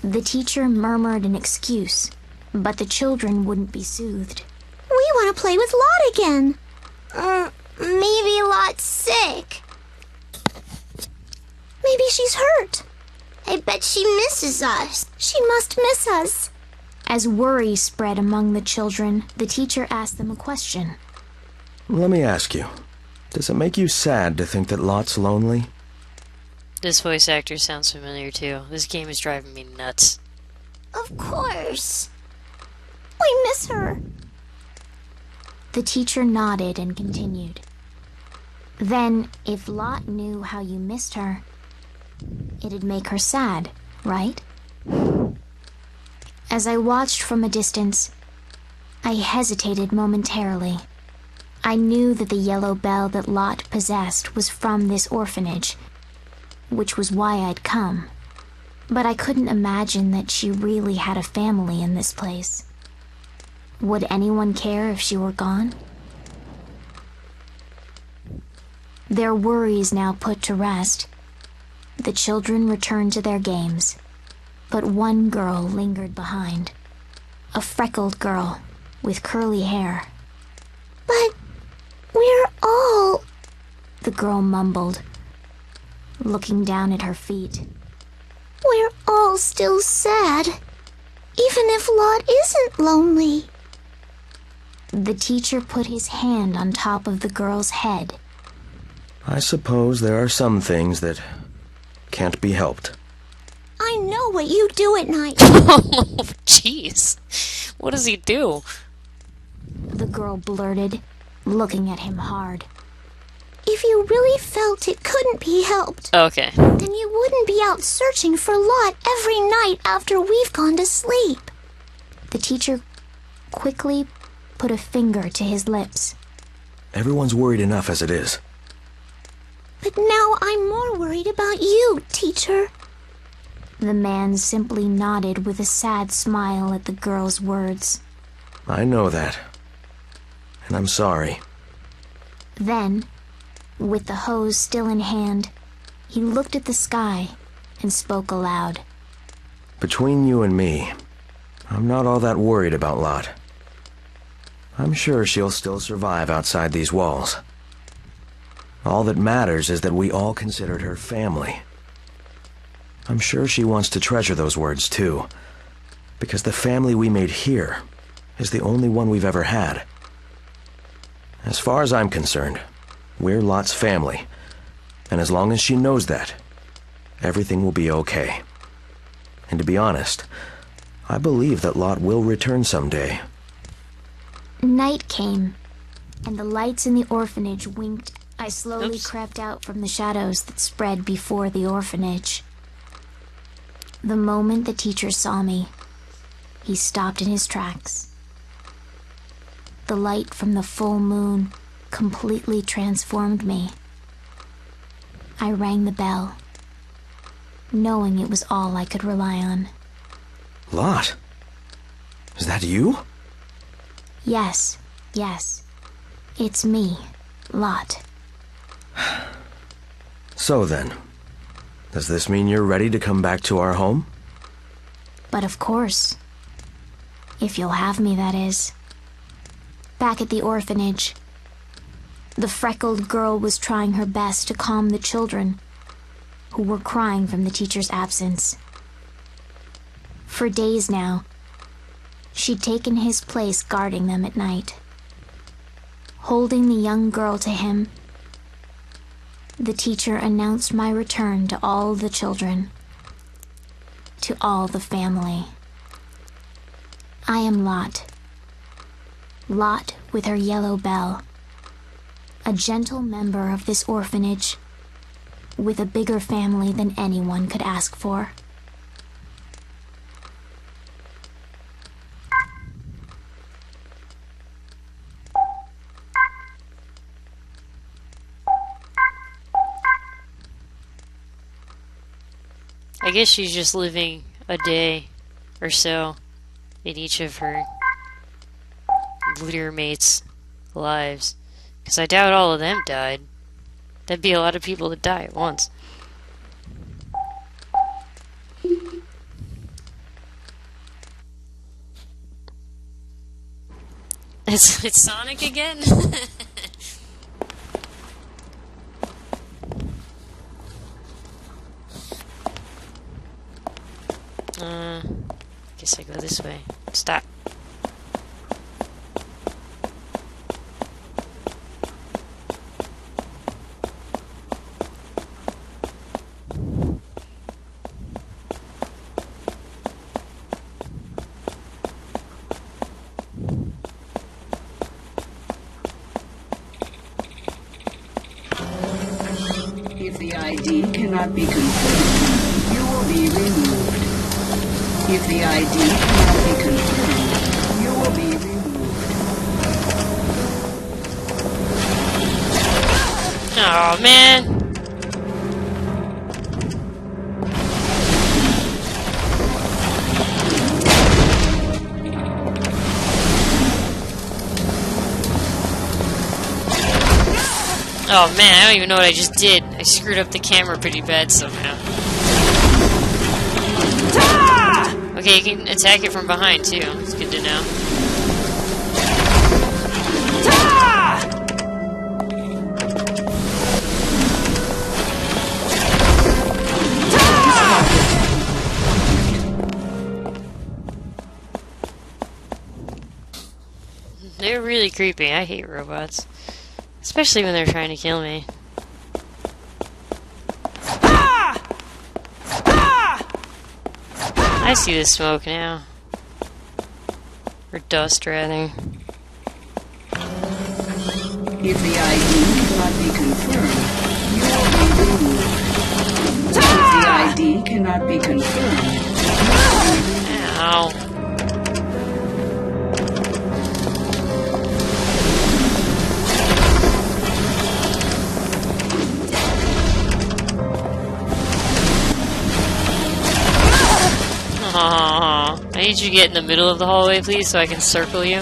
The teacher murmured an excuse, but the children wouldn't be soothed. We want to play with Lot again. Maybe Lot's sick. Maybe she's hurt. I bet she misses us. She must miss us. As worry spread among the children, the teacher asked them a question. Let me ask you, does it make you sad to think that Lot's lonely? This voice actor sounds familiar too. This game is driving me nuts. Of course. We miss her. The teacher nodded and continued. Then, if Lot knew how you missed her, it'd make her sad, right? As I watched from a distance, I hesitated momentarily. I knew that the yellow bell that Lot possessed was from this orphanage, which was why I'd come. But I couldn't imagine that she really had a family in this place. Would anyone care if she were gone? Their worries now put to rest, the children returned to their games. But one girl lingered behind. A freckled girl with curly hair. But we're all... The girl mumbled, looking down at her feet. We're all still sad, even if Lot isn't lonely. The teacher put his hand on top of the girl's head. I suppose there are some things that can't be helped. I know what you do at night. Oh, jeez. What does he do? The girl blurted, looking at him hard. If you really felt it couldn't be helped, okay, then you wouldn't be out searching for Lot every night after we've gone to sleep. The teacher quickly put a finger to his lips. Everyone's worried enough as it is. But now I'm more worried about you, teacher. The man simply nodded with a sad smile at the girl's words. I know that. And I'm sorry. Then, with the hose still in hand, he looked at the sky and spoke aloud. Between you and me, I'm not all that worried about Lot. I'm sure she'll still survive outside these walls. All that matters is that we all considered her family. I'm sure she wants to treasure those words too, because the family we made here is the only one we've ever had. As far as I'm concerned, we're Lot's family, and as long as she knows that, everything will be okay. And to be honest, I believe that Lot will return someday. Night came, and the lights in the orphanage winked. I slowly crept out from the shadows that spread before the orphanage. The moment the teacher saw me, he stopped in his tracks. The light from the full moon completely transformed me. I rang the bell, knowing it was all I could rely on. Lot? Is that you? Yes. It's me, Lot. So then, does this mean you're ready to come back to our home? But of course. If you'll have me, that is. Back at the orphanage, the freckled girl was trying her best to calm the children who were crying from the teacher's absence. For days now, she'd taken his place guarding them at night. Holding the young girl to him, the teacher announced my return to all the children, to all the family. I am Lot. Lot with her yellow bell. A gentle member of this orphanage, with a bigger family than anyone could ask for. I guess she's just living a day or so in each of her looter mates' lives. Because I doubt all of them died. That'd be a lot of people to die at once. It's Sonic again? Guess I go this way. Stop. If the ID cannot be confirmed, you will be removed. If the ID cannot be confirmed, you will be removed. Oh man. Oh man, I don't even know what I just did. I screwed up the camera pretty bad somehow. Okay, you can attack it from behind too. It's good to know. They're really creepy. I hate robots. Especially when they're trying to kill me. I see the smoke now. Or dust, rather. If the ID cannot be confirmed, you will be removed. If the ID cannot be confirmed, ow. I need you to get in the middle of the hallway, please, so I can circle you.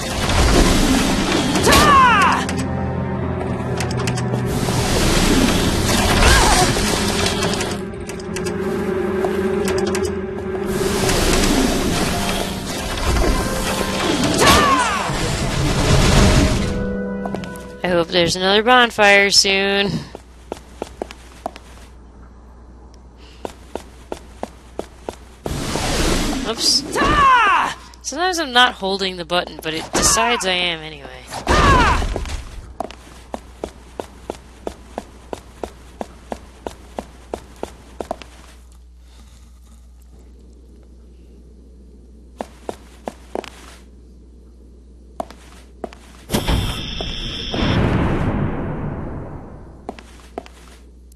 I hope there's another bonfire soon. Oops. Sometimes I'm not holding the button, but it decides I am anyway.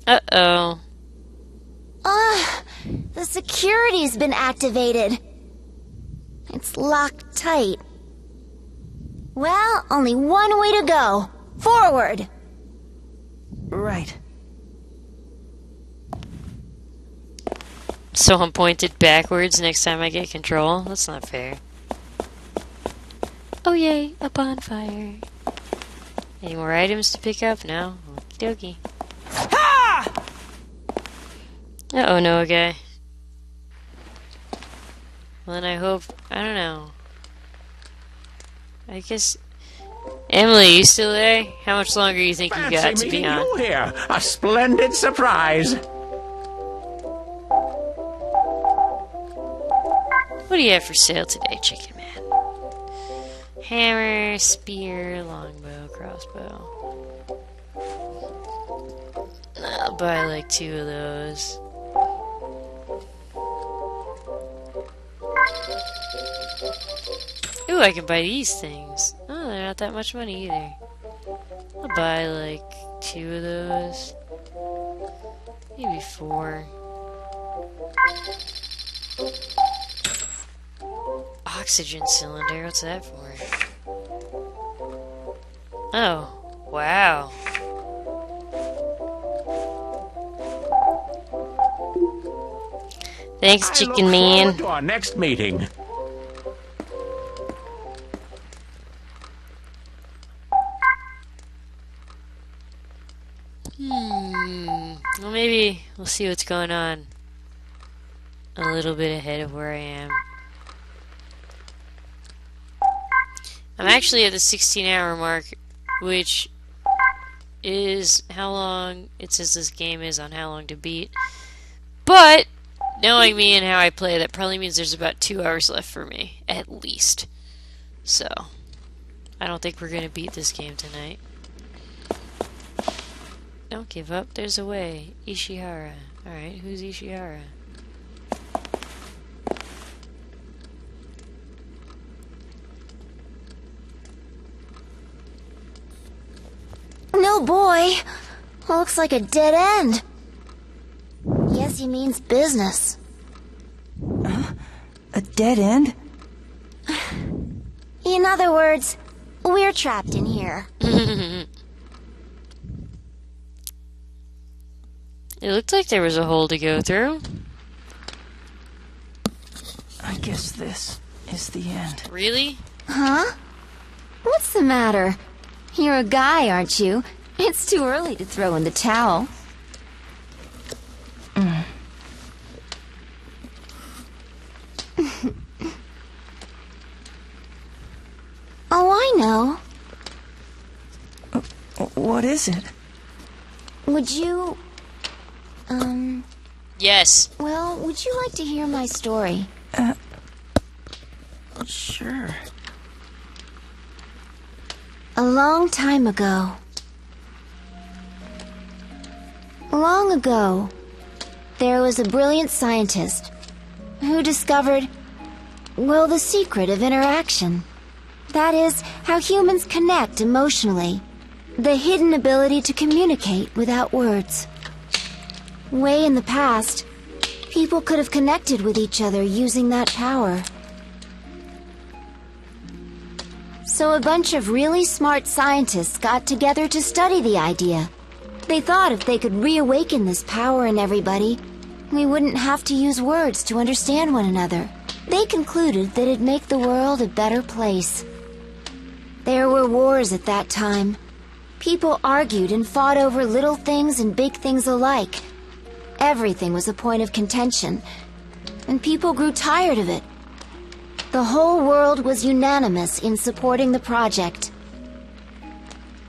Uh-oh. The security's been activated. It's locked tight. Well, only one way to go. Forward! Right. So I'm pointed backwards next time I get control? That's not fair. Oh yay, a bonfire. Any more items to pick up? No? Okie dokie. Uh-oh, no, guy. Well, then I hope... I don't know. I guess... Emily, you still there? How much longer do you think you got to be on? You here. A splendid surprise. What do you have for sale today, Chicken Man? Hammer, spear, longbow, crossbow. I'll buy like 2 of those. Ooh, I can buy these things. Oh, they're not that much money either. I'll buy like 2 of those. Maybe 4. Oxygen cylinder, what's that for? Oh, wow. Thanks, Chicken Man. I look forward to our next meeting. Well, maybe we'll see what's going on a little bit ahead of where I am. I'm actually at the 16-hour mark, which is how long it says this game is on how long to beat. But, knowing me and how I play, that probably means there's about 2 hours left for me, at least. So, I don't think we're going to beat this game tonight. Don't give up, there's a way. Ishihara. Alright, who's Ishihara? No boy. Looks like a dead end. Guess he means business. A dead end? In other words, we're trapped in here. It looked like there was a hole to go through. I guess this is the end. Really? Huh? What's the matter? You're a guy, aren't you? It's too early to throw in the towel. Oh, I know. What is it? Would you... Yes. Well, would you like to hear my story? Sure. A long time ago. Long ago, there was a brilliant scientist who discovered, well, the secret of interaction. That is, how humans connect emotionally. The hidden ability to communicate without words. Way in the past, people could have connected with each other using that power. So a bunch of really smart scientists got together to study the idea. They thought if they could reawaken this power in everybody, we wouldn't have to use words to understand one another. They concluded that it'd make the world a better place. There were wars at that time. People argued and fought over little things and big things alike. Everything was a point of contention, and people grew tired of it. The whole world was unanimous in supporting the project.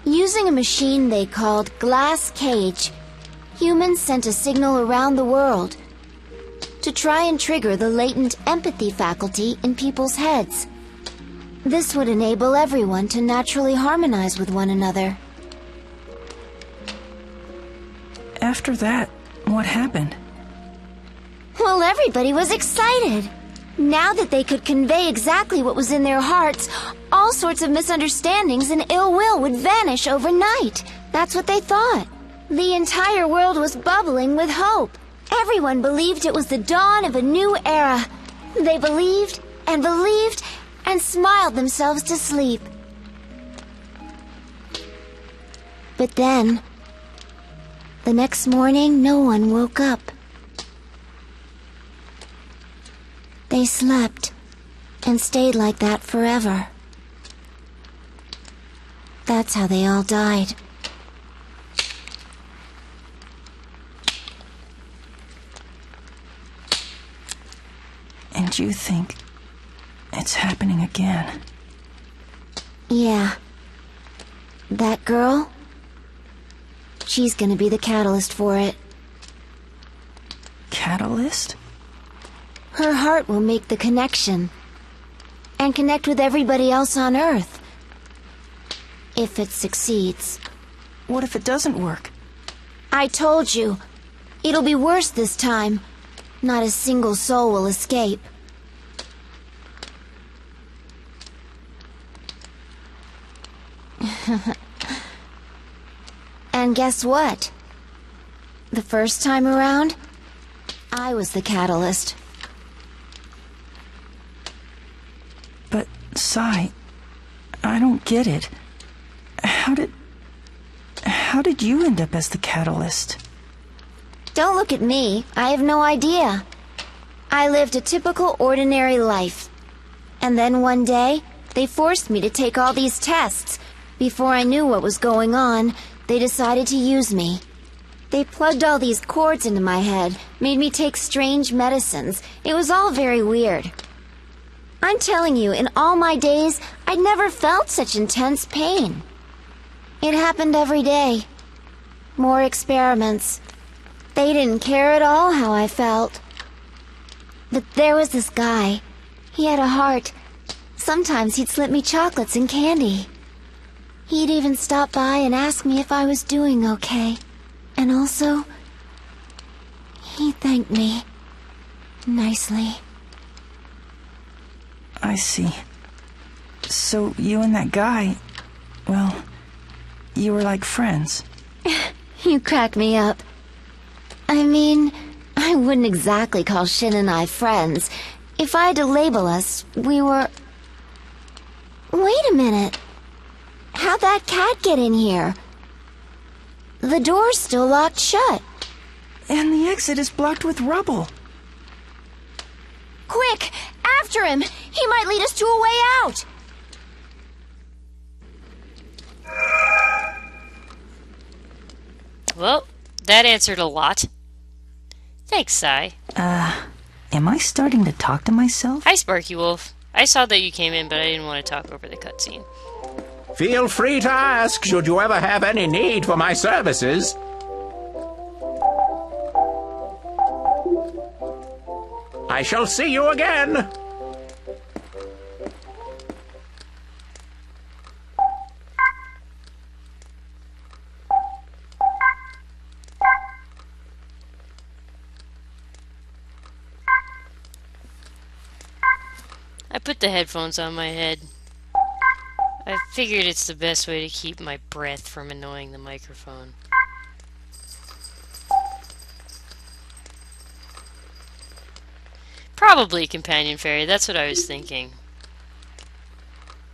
Using a machine they called Glass Cage, humans sent a signal around the world to try and trigger the latent empathy faculty in people's heads. This would enable everyone to naturally harmonize with one another. After that, what happened? Well, everybody was excited. Now that they could convey exactly what was in their hearts, all sorts of misunderstandings and ill will would vanish overnight. That's what they thought. The entire world was bubbling with hope. Everyone believed it was the dawn of a new era. They believed and believed and smiled themselves to sleep. But then, the next morning, no one woke up. They slept and stayed like that forever. That's how they all died. And you think it's happening again? Yeah. That girl? She's gonna be the catalyst for it. Catalyst? Her heart will make the connection. And connect with everybody else on Earth. If it succeeds. What if it doesn't work? I told you. It'll be worse this time. Not a single soul will escape. And guess what? The first time around, I was the catalyst. But, Sai, I don't get it. How did you end up as the catalyst? Don't look at me. I have no idea. I lived a typical ordinary life. And then one day, they forced me to take all these tests. Before I knew what was going on, they decided to use me. They plugged all these cords into my head, made me take strange medicines. It was all very weird. I'm telling you, in all my days, I'd never felt such intense pain. It happened every day. More experiments. They didn't care at all how I felt. But there was this guy. He had a heart. Sometimes he'd slip me chocolates and candy. He'd even stop by and ask me if I was doing okay. And also, he thanked me nicely. I see. So you and that guy, well, you were like friends. You crack me up. I mean, I wouldn't exactly call Shin and I friends. If I had to label us, we were... Wait a minute. How'd that cat get in here? The door's still locked shut. And the exit is blocked with rubble. Quick! After him! He might lead us to a way out! Well, that answered a lot. Thanks, Sai. Am I starting to talk to myself? Hi, Sparky Wolf. I saw that you came in, but I didn't want to talk over the cutscene. Feel free to ask should you ever have any need for my services. I shall see you again. I put the headphones on my head. I figured it's the best way to keep my breath from annoying the microphone. Probably Companion Fairy, that's what I was thinking.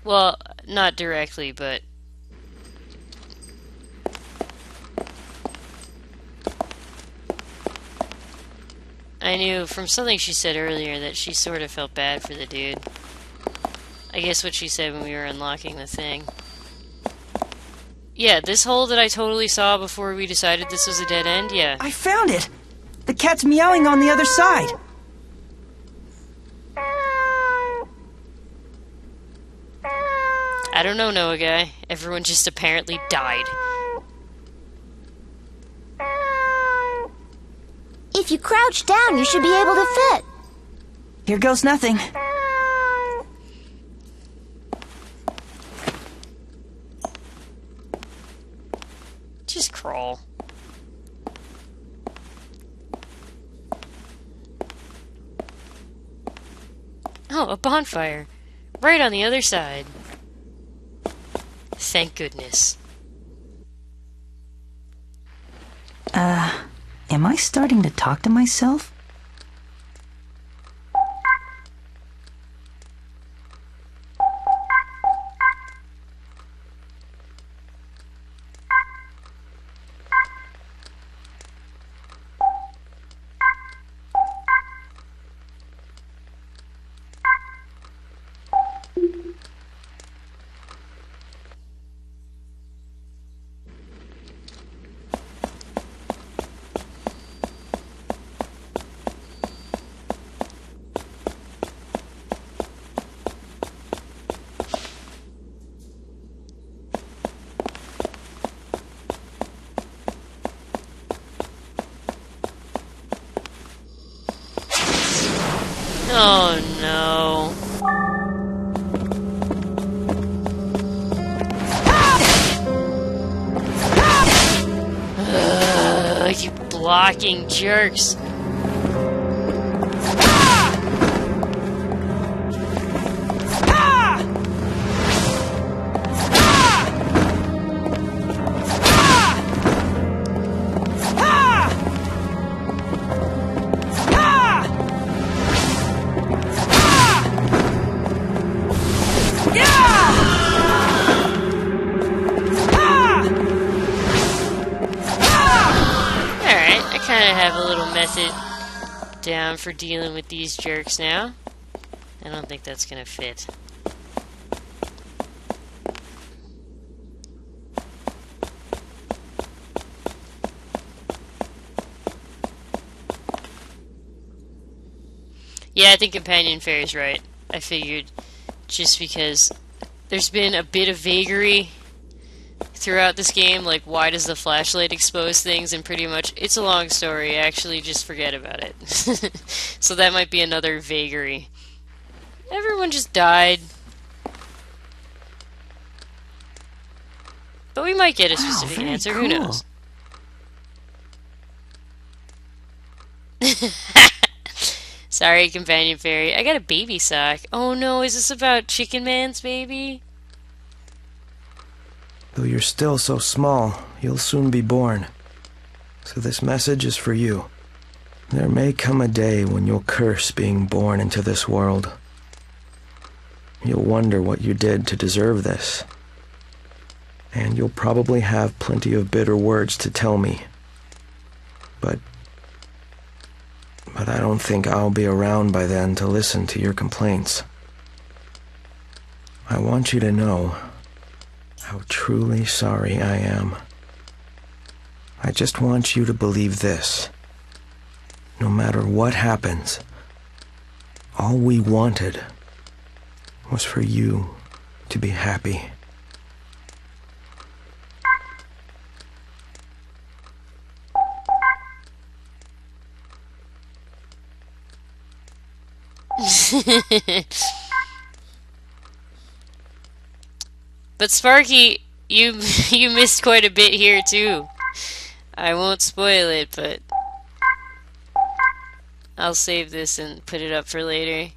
Well, not directly, but... I knew from something she said earlier that she sort of felt bad for the dude. I guess what she said when we were unlocking the thing. Yeah, this hole that I totally saw before we decided this was a dead end, yeah. I found it! The cat's meowing on the other side! I don't know, Noah guy. Everyone just apparently died. If you crouch down, you should be able to fit. Here goes nothing. Just crawl. Oh, a bonfire. Right on the other side. Thank goodness. Am I starting to talk to myself? Oh no. You blocking jerks. Down for dealing with these jerks now. I don't think that's gonna fit. Yeah, I think Companion Fairy's right. I figured just because there's been a bit of vagary throughout this game, like why does the flashlight expose things, and pretty much it's a long story, actually just forget about it. So that might be another vagary. Everyone just died. But we might get a specific answer, cool. Who knows? Sorry, Companion Fairy. I got a baby sock. Oh no, is this about Chicken Man's baby? Though you're still so small, you'll soon be born. So this message is for you. There may come a day when you'll curse being born into this world. You'll wonder what you did to deserve this. And you'll probably have plenty of bitter words to tell me. But I don't think I'll be around by then to listen to your complaints. I want you to know how truly sorry I am. I just want you to believe this. No matter what happens, all we wanted was for you to be happy. But Sparky, you missed quite a bit here too. I won't spoil it, but I'll save this and put it up for later.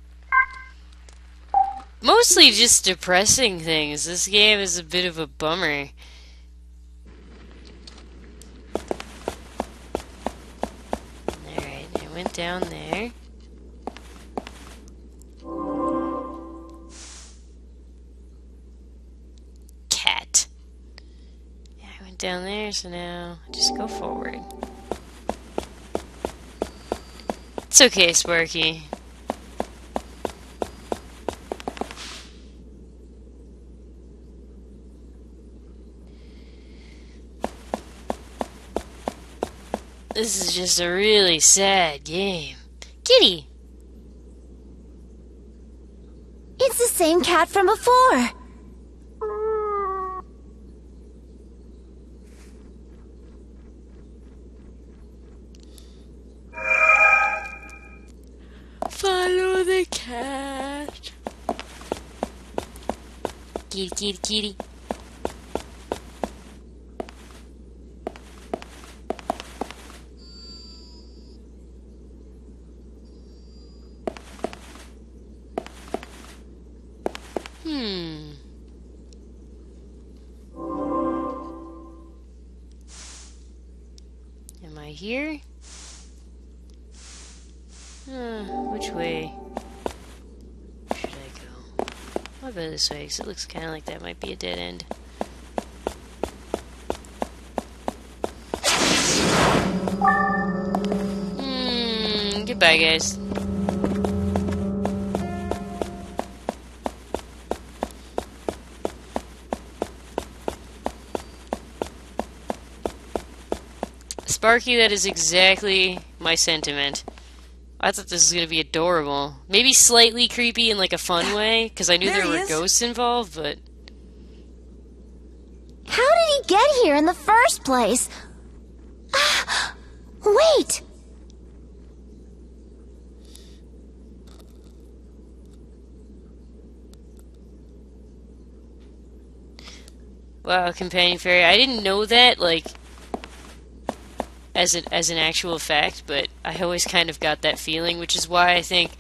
Mostly just depressing things. This game is a bit of a bummer. Alright, I went down there. Cat. Yeah, I went down there, so now just go forward. It's okay, Sparky. This is just a really sad game. Kitty! It's the same cat from before. Follow the cat. Kitty, kitty, kitty. Am I here? Which way should I go? I'll go this way, because it looks kind of like that might be a dead end. Goodbye, guys. Sparky, that is exactly my sentiment. I thought this was going to be adorable. Maybe slightly creepy in like a fun way, because I knew there were ghosts involved, but... How did he get here in the first place? Wait! Wow, companion fairy. I didn't know that, like, as an actual fact, but I always kind of got that feeling, which is why I think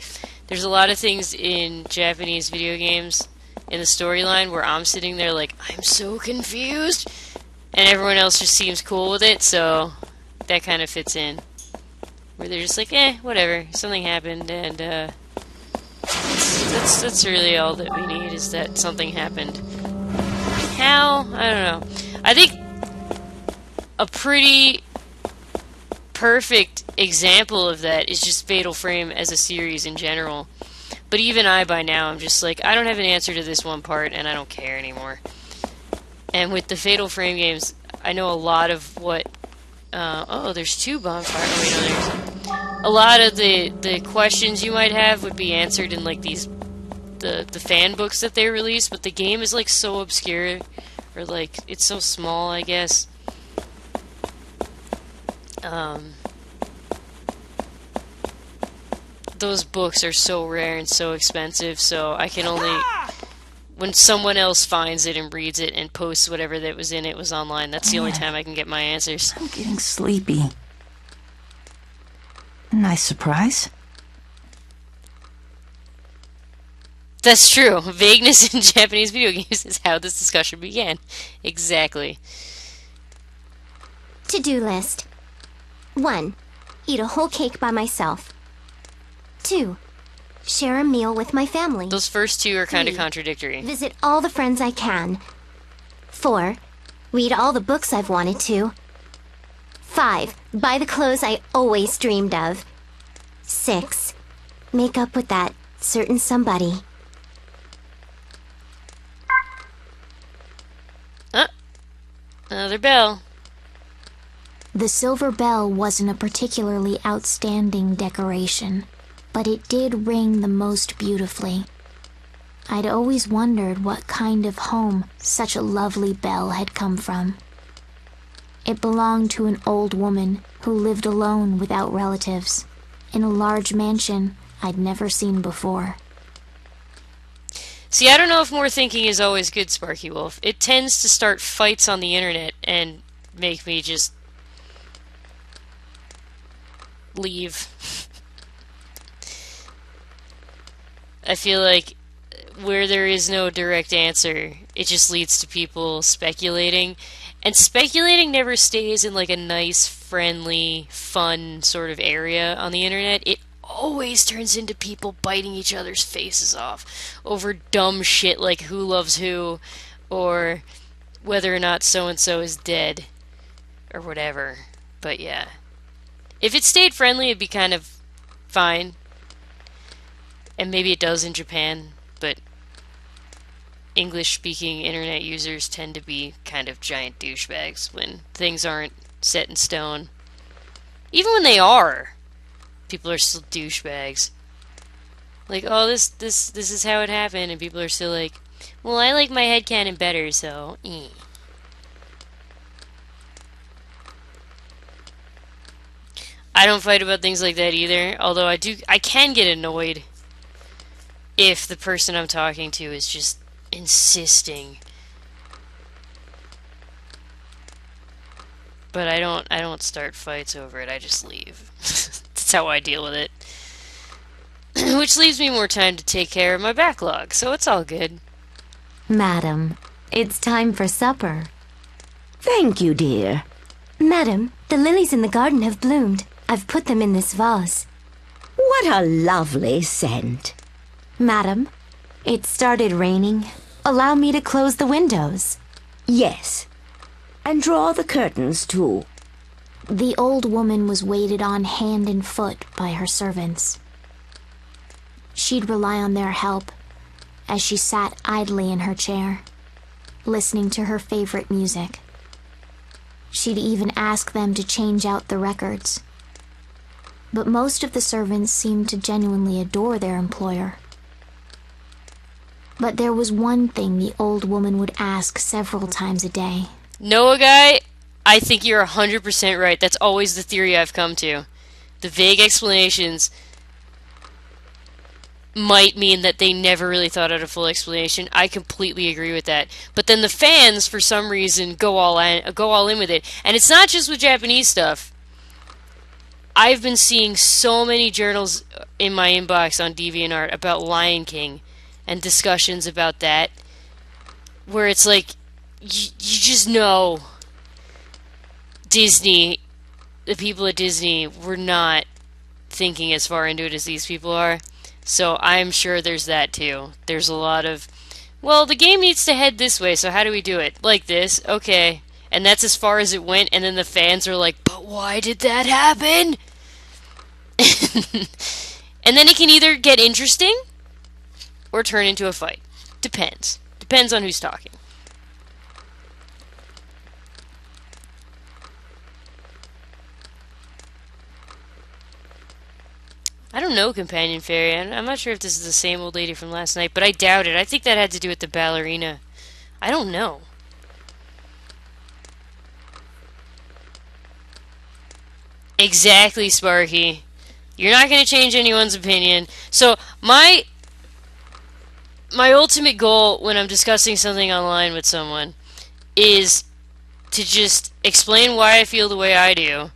there's a lot of things in Japanese video games in the storyline where I'm sitting there like, I'm so confused, and everyone else just seems cool with it, so that kind of fits in. Where they're just like, whatever, something happened, and that's really all that we need, is that something happened. How? I don't know. I think a pretty perfect example of that is just Fatal Frame as a series in general. But even I, by now, I'm just like, I don't have an answer to this one part, and I don't care anymore. And with the Fatal Frame games, I know a lot of what... oh, there's two bonfires. Oh, wait, no, there's... A lot of the questions you might have would be answered in, like, these... The fan books that they release, but the game is, like, so obscure. Or, like, it's so small, I guess. Those books are so rare and so expensive, so I can only... When someone else finds it and reads it and posts whatever that was in it was online, that's the only time I can get my answers. I'm getting sleepy. Nice surprise. That's true. Vagueness in Japanese video games is how this discussion began. Exactly. To-do list. 1. Eat a whole cake by myself. 2. Share a meal with my family. Those first two are kind of 3. contradictory. Visit all the friends I can. 4. Read all the books I've wanted to. 5. Buy the clothes I always dreamed of. 6. Make up with that certain somebody. Another bell. The silver bell wasn't a particularly outstanding decoration, but it did ring the most beautifully. I'd always wondered what kind of home such a lovely bell had come from. It belonged to an old woman who lived alone without relatives, in a large mansion I'd never seen before. See, I don't know if more thinking is always good, Sparky Wolf. It tends to start fights on the internet and make me just leave. I feel like where there is no direct answer, it just leads to people speculating. And speculating never stays in like a nice, friendly, fun sort of area on the internet. It always turns into people biting each other's faces off over dumb shit like who loves who, or whether or not so-and-so is dead, or whatever. But yeah. If it stayed friendly, it'd be kind of fine. And maybe it does in Japan, but English-speaking internet users tend to be kind of giant douchebags when things aren't set in stone. Even when they are, people are still douchebags. Like, oh, this is how it happened, and people are still like, well, I like my headcanon better, so, I don't fight about things like that either, although I can get annoyed if the person I'm talking to is just insisting. But I don't start fights over it, I just leave. That's how I deal with it. Which leaves me more time to take care of my backlog, so it's all good. Madam, it's time for supper. Thank you, dear. Madam, the lilies in the garden have bloomed. I've put them in this vase. What a lovely scent. Madam, it started raining. Allow me to close the windows. Yes. And draw the curtains, too. The old woman was waited on hand and foot by her servants. She'd rely on their help as she sat idly in her chair, listening to her favorite music. She'd even ask them to change out the records. But most of the servants seemed to genuinely adore their employer. But there was one thing the old woman would ask several times a day. Noah guy, I think you're 100% right. That's always the theory I've come to. The vague explanations might mean that they never really thought out a full explanation. I completely agree with that. But then the fans, for some reason, go all in with it. And it's not just with Japanese stuff. I've been seeing so many journals in my inbox on DeviantArt about Lion King and discussions about that, where it's like, you just know Disney, the people at Disney, were not thinking as far into it as these people are. So I'm sure there's that too. There's a lot of, well, the game needs to head this way, so how do we do it? Like this? Okay. And that's as far as it went, and then the fans are like, but why did that happen? And then it can either get interesting or turn into a fight. Depends. Depends on who's talking. I don't know, Companion Fairy. I'm not sure if this is the same old lady from last night, but I doubt it. I think that had to do with the ballerina. I don't know. Exactly, Sparky. You're not going to change anyone's opinion. So, my ultimate goal when I'm discussing something online with someone is to just explain why I feel the way I do.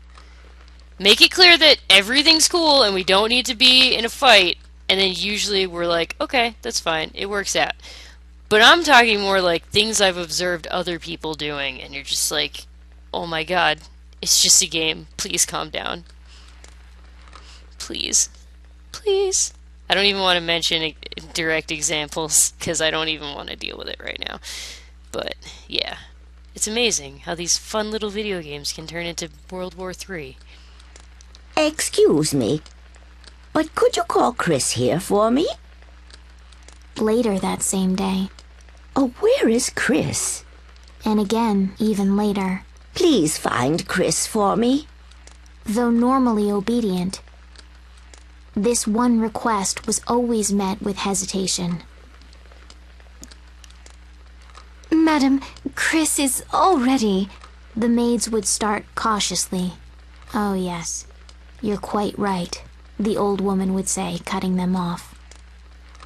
Make it clear that everything's cool and we don't need to be in a fight, and then usually we're like, okay, that's fine, it works out. But I'm talking more like things I've observed other people doing, and you're just like, oh my god, it's just a game, please calm down. Please. Please. I don't even want to mention direct examples, because I don't even want to deal with it right now. But, yeah. It's amazing how these fun little video games can turn into World War III. Excuse me, but could you call Chris here for me? Later that same day. Oh, where is Chris? And again, even later. Please find Chris for me. Though normally obedient, this one request was always met with hesitation. Madam, Chris is all ready. The maids would start cautiously. Oh, yes. You're quite right, the old woman would say, cutting them off.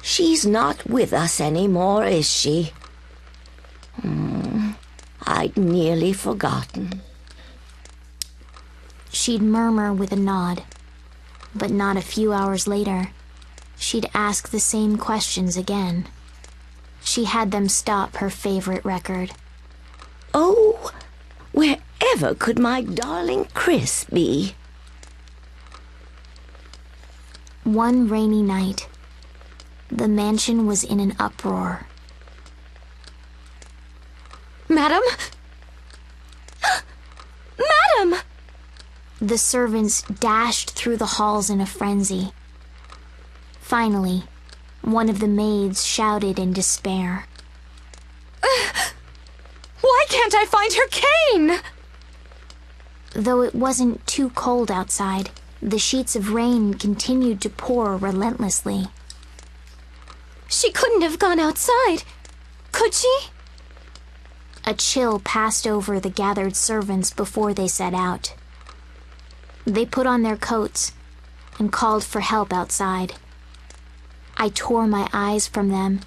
She's not with us anymore, is she? I'd nearly forgotten. She'd murmur with a nod, but not a few hours later, she'd ask the same questions again. She had them stop her favorite record. Oh, wherever could my darling Chris be? One rainy night, the mansion was in an uproar. Madam? Madam! The servants dashed through the halls in a frenzy. Finally, one of the maids shouted in despair. Why can't I find her cane? Though it wasn't too cold outside, the sheets of rain continued to pour relentlessly. She couldn't have gone outside, could she? A chill passed over the gathered servants before they set out. They put on their coats and called for help outside. I tore my eyes from them.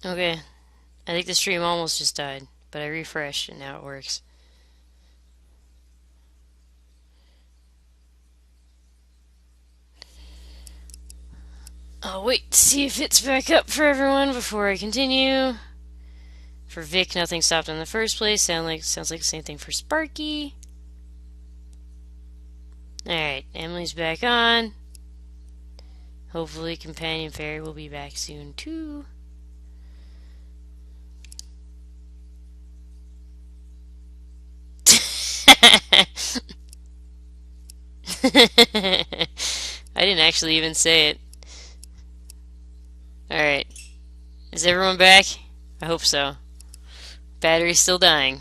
Okay, I think the stream almost just died, but I refreshed and now it works. I'll wait to see if it's back up for everyone before I continue. For Vic, nothing stopped in the first place. Sounds like the same thing for Sparky. Alright, Emily's back on. Hopefully Companion Fairy will be back soon too. I didn't actually even say it. Alright. Is everyone back? I hope so. Battery's still dying.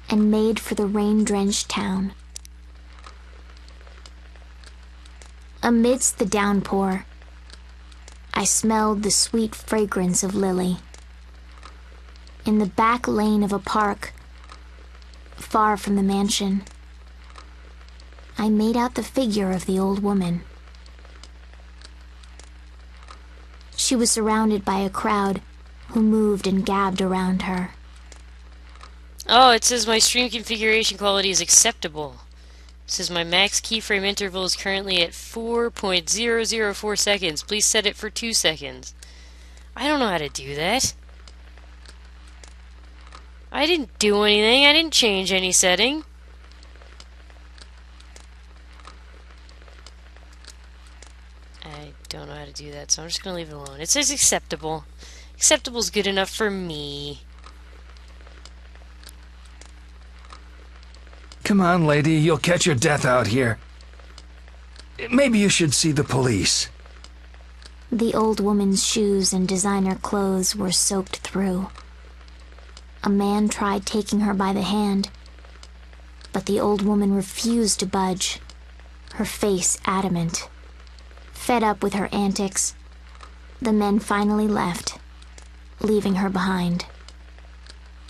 And made for the rain-drenched town. Amidst the downpour, I smelled the sweet fragrance of Lily. In the back lane of a park, far from the mansion, I made out the figure of the old woman. She was surrounded by a crowd who moved and gabbed around her. Oh, it says my stream configuration quality is acceptable. It says my max keyframe interval is currently at 4.004 seconds. Please set it for 2 seconds. I don't know how to do that. I didn't do anything. I didn't change any setting. I don't know how to do that, so I'm just going to leave it alone. It says acceptable. Acceptable is good enough for me. Come on, lady, you'll catch your death out here. Maybe you should see the police. The old woman's shoes and designer clothes were soaked through. A man tried taking her by the hand, but the old woman refused to budge, her face adamant. Fed up with her antics, the men finally left, leaving her behind.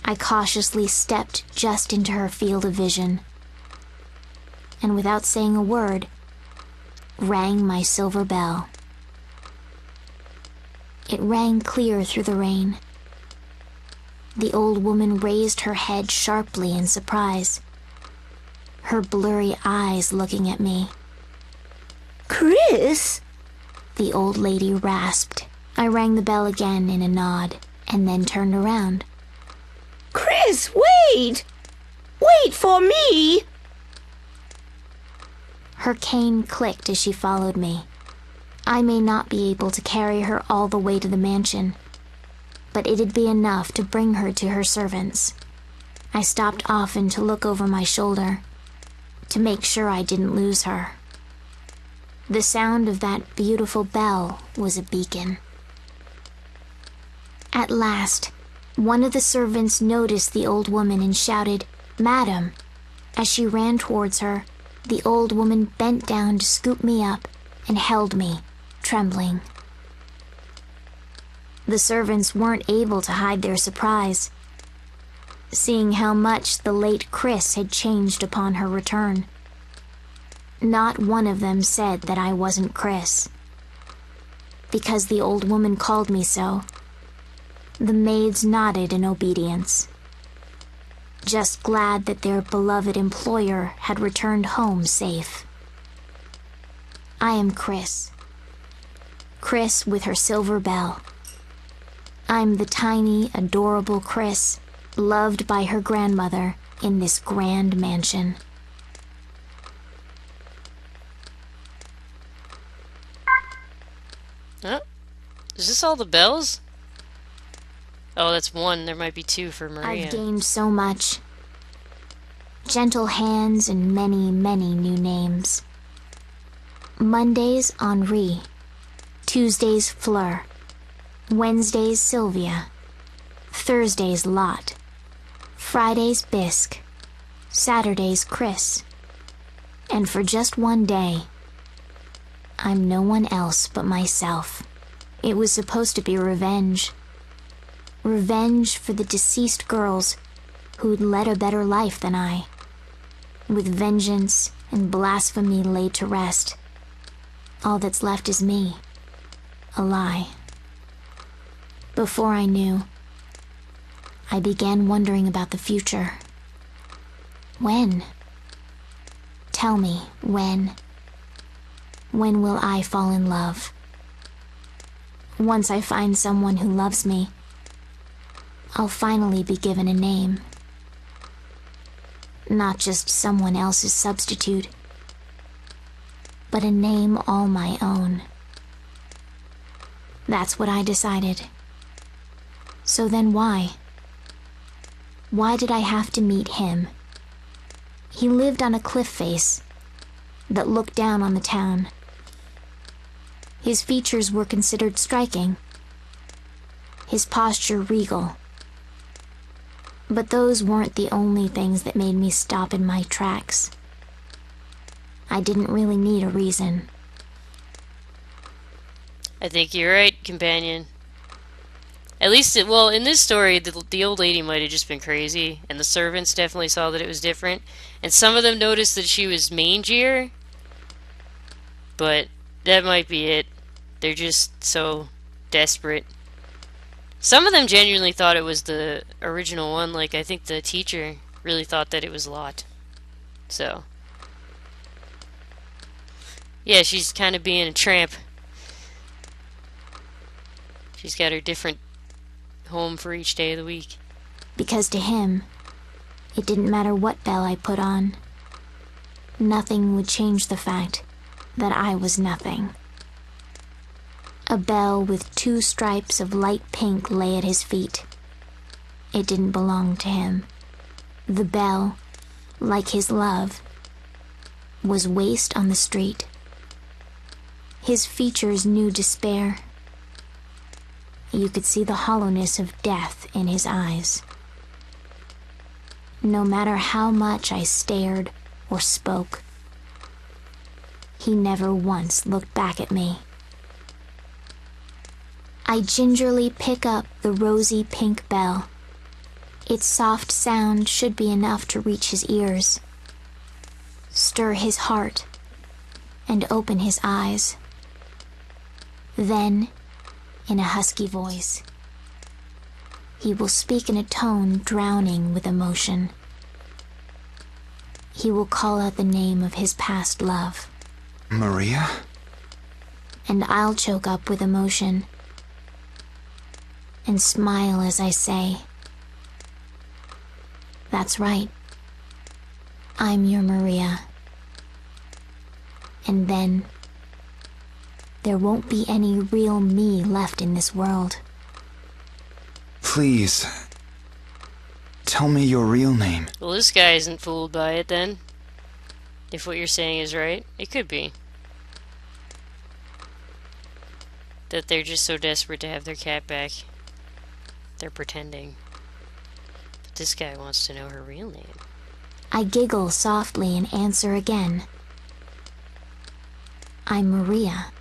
I cautiously stepped just into her field of vision, and without saying a word, rang my silver bell. It rang clear through the rain. The old woman raised her head sharply in surprise, her blurry eyes looking at me. Chris? The old lady rasped. I rang the bell again in a nod, and then turned around. Chris, wait! Wait for me! Her cane clicked as she followed me. I may not be able to carry her all the way to the mansion, but it'd be enough to bring her to her servants. I stopped often to look over my shoulder, to make sure I didn't lose her. The sound of that beautiful bell was a beacon. At last, one of the servants noticed the old woman and shouted, "Madam!" As she ran towards her, the old woman bent down to scoop me up and held me, trembling. The servants weren't able to hide their surprise, seeing how much the late Chris had changed upon her return. Not one of them said that I wasn't Chris, because the old woman called me so. The maids nodded in obedience, just glad that their beloved employer had returned home safe. I am Chris. Chris with her silver bell. I'm the tiny, adorable Chris, loved by her grandmother in this grand mansion. Oh, is this all the bells? Oh, that's one. There might be two for Maria. I've gained so much. Gentle hands and many, many new names. Mondays, Henri. Tuesdays, Fleur. Wednesdays, Sylvia. Thursdays, Lot. Fridays, Bisque. Saturdays, Chris. And for just one day, I'm no one else but myself. It was supposed to be revenge. Revenge for the deceased girls who'd led a better life than I. With vengeance and blasphemy laid to rest, all that's left is me, a lie. Before I knew, I began wondering about the future. When? Tell me, when? When will I fall in love? Once I find someone who loves me, I'll finally be given a name. Not just someone else's substitute, but a name all my own. That's what I decided. So then why? Why did I have to meet him? He lived on a cliff face that looked down on the town. His features were considered striking, his posture regal. But those weren't the only things that made me stop in my tracks. I didn't really need a reason. I think you're right, companion. At least, well, in this story, the old lady might have just been crazy, and the servants definitely saw that it was different. And some of them noticed that she was mangier, but that might be it. They're just so desperate. Some of them genuinely thought it was the original one, like I think the teacher really thought that it was Lot. So, yeah, she's kind of being a tramp. She's got her different home for each day of the week. Because to him, it didn't matter what bell I put on. Nothing would change the fact that I was nothing. A bell with 2 stripes of light pink lay at his feet. It didn't belong to him. The bell, like his love, was waste on the street. His features knew despair. You could see the hollowness of death in his eyes. No matter how much I stared or spoke, he never once looked back at me. I gingerly pick up the rosy pink bell. Its soft sound should be enough to reach his ears, stir his heart, and open his eyes. Then, in a husky voice, he will speak in a tone drowning with emotion. He will call out the name of his past love. Maria? And I'll choke up with emotion and smile as I say, "That's right. I'm your Maria." And then there won't be any real me left in this world. Please, tell me your real name. Well, this guy isn't fooled by it then. If what you're saying is right, it could be. That they're just so desperate to have their cat back. They're pretending. But this guy wants to know her real name. I giggle softly and answer again. I'm Maria.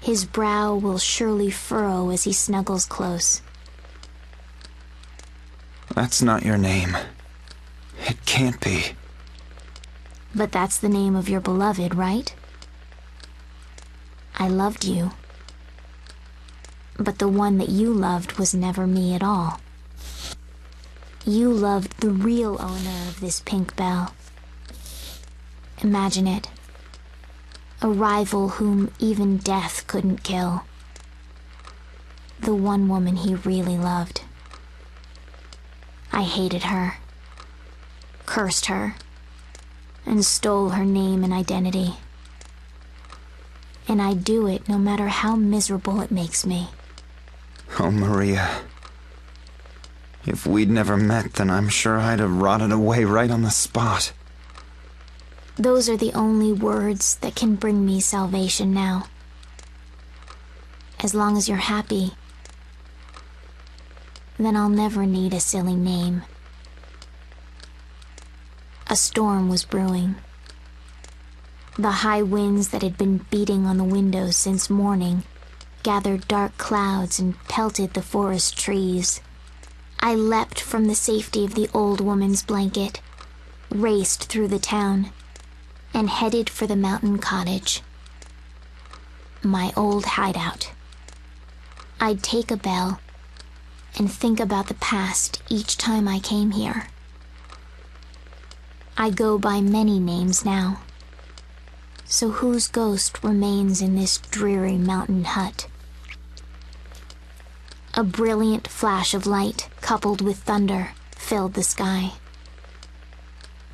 His brow will surely furrow as he snuggles close. That's not your name. It can't be. But that's the name of your beloved, right? I loved you. But the one that you loved was never me at all. You loved the real owner of this pink bell. Imagine it. A rival whom even death couldn't kill. The one woman he really loved. I hated her, cursed her, and stole her name and identity. And I do it no matter how miserable it makes me. Oh, Maria. If we'd never met, then I'm sure I'd have rotted away right on the spot. Those are the only words that can bring me salvation now. As long as you're happy, then I'll never need a silly name. A storm was brewing. The high winds that had been beating on the windows since morning gathered dark clouds and pelted the forest trees. I leapt from the safety of the old woman's blanket, raced through the town, and headed for the mountain cottage. My old hideout. I'd take a bell and think about the past each time I came here. I go by many names now. so whose ghost remains in this dreary mountain hut? A brilliant flash of light, coupled with thunder, filled the sky.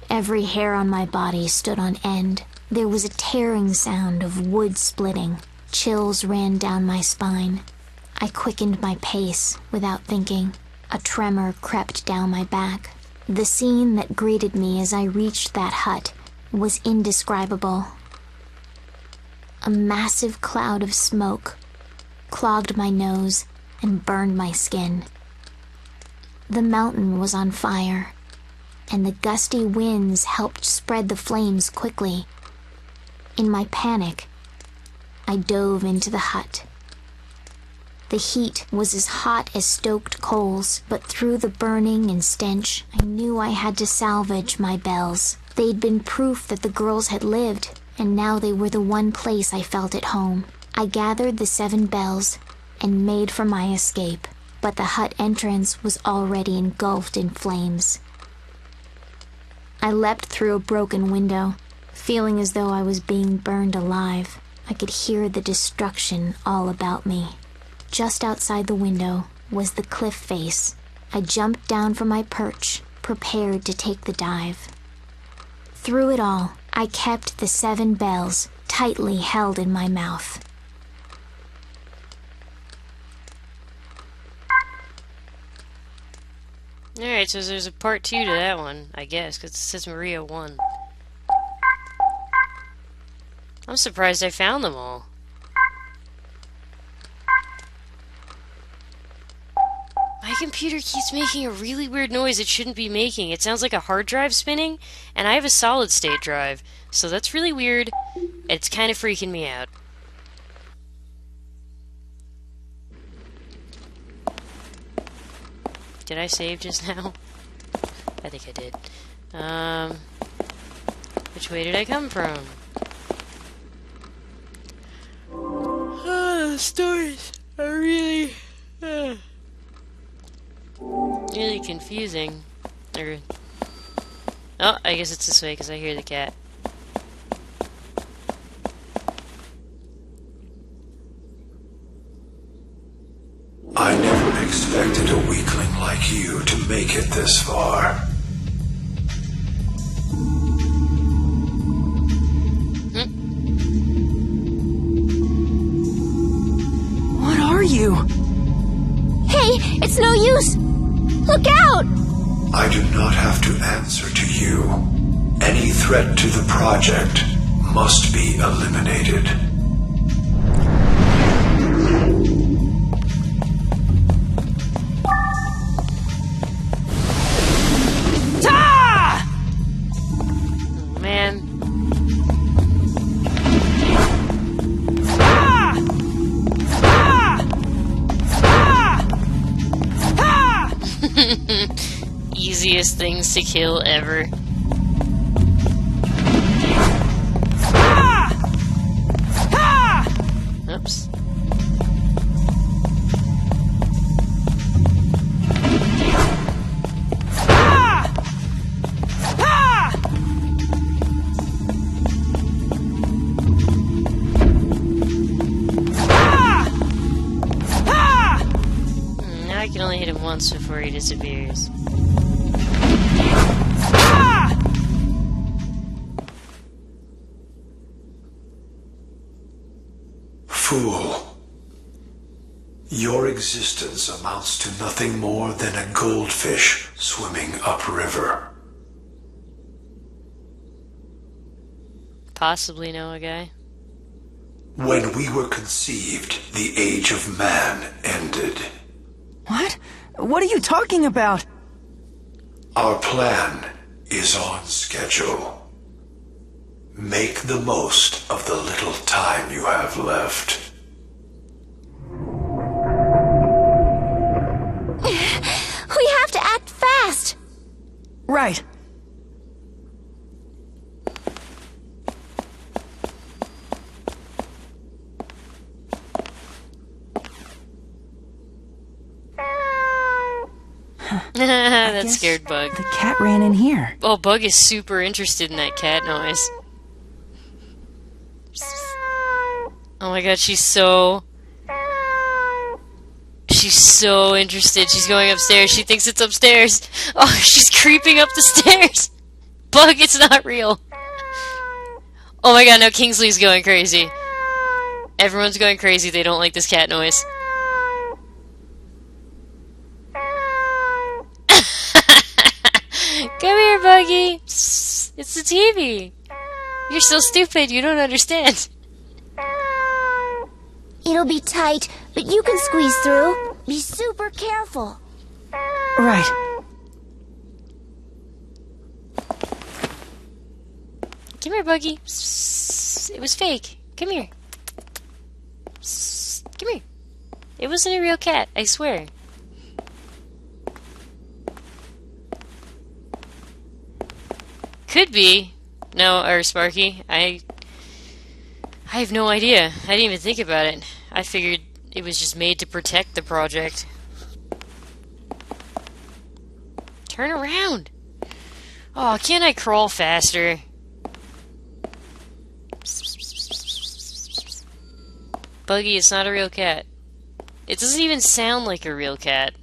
Every hair on my body stood on end. There was a tearing sound of wood splitting. Chills ran down my spine. I quickened my pace without thinking. A tremor crept down my back. The scene that greeted me as I reached that hut was indescribable. A massive cloud of smoke clogged my nose and burned my skin. The mountain was on fire, and the gusty winds helped spread the flames quickly. In my panic, I dove into the hut. The heat was as hot as stoked coals, but through the burning and stench, I knew I had to salvage my bells. They'd been proof that the girls had lived, and now they were the one place I felt at home. I gathered the 7 bells and made for my escape, but the hut entrance was already engulfed in flames. I leapt through a broken window, feeling as though I was being burned alive. I could hear the destruction all about me. Just outside the window was the cliff face. I jumped down from my perch, prepared to take the dive. Through it all, I kept the 7 bells tightly held in my mouth. Alright, so there's a part 2 to that one, I guess, because it says Maria 1. I'm surprised I found them all. My computer keeps making a really weird noise it shouldn't be making. It sounds like a hard drive spinning, and I have a solid state drive, so that's really weird. It's kind of freaking me out. Did I save just now? I think I did. Which way did I come from? Oh, the stories are really confusing. Oh, I guess it's this way because I hear the cat. I never expected a weakling like you to make it this far. What are you? Hey, it's no use! Look out! I do not have to answer to you. Any threat to the project must be eliminated. Oh, man. Easiest things to kill ever. Oops. Now I can only hit him once before he disappears. Fool. Your existence amounts to nothing more than a goldfish swimming upriver. Possibly know a guy. When we were conceived, the age of man ended. What? What are you talking about? Our plan is on schedule. Make the most of the little time you have left. We have to act fast! Right. That scared Bug. The cat ran in here. Oh, Bug is super interested in that cat noise. Oh my god, she's so interested. She's going upstairs. She thinks it's upstairs. Oh, she's creeping up the stairs. Bug, it's not real. Oh my god, now Kingsley's going crazy. Everyone's going crazy. They don't like this cat noise. Come here, Buggy. It's the TV. You're so stupid. You don't understand. It'll be tight, but you can squeeze through. Be super careful. Right. Come here, Buggy. It was fake. Come here. Come here. It wasn't a real cat, I swear. Could be. No, or Sparky. I have no idea. I didn't even think about it. I figured it was just made to protect the project. Turn around. Oh, can't I crawl faster? Buggy, it's not a real cat. It doesn't even sound like a real cat.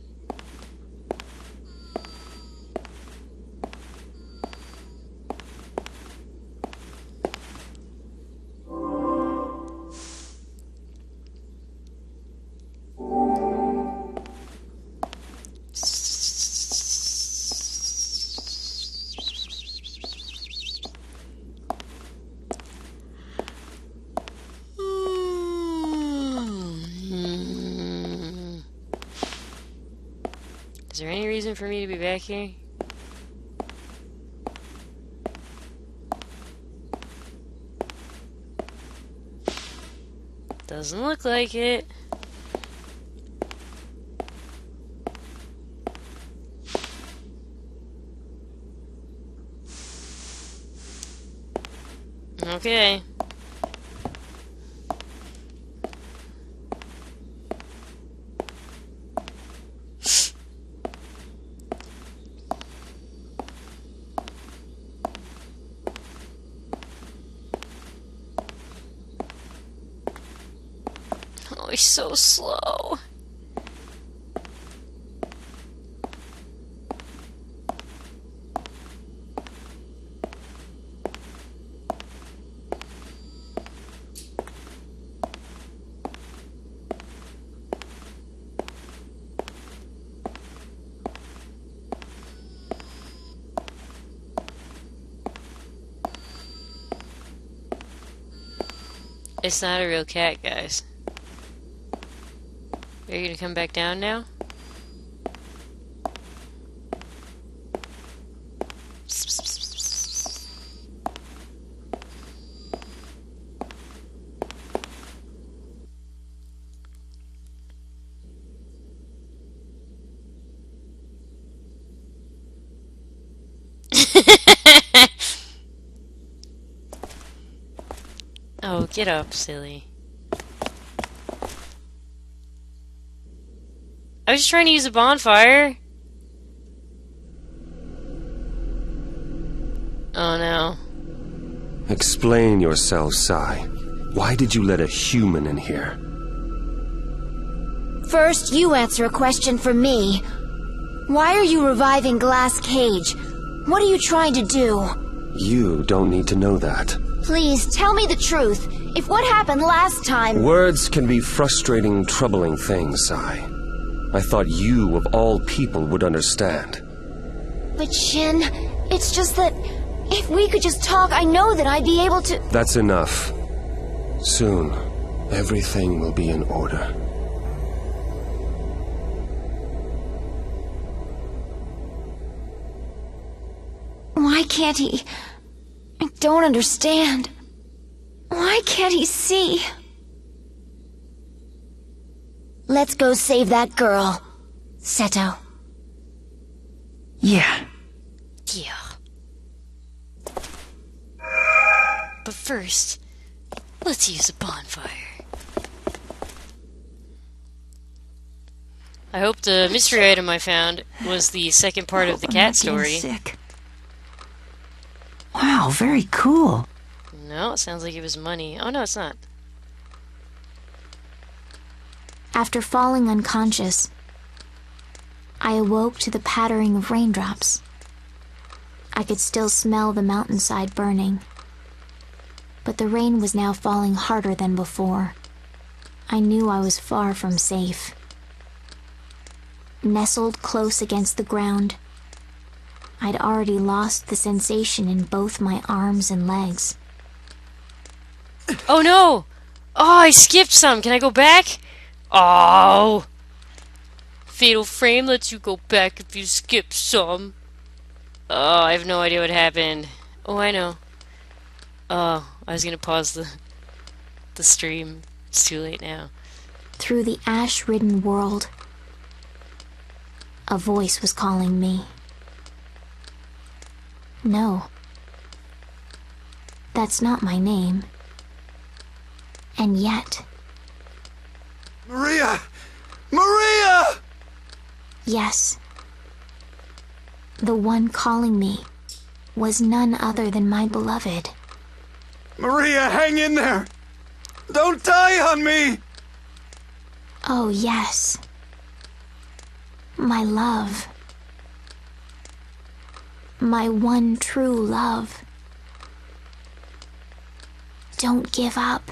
Is there any reason for me to be back here? Doesn't look like it. Okay. Oh, he's so slow. It's not a real cat, guys. Are you gonna come back down now? Oh, get up, silly. I was just trying to use a bonfire. Oh no. Explain yourself, Sai. Why did you let a human in here? First, you answer a question for me. Why are you reviving Glass Cage? What are you trying to do? You don't need to know that. Please, tell me the truth. If what happened last time... Words can be frustrating, troubling things, Sai. I thought you, of all people, would understand. But Shin, it's just that... if we could just talk, I know that I'd be able to... That's enough. Soon, everything will be in order. Why can't he... I don't understand. Why can't he see? Let's go save that girl. Seto. Yeah. Yeah. But first, let's use a bonfire. I hope the mystery item I found was the second part of the cat story. Sick. Wow, very cool. No, it sounds like it was money. Oh no, it's not. After falling unconscious, I awoke to the pattering of raindrops. I could still smell the mountainside burning, but the rain was now falling harder than before. I knew I was far from safe. Nestled close against the ground, I'd already lost the sensation in both my arms and legs. Oh no! Oh, I skipped some. Can I go back? Oh! Fatal Frame lets you go back if you skip some. Oh, I have no idea what happened. Oh, I know. Oh, I was gonna pause the stream. It's too late now. Through the ash-ridden world, a voice was calling me. No. That's not my name. And yet... Maria! Maria! Yes. The one calling me was none other than my beloved. Maria, hang in there! Don't die on me! Oh, yes. My love. My one true love. Don't give up.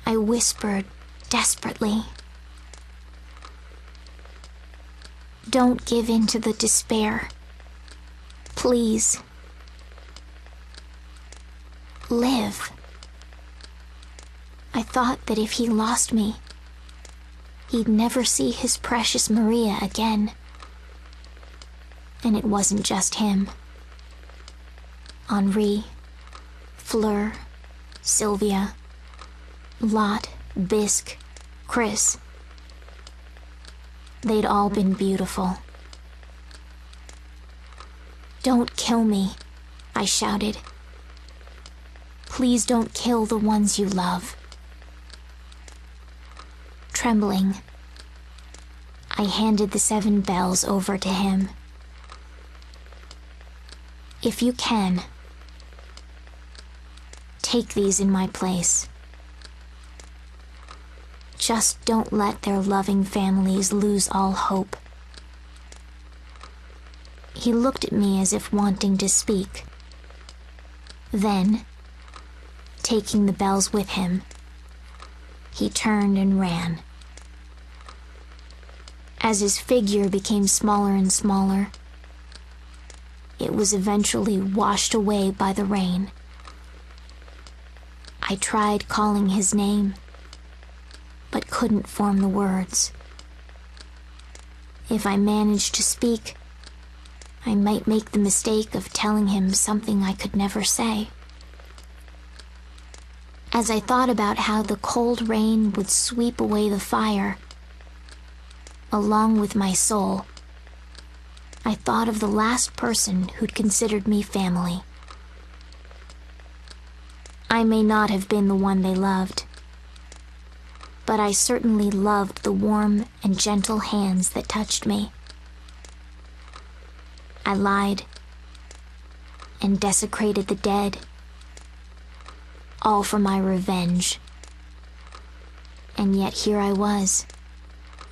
I whispered desperately. Don't give in to the despair. Please. Live. I thought that if he lost me, he'd never see his precious Maria again. And it wasn't just him. Henri, Fleur, Sylvia, Lot, Bisque, Chris. They'd all been beautiful. Don't kill me, I shouted. Please don't kill the ones you love. Trembling, I handed the 7 bells over to him. If you can, take these in my place. Just don't let their loving families lose all hope. He looked at me as if wanting to speak. Then, taking the bells with him, he turned and ran. As his figure became smaller and smaller, it was eventually washed away by the rain. I tried calling his name, but couldn't form the words. If I managed to speak, I might make the mistake of telling him something I could never say. As I thought about how the cold rain would sweep away the fire, along with my soul, I thought of the last person who'd considered me family. I may not have been the one they loved, but I certainly loved the warm and gentle hands that touched me. I lied and desecrated the dead, all for my revenge. And yet here I was,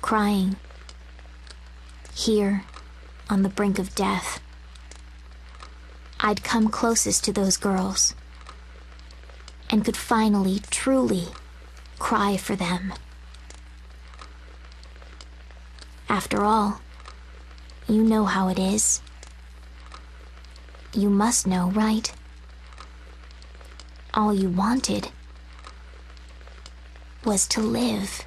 crying, here on the brink of death. I'd come closest to those girls, and could finally, truly cry for them. After all, you know how it is. You must know, right? All you wanted was to live.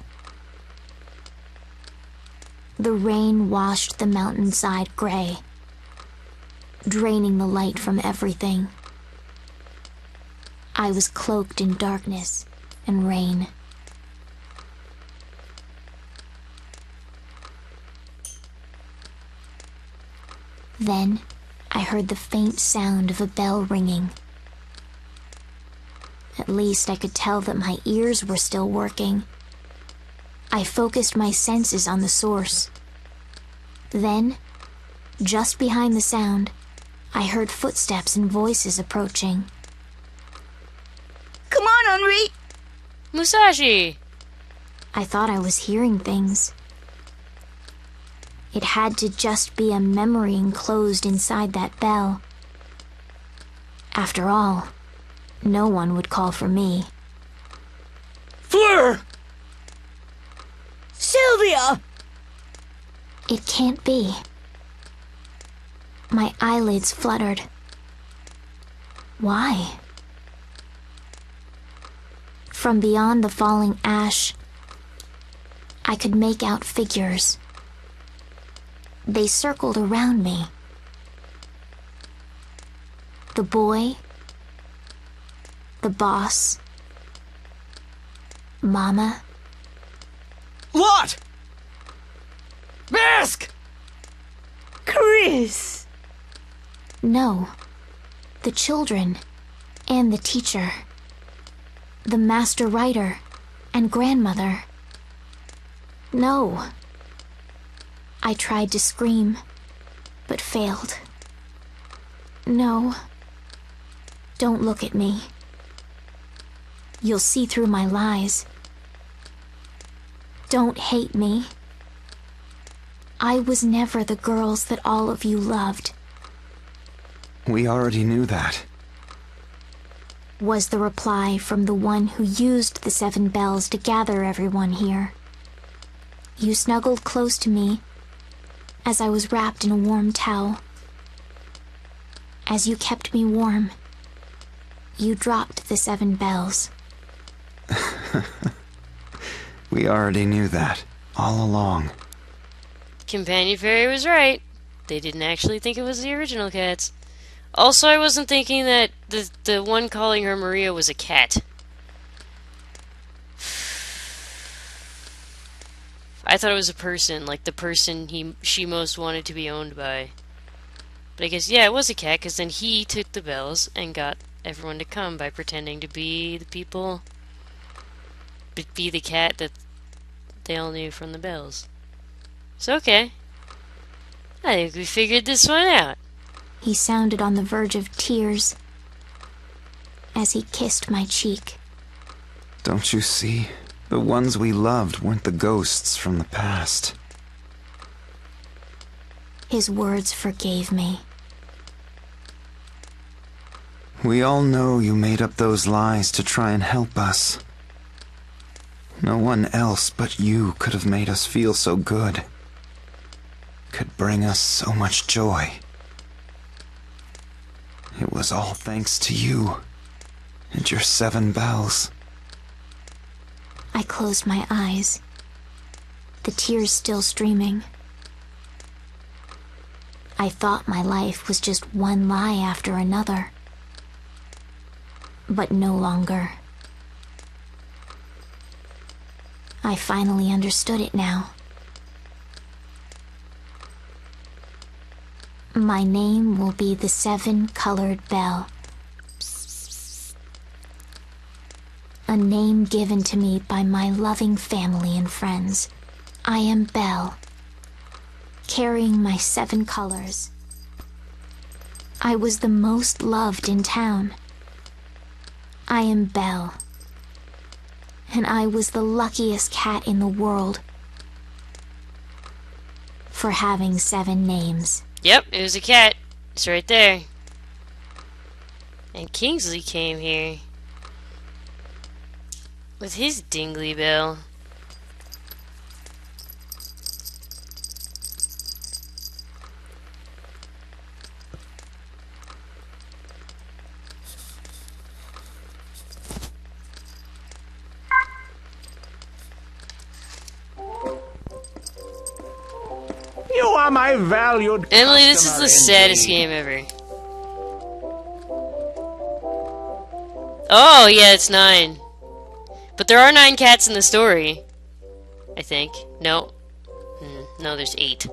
The rain washed the mountainside gray, draining the light from everything. I was cloaked in darkness and rain. Then I heard the faint sound of a bell ringing. At least I could tell that my ears were still working. I focused my senses on the source. Then, just behind the sound, I heard footsteps and voices approaching. Come on, Henri! Musashi! I thought I was hearing things. It had to just be a memory enclosed inside that bell. After all, no one would call for me. Fleur! Sylvia! It can't be. My eyelids fluttered. Why? From beyond the falling ash, I could make out figures. They circled around me. The boy, the boss, Mama. Lot! Mask! Chris! No, the children and the teacher, the master writer and grandmother. No. I tried to scream, but failed. No. Don't look at me. You'll see through my lies. Don't hate me. I was never the girls that all of you loved, We already knew that. was the reply from the one who used the 7 bells to gather everyone here. You snuggled close to me as I was wrapped in a warm towel. As you kept me warm, you dropped the 7 bells. We already knew that, all along. Companion Fairy was right. They didn't actually think it was the original cats. Also, I wasn't thinking that the one calling her Maria was a cat. I thought it was a person, like the person she most wanted to be owned by. But I guess, yeah, it was a cat, because then he took the bells and got everyone to come by pretending to be the people, be the cat that they all knew from the bells. It's okay. I think we figured this one out. He sounded on the verge of tears as he kissed my cheek. Don't you see? The ones we loved weren't the ghosts from the past. His words forgave me. We all know you made up those lies to try and help us. No one else but you could have made us feel so good. Could bring us so much joy. It was all thanks to you and your 7 bells. I closed my eyes, the tears still streaming. I thought my life was just one lie after another. But no longer. I finally understood it now. My name will be the 7-colored bell. A name given to me by my loving family and friends. I am Belle, carrying my 7 colors. I was the most loved in town. I am Belle, and I was the luckiest cat in the world for having 7 names. Yep, it was a cat. It's right there. And Kingsley came here with his dingly bell. You are my valued Emily, this is customer the saddest indeed. game ever. Oh, yeah, it's 9. But there are 9 cats in the story. I think. No. No, there's 8.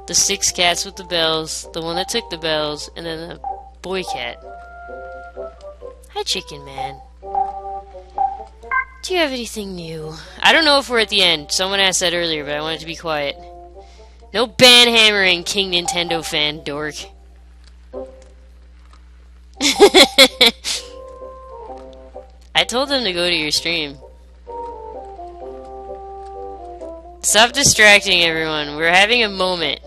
The 6 cats with the bells, the one that took the bells, and then the boy cat. Hi, Chicken Man. Do you have anything new? I don't know if we're at the end. Someone asked that earlier, but I wanted to be quiet. No ban-hammering, King Nintendo fan dork. I told them to go to your stream. Stop distracting everyone. We're having a moment.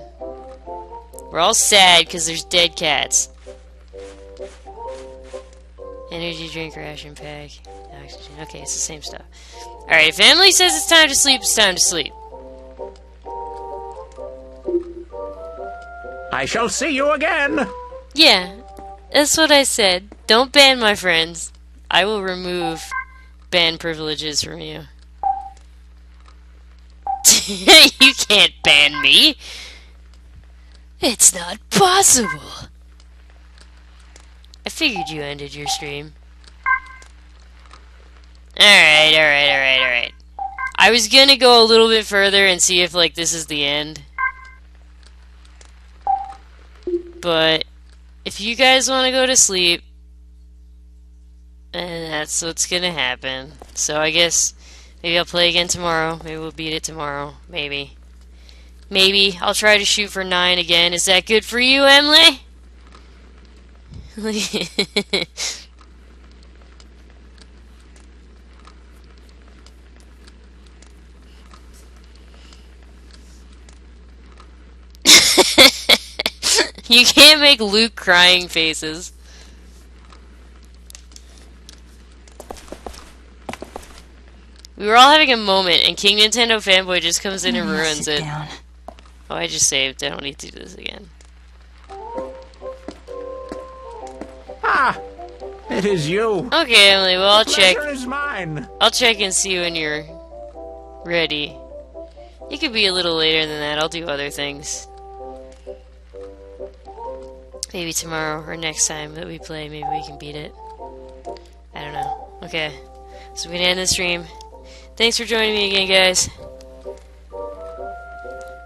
We're all sad because there's dead cats. Energy drink, ration pack, oxygen. Okay, it's the same stuff. Alright, if Emily says it's time to sleep, it's time to sleep. I shall see you again. Yeah, that's what I said. Don't ban my friends. I will remove ban privileges from you. You can't ban me. It's not possible. I figured you ended your stream. Alright. I was gonna go a little bit further and see if, like, this is the end. But if you guys want to go to sleep, and that's what's gonna happen. So I guess maybe I'll play again tomorrow. Maybe we'll beat it tomorrow. Maybe. I'll try to shoot for 9 again. Is that good for you, Emily? You can't make Luke crying faces. We were all having a moment, and King Nintendo Fanboy just comes in and ruins it. Oh, I just saved. I don't need to do this again. Ah, it is you. Okay, Emily. Well, I'll check. The pleasure is mine. I'll check and see when you're ready. It could be a little later than that. I'll do other things. Maybe tomorrow or next time that we play, maybe we can beat it. I don't know. Okay, so we're gonna end the stream. Thanks for joining me again, guys.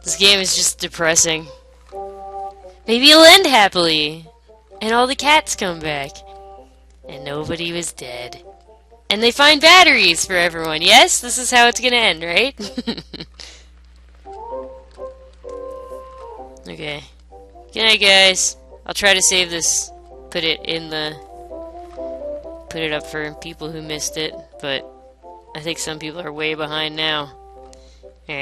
This game is just depressing. Maybe it'll end happily, and all the cats come back, and nobody was dead. And they find batteries for everyone. Yes, this is how it's gonna end, right? Okay. Good night, guys. I'll try to save this, put it up for people who missed it, but I think some people are way behind now.